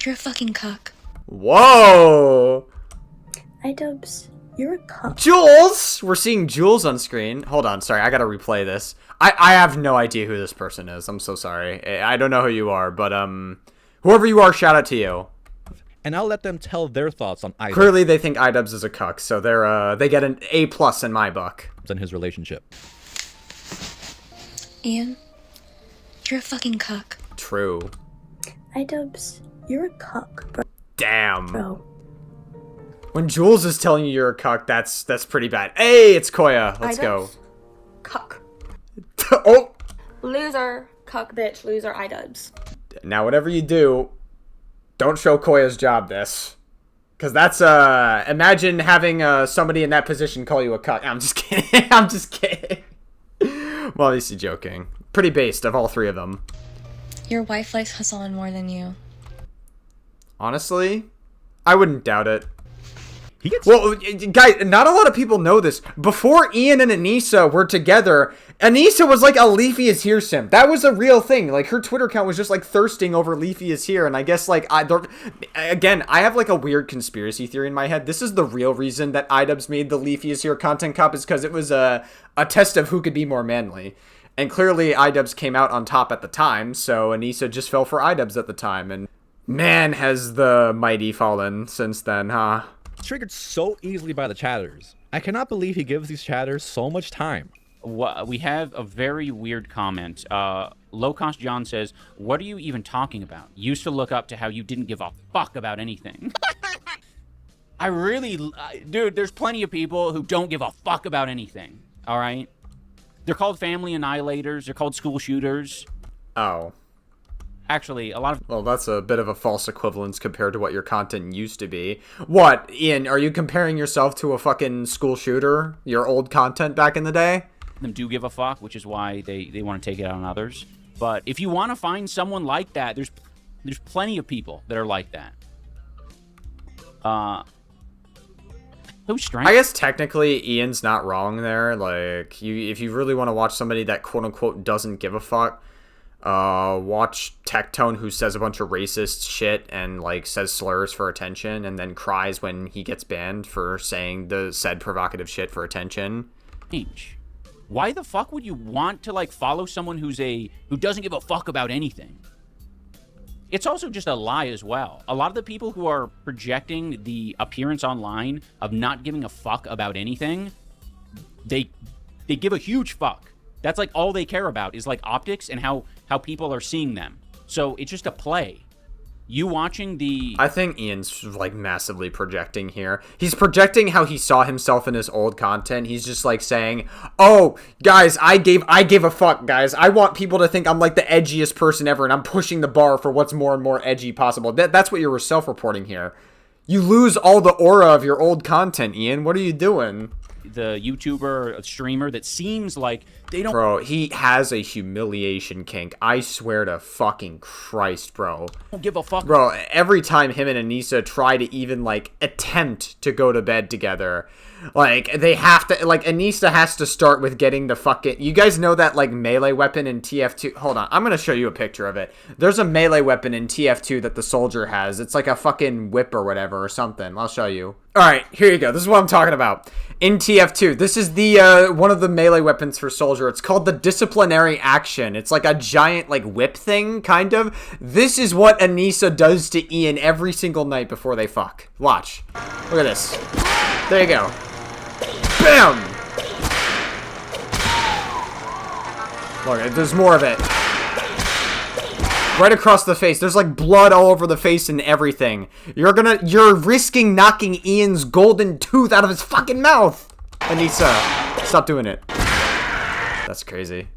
you're a fucking cuck. Whoa! Idubbbz, you're a cuck. Jules! We're seeing Jules on screen. Hold on, sorry, I gotta replay this. I have no idea who this person is. I'm so sorry. I don't know who you are, but whoever you are, shout out to you. And I'll let them tell their thoughts on Idubbbz. Clearly, they think Idubbbz is a cuck, so they get an A+ in my book. In his relationship. Ian, you're a fucking cuck. True. Idubbbz, you're a cuck, bro. Damn. Bro. When Jules is telling you you're a cuck, that's pretty bad. Hey, it's Koya. Let's go. Cuck. Oh! Loser. Cuck bitch. Loser. Idubbbz. Now, whatever you do, don't show Koya's job this. Because that's, imagine having somebody in that position call you a cuck. I'm just kidding. I'm just kidding. Well, obviously joking. Pretty based of all three of them. Your wife likes Hassan more than you. Honestly, I wouldn't doubt it. Well, guys, not a lot of people know this. Before Ian and Anisa were together, Anisa was like a Leafy is here sim. That was a real thing. Like, her Twitter account was just like thirsting over Leafy is here. And I guess, like, again, I have like a weird conspiracy theory in my head. This is the real reason that Idubbbz made the Leafy is here content cop, is because it was a test of who could be more manly. And clearly, Idubbbz came out on top at the time, so Anisa just fell for Idubbbz at the time. And man, has the mighty fallen since then, huh? Triggered so easily by the chatters. I cannot believe he gives these chatters so much time. We have a very weird comment. Low Cost John says, what are you even talking about? Used to look up to how you didn't give a fuck about anything. I really... dude, there's plenty of people who don't give a fuck about anything. All right? They're called family annihilators. They're called school shooters. Oh. Actually, a lot of... Well, that's a bit of a false equivalence compared to what your content used to be. What, Ian, are you comparing yourself to a fucking school shooter? Your old content back in the day? Them do give a fuck, which is why they want to take it out on others. But if you want to find someone like that, there's plenty of people that are like that. Who's strange? I guess technically Ian's not wrong there. Like, if you really want to watch somebody that quote-unquote doesn't give a fuck, watch Tectone, who says a bunch of racist shit and like says slurs for attention and then cries when he gets banned for saying the said provocative shit for attention. Why the fuck would you want to like follow someone who doesn't give a fuck about anything? It's also just a lie as well. A lot of the people who are projecting the appearance online of not giving a fuck about anything, they give a huge fuck. That's like all they care about is like optics and how people are seeing them. So it's just a play. You watching the... I think Ian's like massively projecting here. He's projecting how he saw himself in his old content. He's just like saying, oh, guys, I gave a fuck, guys. I want people to think I'm like the edgiest person ever and I'm pushing the bar for what's more and more edgy possible. That's what you're self-reporting here. You lose all the aura of your old content, Ian. What are you doing? The YouTuber or streamer that seems like They don't. Bro, he has a humiliation kink. I swear to fucking Christ, bro. Don't give a fuck. Bro, every time him and Anisa try to even, like, attempt to go to bed together, like, they have to, like, Anisa has to start with getting the fucking, you guys know that, like, melee weapon in TF2? Hold on, I'm gonna show you a picture of it. There's a melee weapon in TF2 that the soldier has. It's like a fucking whip or whatever or something. I'll show you. Alright, here you go. This is what I'm talking about. In TF2, this is the, one of the melee weapons for soldier. It's called the disciplinary action. It's like a giant, like, whip thing, kind of. This is what Anisa does to Ian every single night before they fuck. Watch. Look at this. There you go. Bam! Look, there's more of it. Right across the face. There's like blood all over the face and everything. You're risking knocking Ian's golden tooth out of his fucking mouth. Anisa, stop doing it. That's crazy.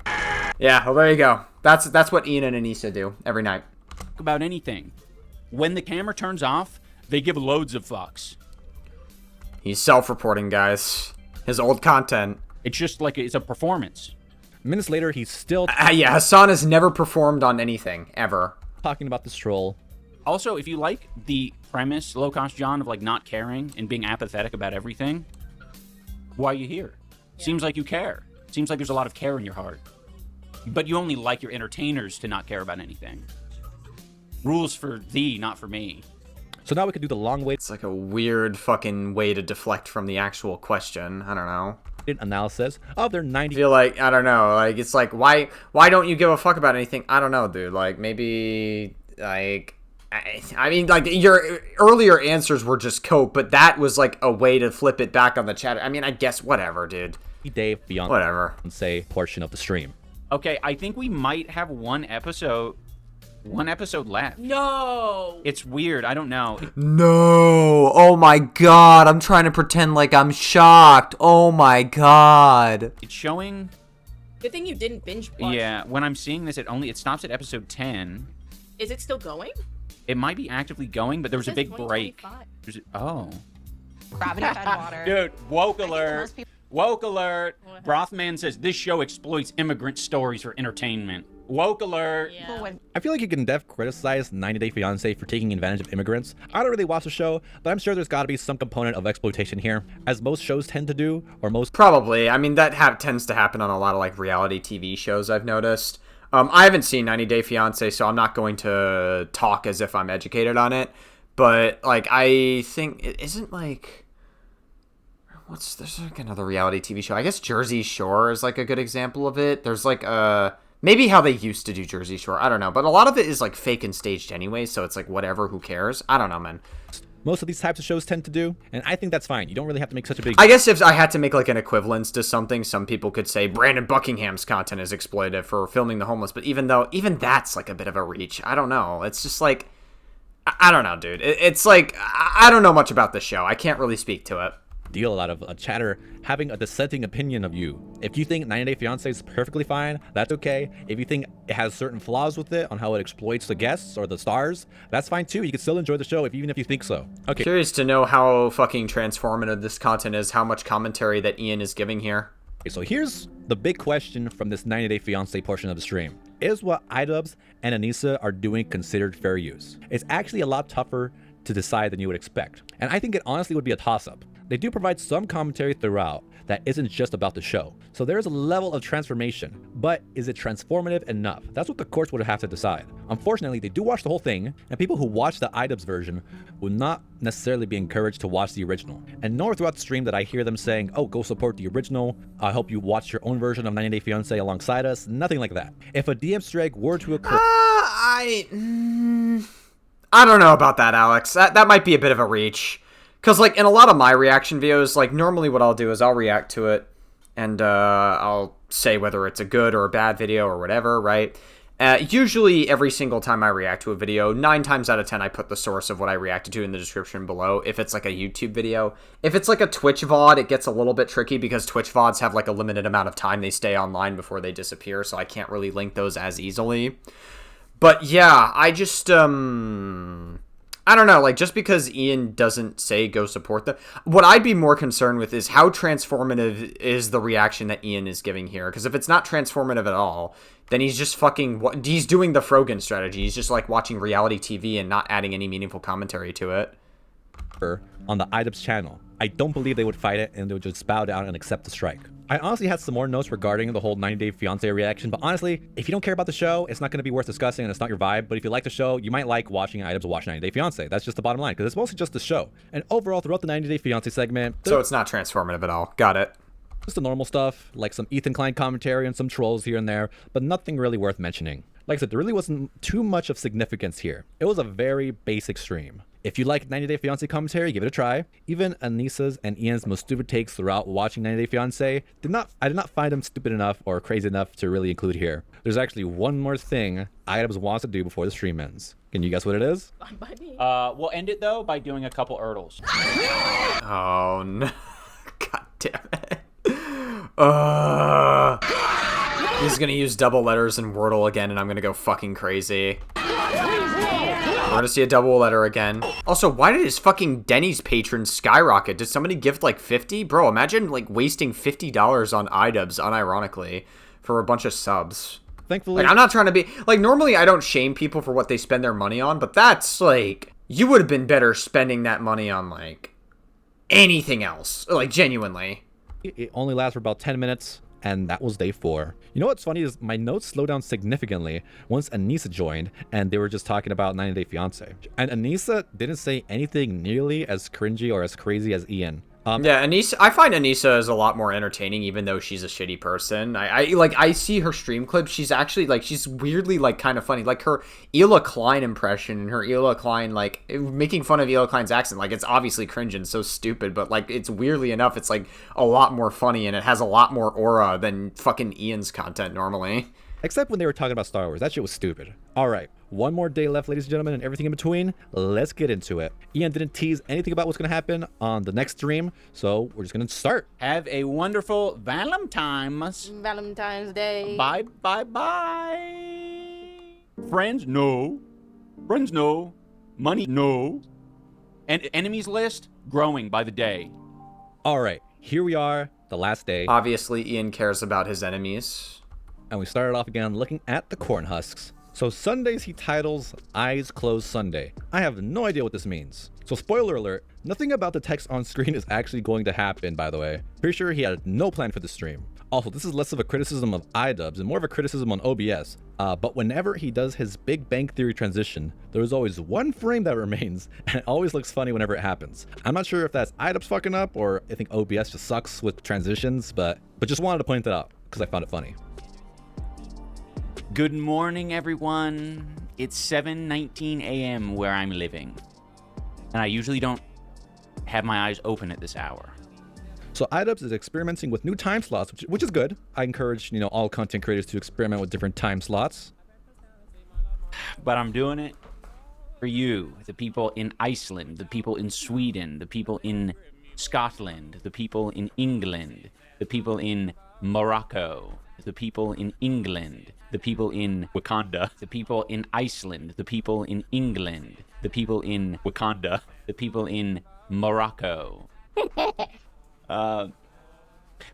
Yeah, well there you go. That's what Ian and Anisa do every night. About anything. When the camera turns off, they give loads of fucks. He's self-reporting, guys. His old content. It's just like it's a performance. Minutes later, he's still... yeah, Hassan has never performed on anything, ever. Talking about this troll. Also, if you like the premise, Low Cost John, of like not caring and being apathetic about everything, why are you here? Seems like you care. Seems like there's a lot of care in your heart. But you only like your entertainers to not care about anything. Rules for thee, not for me. So now we can do the long wait. It's like a weird fucking way to deflect from the actual question. I don't know. Analysis of their 90. I feel like, I don't know, like, it's like, why don't you give a fuck about anything? I don't know, dude. Like, maybe, like, I mean, like, your earlier answers were just cope, but that was, like, a way to flip it back on the chat. I mean, I guess, whatever, dude. Dave beyond whatever. Say portion of the stream. Okay, I think we might have one episode left. No. It's weird. I don't know. No. Oh my god. I'm trying to pretend like I'm shocked. Oh my god. It's showing. Good thing you didn't binge watch. Yeah, when I'm seeing this, it stops at episode 10. Is it still going? It might be actively going, but there was a big break. Oh. Gravity-fed water. Dude, woke alert. Woke alert. Brothman says this show exploits immigrant stories for entertainment. Woke alert. Yeah. I feel like you can criticize 90 Day Fiancé for taking advantage of immigrants. I don't really watch the show, but I'm sure there's got to be some component of exploitation here, as most shows tend to do, or most... Probably. I mean, that tends to happen on a lot of, like, reality TV shows, I've noticed. I haven't seen 90 Day Fiancé, so I'm not going to talk as if I'm educated on it. But, like, I think... It isn't, like... There's, like, another reality TV show. I guess Jersey Shore is, like, a good example of it. There's, like, maybe how they used to do Jersey Shore. I don't know. But a lot of it is, like, fake and staged anyway, so it's like, whatever, who cares? I don't know, man. Most of these types of shows tend to do, and I think that's fine. You don't really have to make such a big... I guess if I had to make, like, an equivalence to something, some people could say Brandon Buckingham's content is exploitive for filming the homeless, but even that's, like, a bit of a reach. I don't know. It's just, like... I don't know, dude. It's, like... I don't know much about this show. I can't really speak to it. Deal out of a chatter having a dissenting opinion of you. If you think 90 Day Fiancé is perfectly fine, that's okay. If you think it has certain flaws with it on how it exploits the guests or the stars, that's fine too. You can still enjoy the show even if you think so. Okay. Curious to know how fucking transformative this content is, how much commentary that Ian is giving here. Okay, so here's the big question from this 90 Day Fiancé portion of the stream. Is what iDubbbz and Anisa are doing considered fair use? It's actually a lot tougher to decide than you would expect. And I think it honestly would be a toss-up. They do provide some commentary throughout that isn't just about the show. So there's a level of transformation, but is it transformative enough? That's what the courts would have to decide. Unfortunately, they do watch the whole thing, and people who watch the iDubbbz version will not necessarily be encouraged to watch the original. And nor throughout the stream that I hear them saying, oh, go support the original, I hope you watch your own version of 90 Day Fiancé alongside us, nothing like that. If a DM strike were to occur... I don't know about that, Alex. That might be a bit of a reach. Because, like, in a lot of my reaction videos, like, normally what I'll do is I'll react to it, and I'll say whether it's a good or a bad video or whatever, right? Usually, every single time I react to a video, 9 times out of 10, I put the source of what I reacted to in the description below, if it's, like, a YouTube video. If it's, like, a Twitch VOD, it gets a little bit tricky, because Twitch VODs have, like, a limited amount of time they stay online before they disappear, so I can't really link those as easily. But, yeah, I just, I don't know, like, just because Ian doesn't say go support them, what I'd be more concerned with is how transformative is the reaction that Ian is giving here. Because if it's not transformative at all, then he's just he's doing the Frogan strategy. He's just, like, watching reality TV and not adding any meaningful commentary to it. On the IDubbbz channel. I don't believe they would fight it and they would just bow down and accept the strike. I honestly had some more notes regarding the whole 90 Day Fiancé reaction, but honestly, if you don't care about the show, it's not going to be worth discussing and it's not your vibe. But if you like the show, you might like watching IDubbbz watch 90 Day Fiancé. That's just the bottom line, because it's mostly just the show. And overall, throughout the 90 Day Fiancé segment... So it's not transformative at all. Got it. Just the normal stuff, like some Ethan Klein commentary and some trolls here and there, but nothing really worth mentioning. Like I said, there really wasn't too much of significance here. It was a very basic stream. If you like 90 Day Fiancé commentary, give it a try. Even Anisa's and Ian's most stupid takes throughout watching 90 Day Fiancé, I did not find them stupid enough or crazy enough to really include here. There's actually one more thing IDubbbz wants to do before the stream ends. Can you guess what it is? We'll end it though by doing a couple Erdles. Oh no. God damn it. He's gonna use double letters in Wordle again, and I'm gonna go fucking crazy. We're gonna see a double letter again. Also, why did his fucking Denny's patrons skyrocket? Did somebody gift like 50? Bro, imagine like wasting $50 on IDubbbz unironically for a bunch of subs. Thankfully, like, I'm not trying to be like, normally I don't shame people for what they spend their money on, but that's like, you would have been better spending that money on like anything else, like genuinely. It only lasts for about 10 minutes. And that was day 4. You know what's funny is my notes slowed down significantly once Anisa joined and they were just talking about 90 Day Fiancé. And Anisa didn't say anything nearly as cringy or as crazy as Ian. Yeah, Anisa, I find Anisa is a lot more entertaining, even though she's a shitty person. I see her stream clips. She's actually, like, she's weirdly, like, kind of funny. Like, her Ela Klein impression and her Ela Klein, like, making fun of Ela Klein's accent. Like, it's obviously cringe and so stupid, but, like, it's weirdly enough, it's, like, a lot more funny and it has a lot more aura than fucking Ian's content normally. Except when they were talking about Star Wars. That shit was stupid. All right, one more day left, ladies and gentlemen, and everything in between. Let's get into it. Ian didn't tease anything about what's going to happen on the next stream, so we're just going to start. Have a wonderful Valentine's. Valentine's Day. Bye, bye, bye. Friends, no. Friends, no. Money, no. And enemies list, growing by the day. All right, here we are, the last day. Obviously, Ian cares about his enemies. And we started off again looking at the corn husks. So Sundays he titles Eyes Closed Sunday. I have no idea what this means. So spoiler alert, nothing about the text on screen is actually going to happen, by the way. Pretty sure he had no plan for the stream. Also, this is less of a criticism of IDubbbz and more of a criticism on OBS. But whenever he does his Big Bang Theory transition, there's always one frame that remains, and it always looks funny whenever it happens. I'm not sure if that's IDubbbz fucking up, or I think OBS just sucks with transitions, but just wanted to point that out, because I found it funny. Good morning, everyone. It's 7:19 a.m. where I'm living. And I usually don't have my eyes open at this hour. So IDubbbz is experimenting with new time slots, which is good. I encourage, all content creators to experiment with different time slots. But I'm doing it for you, the people in Iceland, the people in Sweden, the people in Scotland, the people in England, the people in Morocco, the people in England, the people in Wakanda, the people in Iceland, the people in England, the people in Wakanda, the people in Morocco.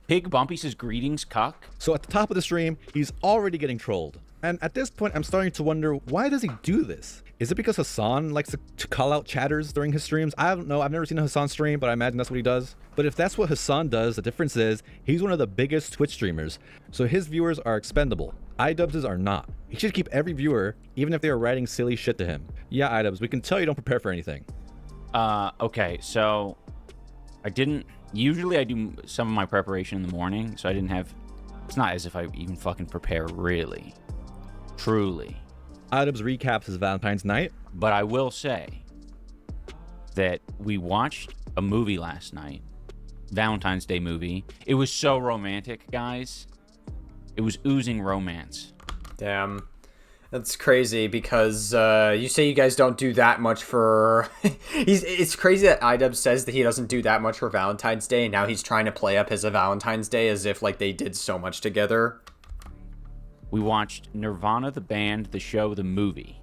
Pig Bumpy says, greetings, cuck. So at the top of the stream, he's already getting trolled. And at this point, I'm starting to wonder, why does he do this? Is it because Hassan likes to call out chatters during his streams? I don't know. I've never seen a Hassan stream, but I imagine that's what he does. But if that's what Hassan does, the difference is he's one of the biggest Twitch streamers. So his viewers are expendable. IDubbbz's are not. He should keep every viewer, even if they are writing silly shit to him. Yeah, IDubbbz, we can tell you don't prepare for anything. Okay, so usually I do some of my preparation in the morning, so I didn't have, it's not as if I even fucking prepare really. Truly. IDubbbz recaps his Valentine's night. But I will say that we watched a movie last night. Valentine's Day movie. It was so romantic, guys. It was oozing romance. Damn. That's crazy because you say you guys don't do that much for... It's crazy that IDubbbz says that he doesn't do that much for Valentine's Day, and now he's trying to play up his Valentine's Day as if like they did so much together. We watched Nirvana, the band, the show, the movie.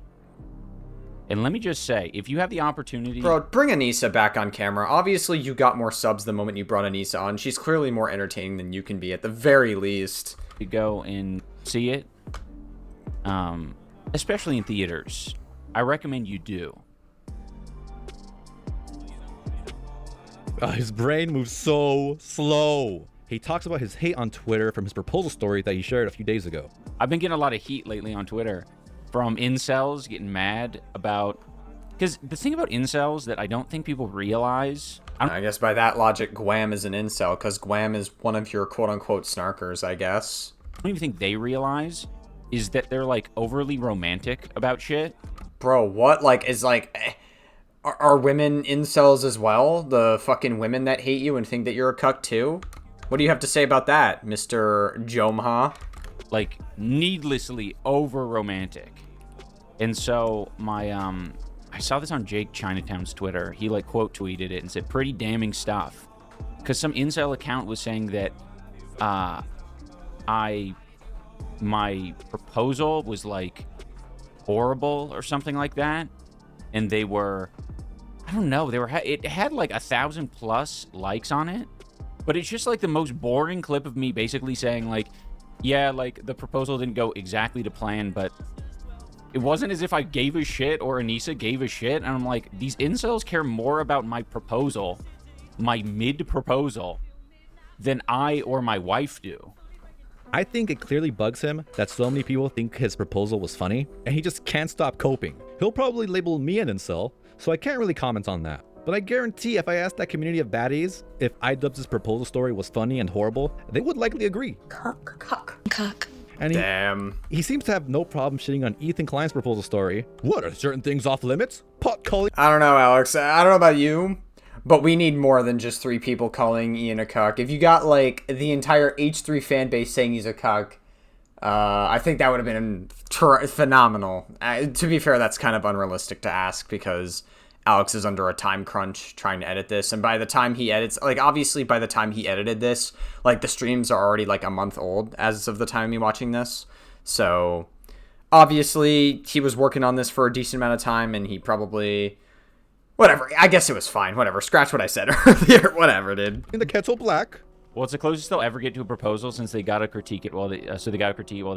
And let me just say, if you have the opportunity... Bro, bring Anisa back on camera. Obviously, you got more subs the moment you brought Anisa on. She's clearly more entertaining than you can be, at the very least. You go and see it, especially in theaters. I recommend you do. His brain moves so slow. He talks about his hate on Twitter from his proposal story that he shared a few days ago. I've been getting a lot of heat lately on Twitter from incels getting mad about... Because the thing about incels that I don't think people realize... I guess by that logic, Guam is an incel, because Guam is one of your quote-unquote snarkers, I guess. I don't even think they realize is that they're, like, overly romantic about shit. Bro, what? Like, is, like... Are women incels as well? The fucking women that hate you and think that you're a cuck, too? What do you have to say about that, Mr. Jomha? Like, needlessly over-romantic. And so, my, I saw this on Jake Chinatown's Twitter. He, like, quote tweeted it and said, pretty damning stuff. Because some incel account was saying that, my proposal was, like, horrible or something like that. And they were, I don't know, it had, like, 1,000+ likes on it. But it's just, like, the most boring clip of me basically saying, like, yeah, like, the proposal didn't go exactly to plan, but it wasn't as if I gave a shit or Anisa gave a shit. And I'm like, these incels care more about my proposal, my mid-proposal, than I or my wife do. I think it clearly bugs him that so many people think his proposal was funny, and he just can't stop coping. He'll probably label me an incel, so I can't really comment on that. But I guarantee if I asked that community of baddies if iDubbbz' proposal story was funny and horrible, they would likely agree. Cuck. And Damn. He seems to have no problem shitting on Ethan Klein's proposal story. What, are certain things off limits? Pot calling? I don't know, Alex. I don't know about you, but we need more than just 3 people calling Ian a cuck. If you got, like, the entire H3 fan base saying he's a cuck, I think that would have been phenomenal. To be fair, that's kind of unrealistic to ask because Alex is under a time crunch trying to edit this. And by the time he edits, like, obviously by the time he edited this, like, the streams are already, like, a month old as of the time of me watching this. So, obviously, he was working on this for a decent amount of time, and he probably... Whatever. I guess it was fine. Whatever. Scratch what I said earlier. Whatever, dude. In the kettle black. Well, it's the closest they'll ever get to a proposal since they gotta critique it while they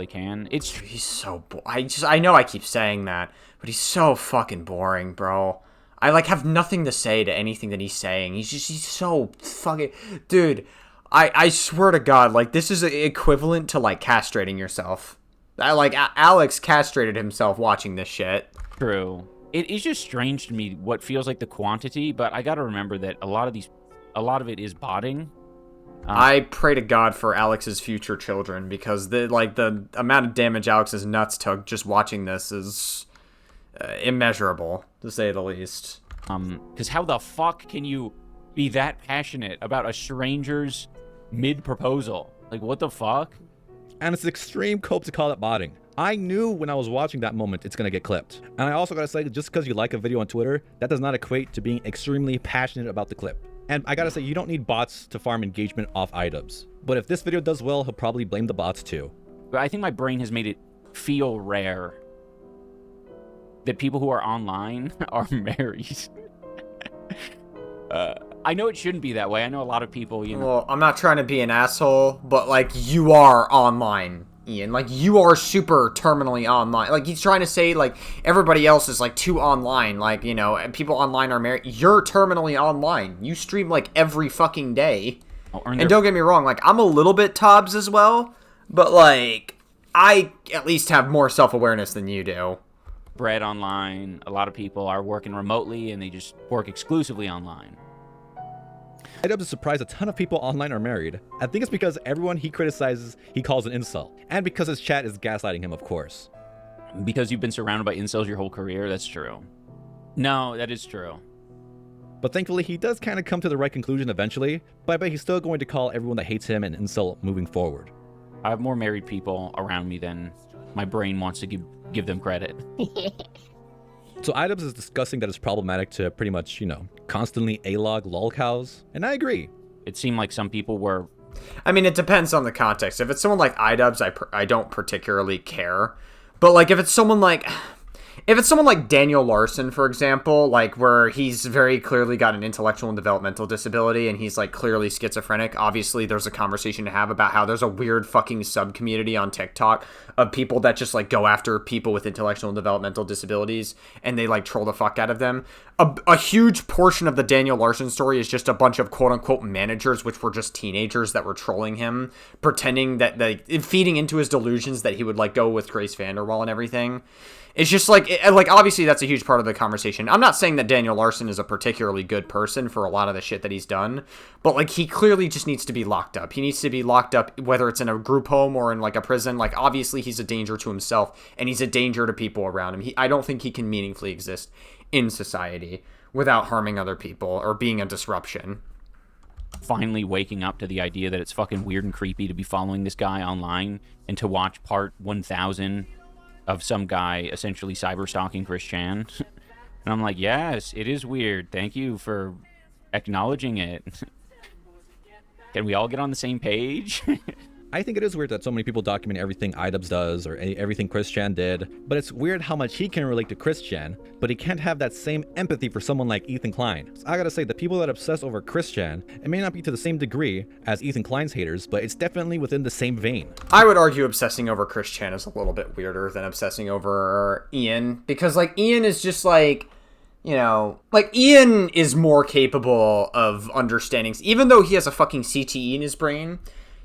can. He's so I know I keep saying that, but he's so fucking boring, bro. I, like, have nothing to say to anything that he's saying. He's so fucking... Dude, I swear to God, like, this is equivalent to, like, castrating yourself. Alex castrated himself watching this shit. True. It is just strange to me what feels like the quantity, but I gotta remember that a lot of it is botting. I pray to God for Alex's future children, because the amount of damage Alex's nuts took just watching this is... immeasurable, to say the least. Because how the fuck can you be that passionate about a stranger's mid-proposal? Like, what the fuck? And it's extreme cope to call it botting. I knew when I was watching that moment it's gonna get clipped. And I also gotta say, just because you like a video on Twitter, that does not equate to being extremely passionate about the clip. And I gotta say, you don't need bots to farm engagement off iDubbbz. But if this video does well, he'll probably blame the bots too. But I think my brain has made it feel rare that people who are online are married. I know it shouldn't be that way. I know a lot of people, you know. Well, I'm not trying to be an asshole, but, like, you are online, Ian. Like, you are super terminally online. Like, he's trying to say, like, everybody else is, like, too online. Like, you know, and people online are married. You're terminally online. You stream, like, every fucking day. And don't get me wrong, like, I'm a little bit Tobbs as well, but, like, I at least have more self-awareness than you do. Bread online. A lot of people are working remotely, and they just work exclusively online. iDubbbz is surprised a ton of people online are married. I think it's because everyone he criticizes, he calls an incel. And because his chat is gaslighting him, of course. Because you've been surrounded by incels your whole career? That's true. No, that is true. But thankfully, he does kind of come to the right conclusion eventually, but I bet he's still going to call everyone that hates him an incel moving forward. I have more married people around me than my brain wants to give them credit. So iDubbbz is discussing that it's problematic to pretty much, you know, constantly A-log lolcows, and I agree. It seemed like some people were... I mean, it depends on the context. If it's someone like iDubbbz, I don't particularly care. But, like, if it's someone like... If it's someone like Daniel Larson, for example, like where he's very clearly got an intellectual and developmental disability and he's like clearly schizophrenic, obviously there's a conversation to have about how there's a weird fucking sub-community on TikTok of people that just like go after people with intellectual and developmental disabilities and they like troll the fuck out of them. A huge portion of the Daniel Larson story is just a bunch of quote-unquote managers, which were just teenagers that were trolling him, pretending that, like, feeding into his delusions that he would, like, go with Grace Vanderwall and everything. It's just, like, obviously that's a huge part of the conversation. I'm not saying that Daniel Larson is a particularly good person for a lot of the shit that he's done, but, like, he clearly just needs to be locked up. He needs to be locked up, whether it's in a group home or in, like, a prison. Like, obviously he's a danger to himself, and he's a danger to people around him. I don't think he can meaningfully exist in society without harming other people or being a disruption. Finally waking up to the idea that it's fucking weird and creepy to be following this guy online and to watch part 1000 of some guy essentially cyber stalking Chris Chan. And I'm like, yes, it is weird. Thank you for acknowledging it. Can we all get on the same page? I think it is weird that so many people document everything iDubbbz does or everything Chris Chan did, but it's weird how much he can relate to Chris Chan, but he can't have that same empathy for someone like Ethan Klein. So I gotta say, the people that obsess over Chris Chan, it may not be to the same degree as Ethan Klein's haters, but it's definitely within the same vein. I would argue obsessing over Chris Chan is a little bit weirder than obsessing over Ian, because, like, Ian is just, like, you know, like, Ian is more capable of understanding, even though he has a fucking CTE in his brain,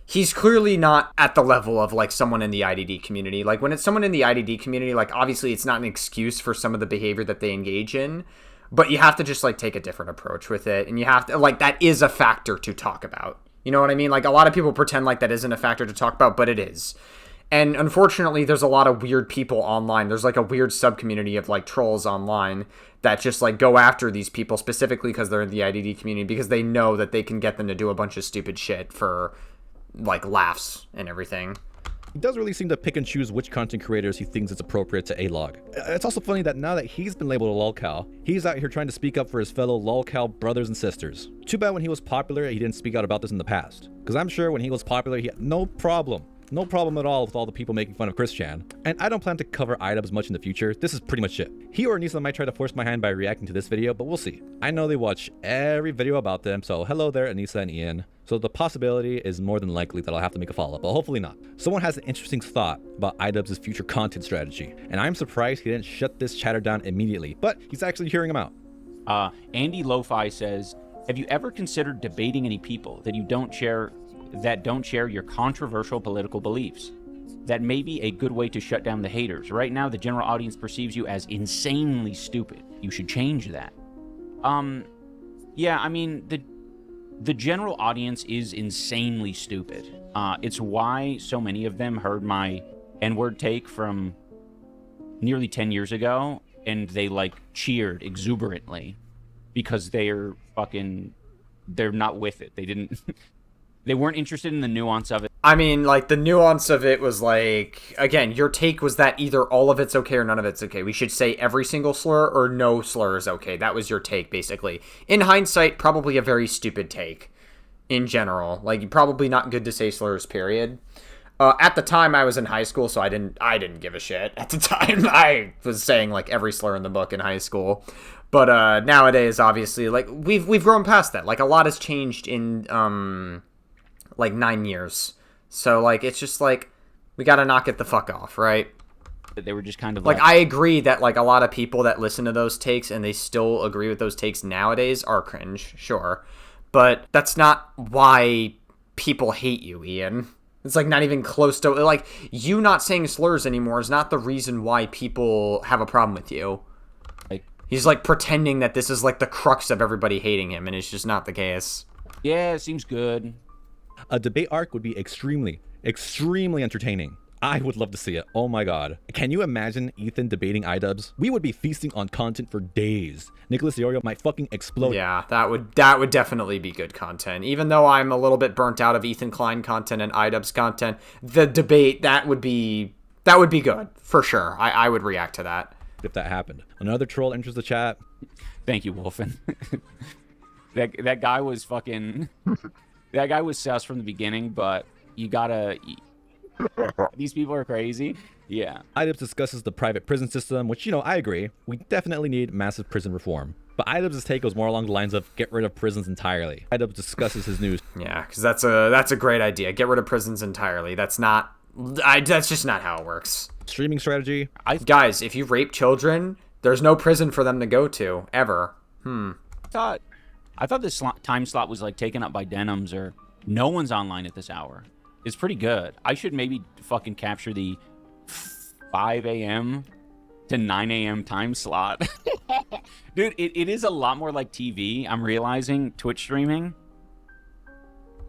he's clearly not at the level of, like, someone in the IDD community. Like, when it's someone in the IDD community, like, obviously it's not an excuse for some of the behavior that they engage in, but you have to just, like, take a different approach with it, and you have to, like, that is a factor to talk about. You know what I mean? Like, a lot of people pretend like that isn't a factor to talk about, but it is. And unfortunately, there's a lot of weird people online. There's, like, a weird sub-community of, like, trolls online that just, like, go after these people specifically because they're in the IDD community, because they know that they can get them to do a bunch of stupid shit for, like, laughs and everything. He does really seem to pick and choose which content creators he thinks it's appropriate to A-log. It's also funny that now that he's been labeled a lolcow, he's out here trying to speak up for his fellow lolcow brothers and sisters. Too bad when he was popular, he didn't speak out about this in the past. Because I'm sure when he was popular, he had no problem at all with all the people making fun of Chris Chan. And I don't plan to cover iDubbbz much in the future. This is pretty much it. He or Anisa might try to force my hand by reacting to this video, but we'll see. I know they watch every video about them, so hello there, Anisa and Ian. So the possibility is more than likely that I'll have to make a follow-up, but hopefully not. Someone has an interesting thought about iDubbbz's future content strategy, and I'm surprised he didn't shut this chatter down immediately, but he's actually hearing him out. Andy Lo-Fi says, have you ever considered debating any people that don't share your controversial political beliefs? That may be a good way to shut down the haters. Right now, the general audience perceives you as insanely stupid. You should change that. Yeah, I mean, the general audience is insanely stupid. It's why so many of them heard my N-word take from nearly 10 years ago, and they, like, cheered exuberantly because they're not with it. They weren't interested in the nuance of it. I mean, like, the nuance of it was, like, again, your take was that either all of it's okay or none of it's okay. We should say every single slur or no slur is okay. That was your take, basically. In hindsight, probably a very stupid take in general. Like, probably not good to say slurs, period. At the time, I was in high school, so I didn't give a shit. At the time, I was saying, like, every slur in the book in high school. But nowadays, obviously, like, we've grown past that. Like, a lot has changed in, like, 9 years. So, like, it's just, like, we gotta knock it the fuck off, right? They were just kind of like, I agree that, like, a lot of people that listen to those takes and they still agree with those takes nowadays are cringe, sure. But that's not why people hate you, Ian. It's, like, not even close to, like, you not saying slurs anymore is not the reason why people have a problem with you. Like, he's, like, pretending that this is, like, the crux of everybody hating him, and it's just not the case. Yeah, it seems good. A debate arc would be extremely entertaining. I would love to see it. Oh my god. Can you imagine Ethan debating iDubbbz? We would be feasting on content for days. Nicholas Iorio might fucking explode. Yeah, that would definitely be good content. Even though I'm a little bit burnt out of Ethan Klein content and iDubbbz content, the debate, that would be good, for sure. I would react to that. If that happened. Another troll enters the chat. Thank you, Wolfen. That guy was fucking... That guy was sus from the beginning, but you gotta... These people are crazy. Yeah. IDubbbz discusses the private prison system, which, I agree. We definitely need massive prison reform. But IDubbbz's take goes more along the lines of get rid of prisons entirely. IDubbbz discusses his news. Yeah, because that's a great idea. Get rid of prisons entirely. That's just not how it works. Streaming strategy. Guys, if you rape children, there's no prison for them to go to, ever. I thought this time slot was like taken up by Denims, or no one's online at this hour. It's pretty good. I should maybe fucking capture the 5 a.m. to 9 a.m. time slot. Dude, it is a lot more like TV, I'm realizing, Twitch streaming.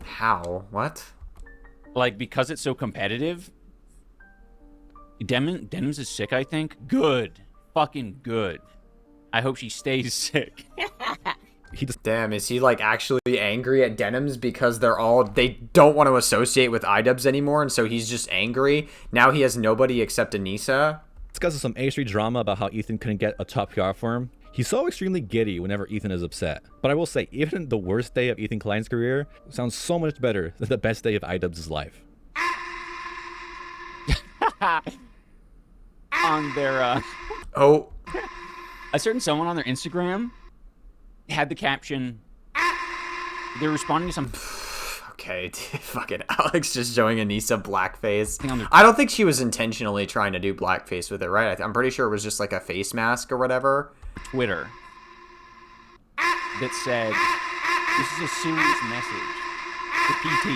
How? What? Like, because it's so competitive. Denims is sick, I think. Good. Fucking good. I hope she stays sick. Damn, is he like actually angry at Denims because they don't want to associate with IDubbbz anymore, and so he's just angry? Now he has nobody except Anisa? Discusses some A3 drama about how Ethan couldn't get a top PR firm. He's so extremely giddy whenever Ethan is upset. But I will say, even the worst day of Ethan Klein's career sounds so much better than the best day of IDubbbz's life. On their, Oh. A certain someone on their Instagram had the caption, they're responding to some... Okay, fucking Alex just showing Anisa blackface. I don't think she was intentionally trying to do blackface with it, right? I'm pretty sure it was just like a face mask or whatever. Twitter that said, this is a serious message to PT.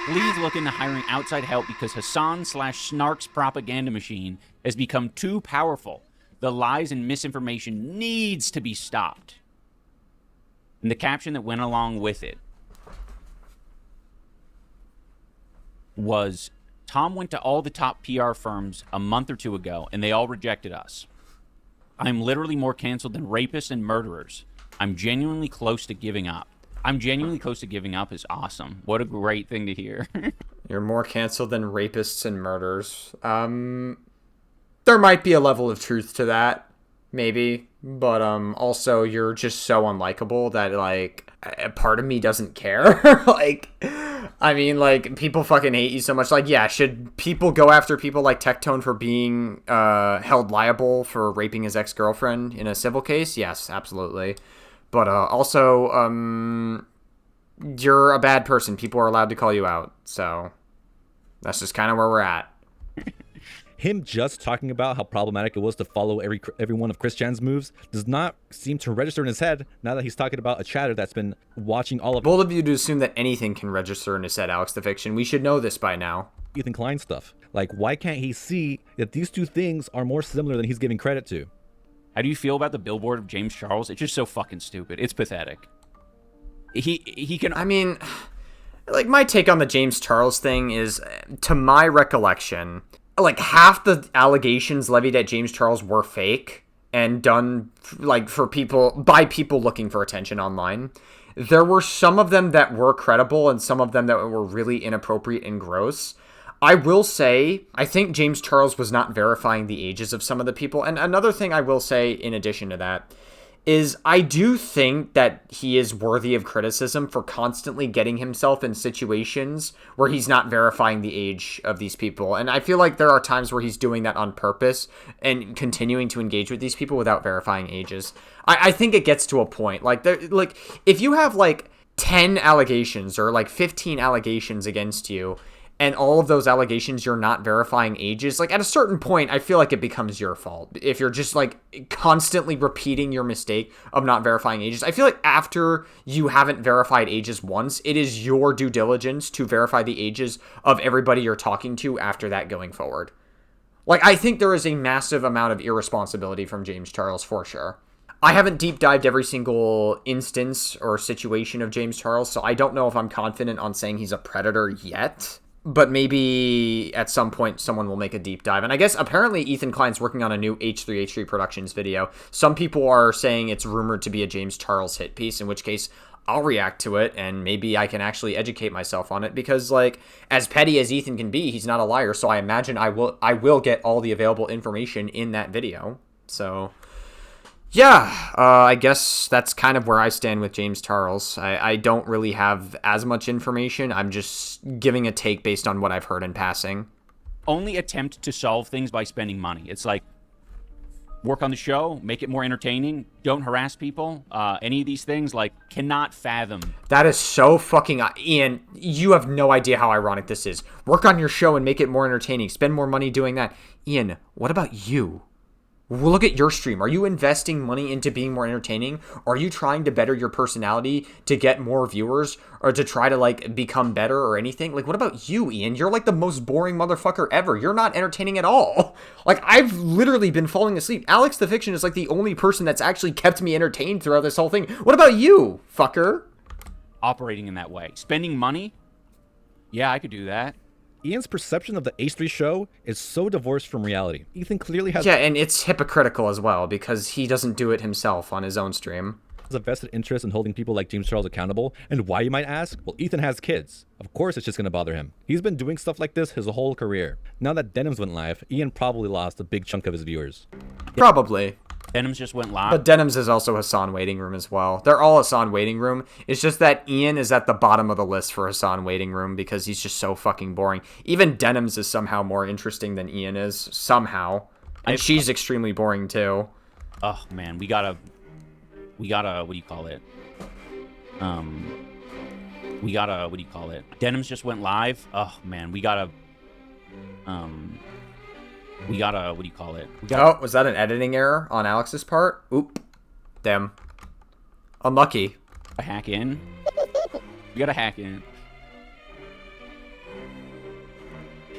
Please look into hiring outside help because Hassan/Snark's propaganda machine has become too powerful. The lies and misinformation needs to be stopped. And the caption that went along with it was, Tom went to all the top PR firms a month or two ago, and they all rejected us. I'm literally more canceled than rapists and murderers. I'm genuinely close to giving up. I'm genuinely close to giving up is awesome. What a great thing to hear. You're more canceled than rapists and murderers. There might be a level of truth to that. Maybe, but also you're just so unlikable that like a part of me doesn't care. Like, I mean, like, people fucking hate you so much. Like, yeah, should people go after people like Tectone for being held liable for raping his ex-girlfriend in a civil case? Yes, absolutely. But also, you're a bad person. People are allowed to call you out, so that's just kind of where we're at. Him just talking about how problematic it was to follow every one of Chris Chan's moves does not seem to register in his head now that he's talking about a chatter that's been watching all of... Bold of you to assume that anything can register in his head, Alex the Fiction. We should know this by now. Ethan Klein stuff. Like, why can't he see that these two things are more similar than he's giving credit to? How do you feel about the billboard of James Charles? It's just so fucking stupid. It's pathetic. He can... I mean, like, my take on the James Charles thing is, to my recollection... like half the allegations levied at James Charles were fake and done like by people looking for attention online. There were some of them that were credible and some of them that were really inappropriate and gross. I will say, I think James Charles was not verifying the ages of some of the people. And another thing I will say in addition to that is I do think that he is worthy of criticism for constantly getting himself in situations where he's not verifying the age of these people. And I feel like there are times where he's doing that on purpose and continuing to engage with these people without verifying ages. I think it gets to a point. Like, if you have like 10 allegations or like 15 allegations against you, and all of those allegations you're not verifying ages, like at a certain point, I feel like it becomes your fault. If you're just like constantly repeating your mistake of not verifying ages, I feel like after you haven't verified ages once, it is your due diligence to verify the ages of everybody you're talking to after that going forward. Like, I think there is a massive amount of irresponsibility from James Charles for sure. I haven't deep dived every single instance or situation of James Charles, so I don't know if I'm confident on saying he's a predator yet. But maybe at some point someone will make a deep dive. And I guess apparently Ethan Klein's working on a new H3H3 Productions video. Some people are saying it's rumored to be a James Charles hit piece, in which case I'll react to it and maybe I can actually educate myself on it. Because, like, as petty as Ethan can be, he's not a liar. So I imagine I will get all the available information in that video. So... yeah, I guess that's kind of where I stand with James Charles. I don't really have as much information. I'm just giving a take based on what I've heard in passing. only attempt to solve things by spending money. It's like, work on the show, make it more entertaining, don't harass people. Any of these things, like, cannot fathom. That is so fucking... Ian, you have no idea how ironic this is. Work on your show and make it more entertaining. Spend more money doing that. Ian, what about you? Look at your stream. Are you investing money into being more entertaining? Are you trying to better your personality to get more viewers or to try to, like, become better or anything? Like, what about you, Ian? You're, like, the most boring motherfucker ever. You're not entertaining at all. Like, I've literally been falling asleep. Alex the Fiction is, like, the only person that's actually kept me entertained throughout this whole thing. What about you, fucker? Operating in that way. Spending money? Yeah, I could do that. Ian's perception of the H3 show is so divorced from reality. Ethan clearly has... Yeah, and it's hypocritical as well, because he doesn't do it himself on his own stream. ...has a vested interest in holding people like James Charles accountable. And why, you might ask? Well, Ethan has kids. Of course it's just going to bother him. He's been doing stuff like this his whole career. Now that Denims went live, Ian probably lost a big chunk of his viewers. Probably. Denims just went live. But Denims is also Hassan Waiting Room as well. They're all Hassan Waiting Room. It's just that Ian is at the bottom of the list for Hassan Waiting Room because he's just so fucking boring. Even Denims is somehow more interesting than Ian is. Somehow. And she's extremely boring too. Oh, man. We gotta, what do you call it? Denims just went live. Oh, man. We gotta, what do you call it? Oh, was that an editing error on Alex's part? Oop. Damn. Unlucky. Hack in. We gotta hack in.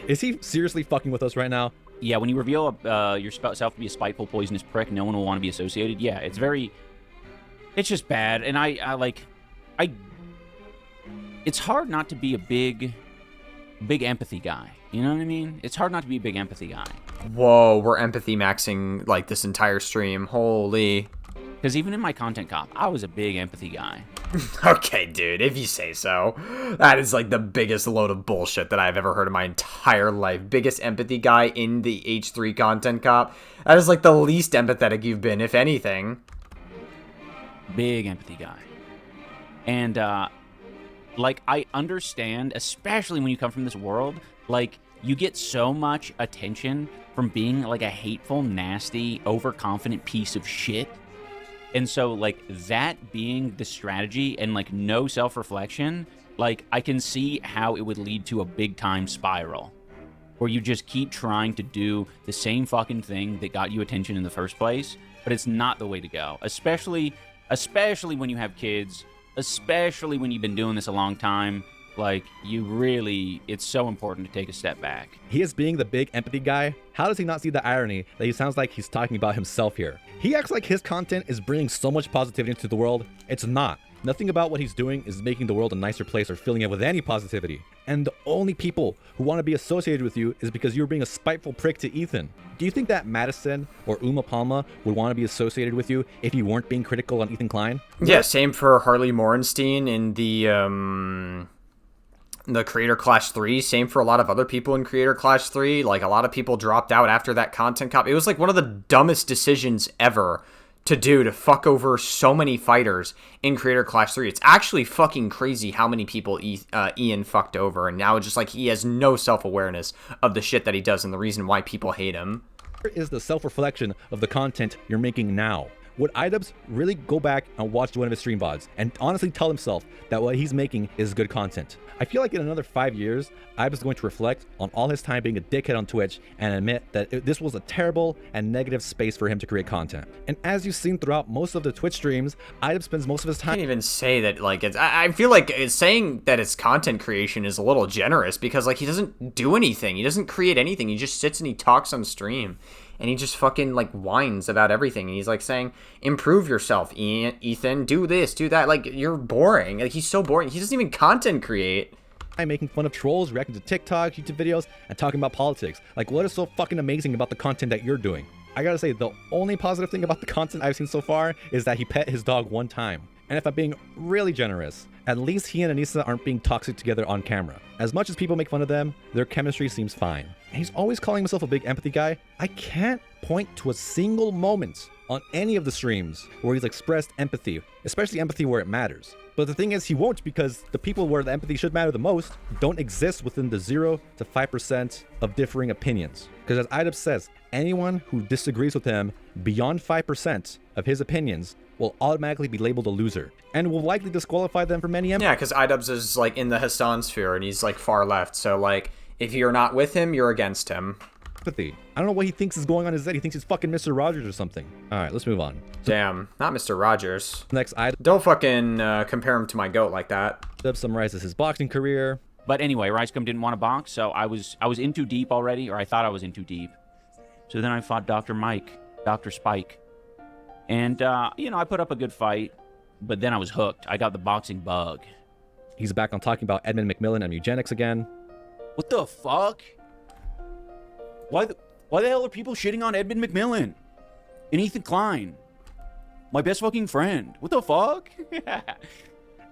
Is he seriously fucking with us right now? Yeah, when you reveal yourself to be a spiteful, poisonous prick, no one will want to be associated. Yeah, it's very... It's just bad, and it's hard not to be a big empathy guy. You know what I mean? It's hard not to be a big empathy guy. Whoa, we're empathy maxing, like, this entire stream. Holy. Because even in my content cop, I was a big empathy guy. Okay, dude, if you say so. That is, like, the biggest load of bullshit that I've ever heard in my entire life. Biggest empathy guy in the H3 content cop. That is, like, the least empathetic you've been, if anything. Big empathy guy. And, like, I understand, especially when you come from this world, like, you get so much attention from being, like, a hateful, nasty, overconfident piece of shit. And so, like, that being the strategy and, like, no self-reflection, like, I can see how it would lead to a big-time spiral. Where you just keep trying to do the same fucking thing that got you attention in the first place, but it's not the way to go. Especially when you have kids, especially when you've been doing this a long time. Like, it's so important to take a step back. He is being the big empathy guy. How does he not see the irony that he sounds like he's talking about himself here? He acts like his content is bringing so much positivity into the world. It's not. Nothing about what he's doing is making the world a nicer place or filling it with any positivity. And the only people who want to be associated with you is because you're being a spiteful prick to Ethan. Do you think that Madison or Uma Palma would want to be associated with you if you weren't being critical on Ethan Klein? Yeah, same for Harley Morenstein in the Creator Clash 3. Same for a lot of other people in Creator Clash 3. Like, a lot of people dropped out after that content cop. It was like one of the dumbest decisions ever to do, to fuck over so many fighters in Creator Clash 3. It's actually fucking crazy how many people Ian fucked over, and now it's just like he has no self-awareness of the shit that he does and the reason why people hate him. Here is the self-reflection of the content you're making now. Would iDubbbz really go back and watch one of his stream VODs and honestly tell himself that what he's making is good content? I feel like in another 5 years, iDubbbz is going to reflect on all his time being a dickhead on Twitch and admit that this was a terrible and negative space for him to create content. And as you've seen throughout most of the Twitch streams, iDubbbz spends most of his time... I can't even say that, like, it's... I feel like it's saying that it's content creation is a little generous because, like, he doesn't do anything. He doesn't create anything. He just sits and he talks on stream. And he just fucking, like, whines about everything. And he's, like, saying, improve yourself, Ethan. Do this, do that. Like, you're boring. Like, he's so boring. He doesn't even content create. I'm making fun of trolls, reacting to TikTok, YouTube videos, and talking about politics. Like, what is so fucking amazing about the content that you're doing? I gotta say, the only positive thing about the content I've seen so far is that he pet his dog one time. And if I'm being really generous, at least he and Anisa aren't being toxic together on camera. As much as people make fun of them, their chemistry seems fine. And he's always calling himself a big empathy guy. I can't point to a single moment on any of the streams where he's expressed empathy, especially empathy where it matters. But the thing is, he won't, because the people where the empathy should matter the most don't exist within the 0 to 5% of differing opinions. Because as Idubbbz says, anyone who disagrees with him beyond 5% of his opinions will automatically be labeled a loser and will likely disqualify them from any empathy. Yeah, because Idubbbz is like in the Hassan sphere and he's like far left. So like, if you're not with him, you're against him. I don't know what he thinks is going on in his head. He thinks he's fucking Mr. Rogers or something. All right, let's move on. Damn, not Mr. Rogers. Next, don't fucking compare him to my goat like that. Idubbbz summarizes his boxing career. But anyway, Ricegum didn't want to box, so I was in too deep already, or I thought I was in too deep. So then I fought Dr. Spike. And, you know, I put up a good fight, but then I was hooked. I got the boxing bug. He's back on talking about Edmund McMillan and eugenics again. What the fuck? Why the hell are people shitting on Edmund McMillan and Ethan Klein? My best fucking friend. What the fuck?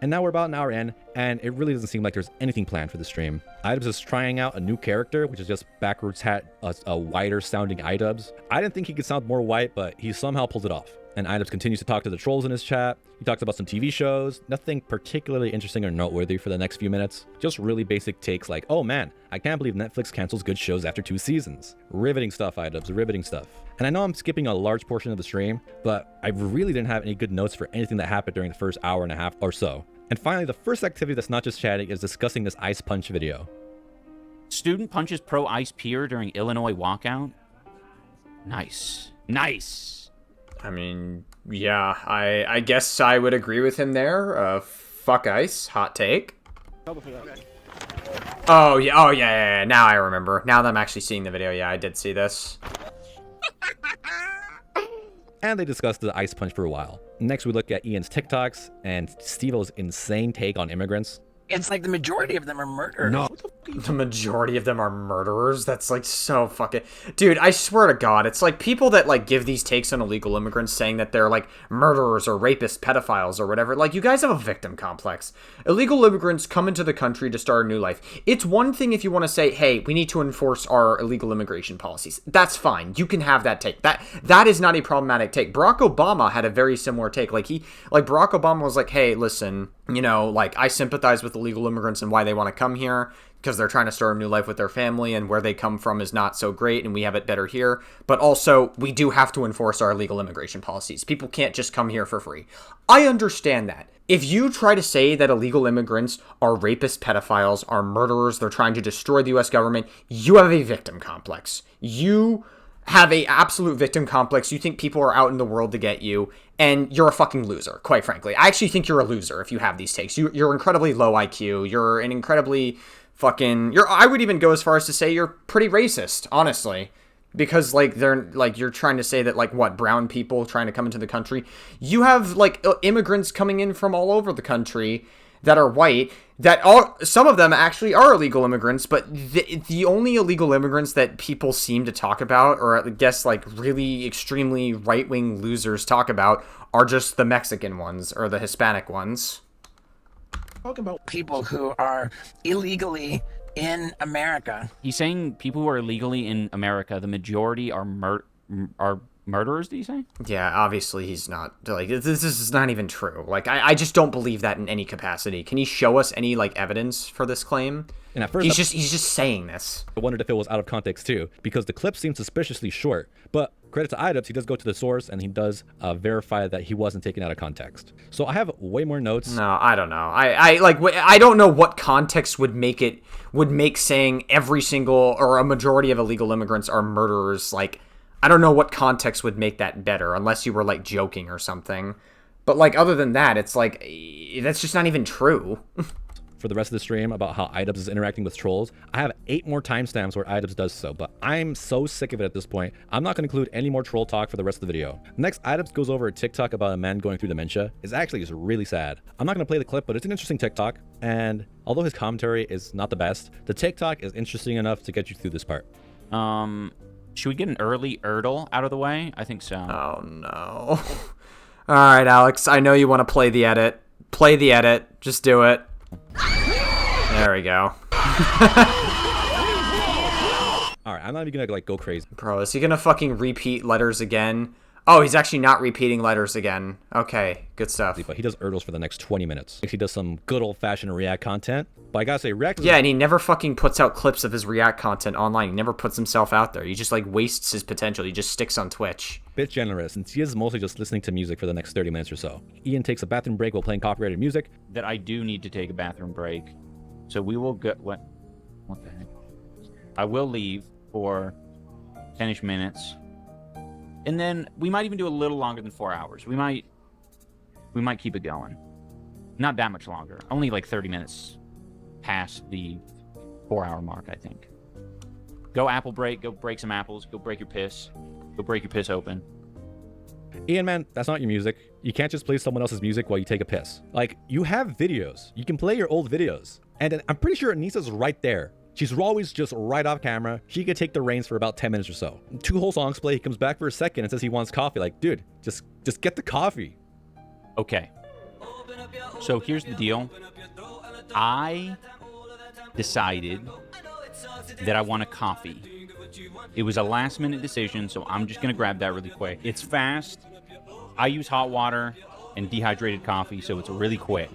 And now we're about an hour in, and it really doesn't seem like there's anything planned for the stream. Idubbbz is trying out a new character, which is just backwards hat, a whiter sounding Idubbbz. I didn't think he could sound more white, but he somehow pulls it off. And Idubbbz continues to talk to the trolls in his chat. He talks about some TV shows, nothing particularly interesting or noteworthy for the next few minutes. Just really basic takes like, oh man, I can't believe Netflix cancels good shows after 2 seasons. Riveting stuff, Idubbbz, riveting stuff. And I know I'm skipping a large portion of the stream, but I really didn't have any good notes for anything that happened during the first hour and a half or so. And finally, the first activity that's not just chatting is discussing this ice punch video. Student punches pro ice peer during Illinois walkout? Nice. Nice. I mean, yeah, I guess I would agree with him there. Fuck ice, hot take. Oh yeah. Now I remember. Now that I'm actually seeing the video, yeah, I did see this. And they discussed the ice punch for a while. Next, we look at Ian's TikToks and Steve-O's insane take on immigrants. It's like the majority of them are murderers. No. The majority of them are murderers? That's like so fucking... Dude, I swear to God, it's like people that like give these takes on illegal immigrants saying that they're like murderers or rapists, pedophiles or whatever. Like, you guys have a victim complex. Illegal immigrants come into the country to start a new life. It's one thing if you want to say, hey, we need to enforce our illegal immigration policies. That's fine. You can have that take. That is not a problematic take. Barack Obama had a very similar take. Like, Barack Obama was like, hey, listen, you know, like, I sympathize with illegal immigrants and why they want to come here because they're trying to start a new life with their family and where they come from is not so great and we have it better here. But also, we do have to enforce our illegal immigration policies. People can't just come here for free. I understand that. If you try to say that illegal immigrants are rapists, pedophiles, are murderers, they're trying to destroy the U.S. government, you have a victim complex. You have a absolute victim complex. You think people are out in the world to get you, and you're a fucking loser, quite frankly. I actually think you're a loser if you have these takes. You're incredibly low IQ. You're an incredibly fucking... I would even go as far as to say you're pretty racist, honestly. Because, like, you're trying to say that, like, what, brown people trying to come into the country? You have, like, immigrants coming in from all over the country that are white, some of them actually are illegal immigrants, but the only illegal immigrants that people seem to talk about, or I guess like really extremely right-wing losers talk about, are just the Mexican ones or the Hispanic ones. Talking about people who are illegally in America. He's saying people who are illegally in America, the majority are murderers, do you say? Yeah, obviously he's not. Like, this is not even true. Like, I just don't believe that in any capacity. Can he show us any, like, evidence for this claim? And at first, he's just saying this. I wondered if it was out of context, too, because the clip seems suspiciously short. But credit to Idubbbz, he does go to the source, and he does verify that he wasn't taken out of context. So I have way more notes. No, I don't know. I don't know what context would make saying every single, or a majority of illegal immigrants are murderers, like... I don't know what context would make that better, unless you were, like, joking or something. But, like, other than that, it's like, that's just not even true. For the rest of the stream about how Idubbbz is interacting with trolls, I have 8 more timestamps where Idubbbz does so, but I'm so sick of it at this point, I'm not going to include any more troll talk for the rest of the video. Next, Idubbbz goes over a TikTok about a man going through dementia. It's actually just really sad. I'm not going to play the clip, but it's an interesting TikTok, and although his commentary is not the best, the TikTok is interesting enough to get you through this part. Should we get an early Erdl out of the way? I think so. Oh, no. All right, Alex. I know you want to play the edit. Play the edit. Just do it. There we go. All right, I'm not even going to, like, go crazy. Bro, is he going to fucking repeat letters again? Oh, he's actually not repeating letters again. Okay, good stuff. But he does Erdls for the next 20 minutes. He does some good old-fashioned React content. But I gotta say, React... Yeah, and he never fucking puts out clips of his React content online. He never puts himself out there. He just, like, wastes his potential. He just sticks on Twitch. Bit generous, since he is mostly just listening to music for the next 30 minutes or so. Ian takes a bathroom break while playing copyrighted music. That I do need to take a bathroom break. So we will go... What the heck? I will leave for 10-ish minutes. And then we might even do a little longer than 4 hours. We might keep it going. Not that much longer. Only like 30 minutes past the 4-hour mark, I think. Go apple break. Go break some apples. Go break your piss. Go break your piss open. Ian, man, that's not your music. You can't just play someone else's music while you take a piss. Like, you have videos. You can play your old videos. And I'm pretty sure Anisa's right there. She's always just right off camera. She could take the reins for about 10 minutes or so. 2 whole songs play. He comes back for a second and says he wants coffee. Like, dude, just get the coffee. Okay. So here's the deal. I decided that I want a coffee. It was a last-minute decision, so I'm just going to grab that really quick. It's fast. I use hot water and dehydrated coffee, so it's really quick.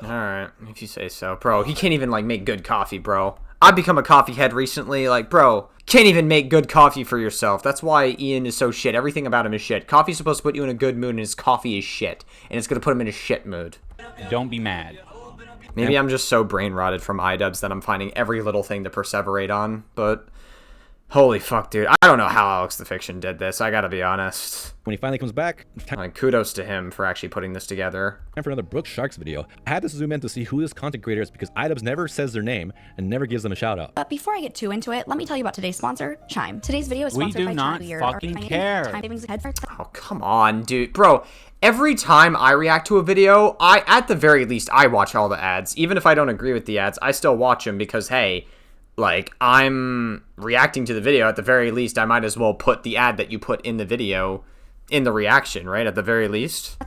Alright, if you say so. Bro, he can't even, like, make good coffee, bro. I've become a coffee head recently. Like, bro, can't even make good coffee for yourself. That's why Ian is so shit. Everything about him is shit. Coffee's supposed to put you in a good mood, and his coffee is shit. And it's going to put him in a shit mood. Don't be mad. Maybe I'm just so brain-rotted from iDubbbz that I'm finding every little thing to perseverate on, but... Holy fuck, dude. I don't know how Alex the Fiction did this, I gotta be honest. When he finally comes back... Like, kudos to him for actually putting this together. And for another Brooke Sharks video. I had to zoom in to see who this content creator is because iDubbbz never says their name and never gives them a shout out. But before I get too into it, let me tell you about today's sponsor, Chime. Today's video is We sponsored do by not Chime Beer, fucking our care. time savings headphones. Oh, come on, dude. Bro, every time I react to a video, at the very least, I watch all the ads. Even if I don't agree with the ads, I still watch them because, hey... Like, I'm reacting to the video. At the very least, I might as well put the ad that you put in the video in the reaction, right? At the very least.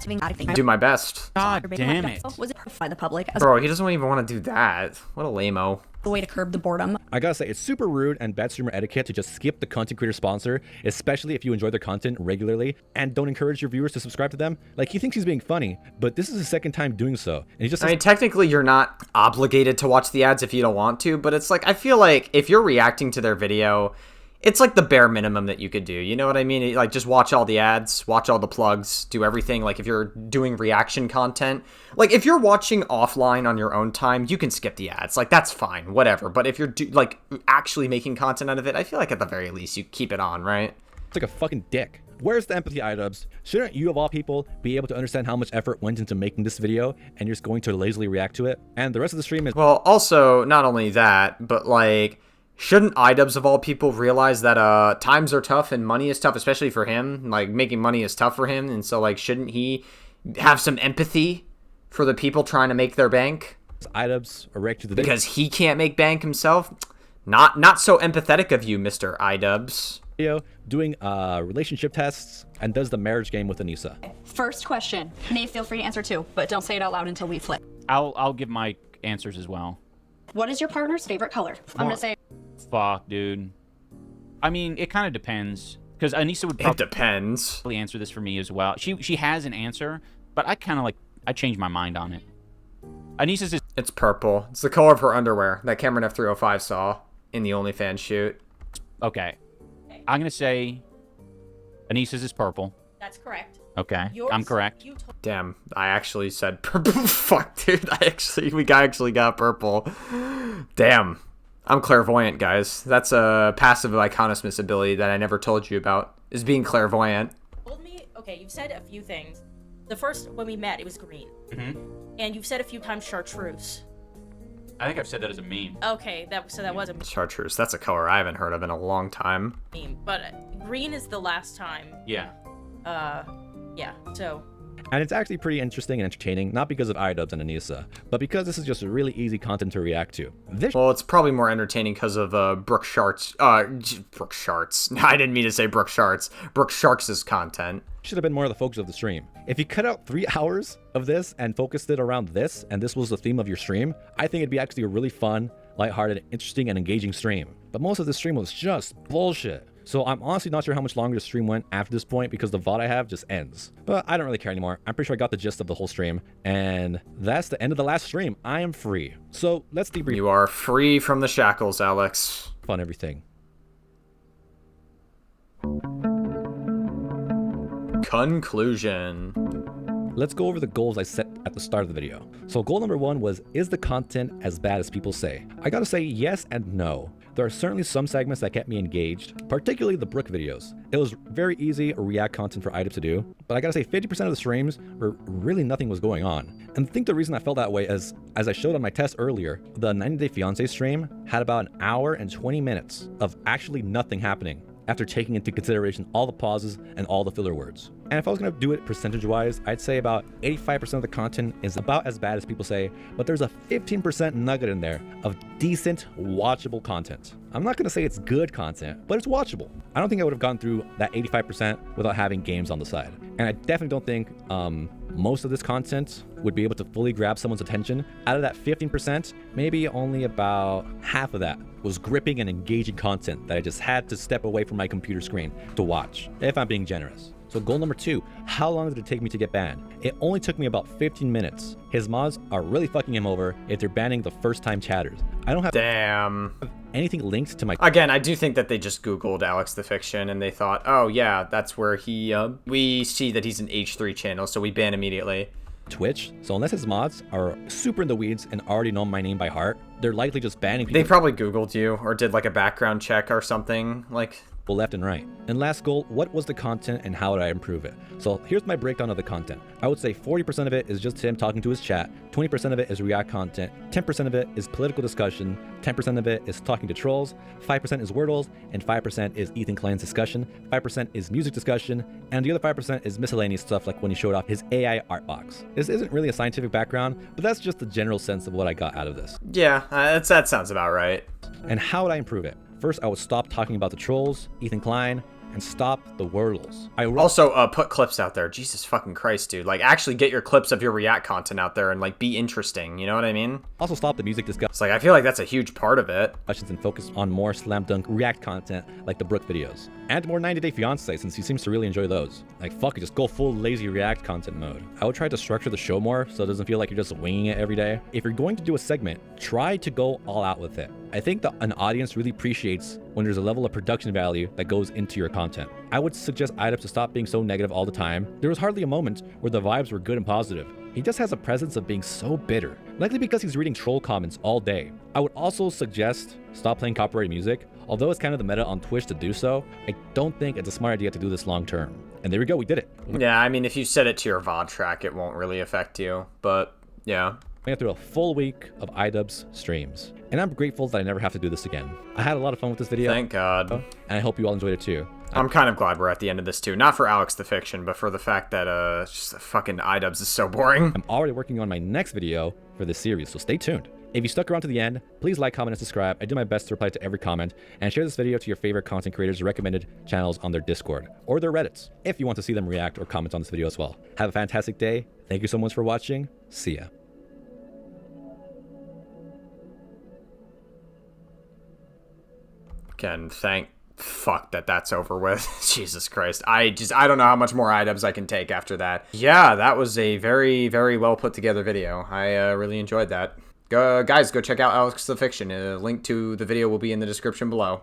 Do my best. God damn it. Was it by the public? Bro, he doesn't even want to do that. What a lame-o. The way to curb the boredom. I gotta say, it's super rude and bad streamer etiquette to just skip the content creator sponsor, especially if you enjoy their content regularly and don't encourage your viewers to subscribe to them. Like, he thinks he's being funny, but this is his second time doing so. And he just I mean, technically, you're not obligated to watch the ads if you don't want to, but it's like, I feel like if you're reacting to their video, it's like the bare minimum that you could do. You know what I mean? Like, just watch all the ads, watch all the plugs, do everything. Like, if you're doing reaction content, like, if you're watching offline on your own time, you can skip the ads. Like, that's fine, whatever. But if you're, like, actually making content out of it, I feel like at the very least, you keep it on, right? It's like a fucking dick. Where's the empathy, iDubbbz? Shouldn't you, of all people, be able to understand how much effort went into making this video and you're just going to lazily react to it? And the rest of the stream is... Well, also, not only that, but, like... Shouldn't iDubbbz of all people realize that times are tough and money is tough, especially for him? Like, making money is tough for him, and so, like, shouldn't he have some empathy for the people trying to make their bank? iDubbbz erect to the because he can't make bank himself? Not so empathetic of you, Mr. iDubbbz. Video doing relationship tests and does the marriage game with Anisa. First question. Nate, feel free to answer too, but don't say it out loud until we flip. I'll give my answers as well. What is your partner's favorite color? I'm gonna say... Fuck, dude. I mean, it kind of depends. Because Anisa would probably answer this for me as well. She has an answer, but I kind of like... I changed my mind on it. Anisa's is... It's purple. It's the color of her underwear that Cameron F305 saw in the OnlyFans shoot. Okay. I'm going to say Anisa's is purple. That's correct. Okay, I'm correct. Damn, I actually said purple. Fuck, dude. We actually got purple. Damn. I'm clairvoyant, guys. That's a passive Iconismus ability that I never told you about, is being clairvoyant. Told me, okay, you've said a few things. The first, when we met, it was green. Mm-hmm. And you've said a few times chartreuse. I think I've said that as a meme. Okay, so that was a meme. Chartreuse, that's a color I haven't heard of in a long time. But green is the last time. Yeah. Yeah, so... And it's actually pretty interesting and entertaining, not because of iDubbbz and Anisa, but because this is just really easy content to react to. Well, it's probably more entertaining because of Brooke Sharks. Brooke Sharks. I didn't mean to say Brooke Sharks. Brooke Sharks' content. Should have been more of the focus of the stream. If you cut out 3 hours of this and focused it around this, and this was the theme of your stream, I think it'd be actually a really fun, lighthearted, interesting, and engaging stream. But most of the stream was just bullshit. So I'm honestly not sure how much longer the stream went after this point because the VOD I have just ends. But I don't really care anymore. I'm pretty sure I got the gist of the whole stream. And that's the end of the last stream. I am free. So let's debrief. You are free from the shackles, Alex. On everything. Conclusion. Let's go over the goals I set at the start of the video. So goal number 1 was, is the content as bad as people say? I gotta say yes and no. There are certainly some segments that kept me engaged, particularly the Brook videos. It was very easy React content for items to do, but I gotta say 50% of the streams where really nothing was going on. And I think the reason I felt that way is, as I showed on my test earlier, the 90 Day Fiancé stream had about an hour and 20 minutes of actually nothing happening after taking into consideration all the pauses and all the filler words. And if I was gonna do it percentage-wise, I'd say about 85% of the content is about as bad as people say, but there's a 15% nugget in there of decent, watchable content. I'm not gonna say it's good content, but it's watchable. I don't think I would have gone through that 85% without having games on the side. And I definitely don't think most of this content would be able to fully grab someone's attention. Out of that 15%, maybe only about half of that was gripping and engaging content that I just had to step away from my computer screen to watch, if I'm being generous. So goal number 2, how long did it take me to get banned? It only took me about 15 minutes. His mods are really fucking him over if they're banning the first time chatters. I don't have anything linked to my... Again, I do think that they just Googled Alex the Fiction and they thought, oh yeah, that's where he, we see that he's an H3 channel, so we ban immediately. Twitch, so unless his mods are super in the weeds and already know my name by heart, they're likely just banning people. They probably Googled you or did like a background check or something, like... left and right. And last goal, what was the content and how did I improve it? So here's my breakdown of the content. I would say 40% of it is just him talking to his chat, 20% of it is React content, 10% of it is political discussion, 10% of it is talking to trolls, 5% is Wordles, and 5% is Ethan Klein's discussion, 5% is music discussion, and the other 5% is miscellaneous stuff like when he showed off his AI art box. This isn't really a scientific background, but that's just the general sense of what I got out of this. Yeah, that sounds about right. And how would I improve it? First, I would stop talking about the trolls, Ethan Klein, and stop the Wordles. Also, put clips out there. Jesus fucking Christ, dude. Like, actually get your clips of your React content out there and, like, be interesting. You know what I mean? Also stop the music discussion. It's like, I feel like that's a huge part of it. And focus on more slam dunk React content like the Brook videos. And more 90 Day Fiancé since he seems to really enjoy those. Like, fuck it, just go full lazy React content mode. I would try to structure the show more so it doesn't feel like you're just winging it every day. If you're going to do a segment, try to go all out with it. I think that an audience really appreciates when there's a level of production value that goes into your content. I would suggest items to stop being so negative all the time. There was hardly a moment where the vibes were good and positive. He just has a presence of being so bitter, likely because he's reading troll comments all day. I would also suggest stop playing copyrighted music. Although it's kind of the meta on Twitch to do so, I don't think it's a smart idea to do this long term. And there we go, we did it. Yeah, I mean, if you set it to your VOD track, it won't really affect you, but yeah. We got through a full week of iDubbbz streams, and I'm grateful that I never have to do this again. I had a lot of fun with this video. Thank God. And I hope you all enjoyed it too. I'm kind of glad we're at the end of this too. Not for Alex the Fiction, but for the fact that just fucking iDubbbz is so boring. I'm already working on my next video for this series, so stay tuned. If you stuck around to the end, please like, comment, and subscribe. I do my best to reply to every comment, and share this video to your favorite content creators' recommended channels on their Discord or their Reddits, if you want to see them react or comment on this video as well. Have a fantastic day. Thank you so much for watching. See ya. Again, thank fuck that's over with. Jesus Christ. I don't know how much more iDubbbz I can take after that. Yeah, that was a very, very well put together video. I really enjoyed that. Guys, go check out Alex the Fiction. A link to the video will be in the description below.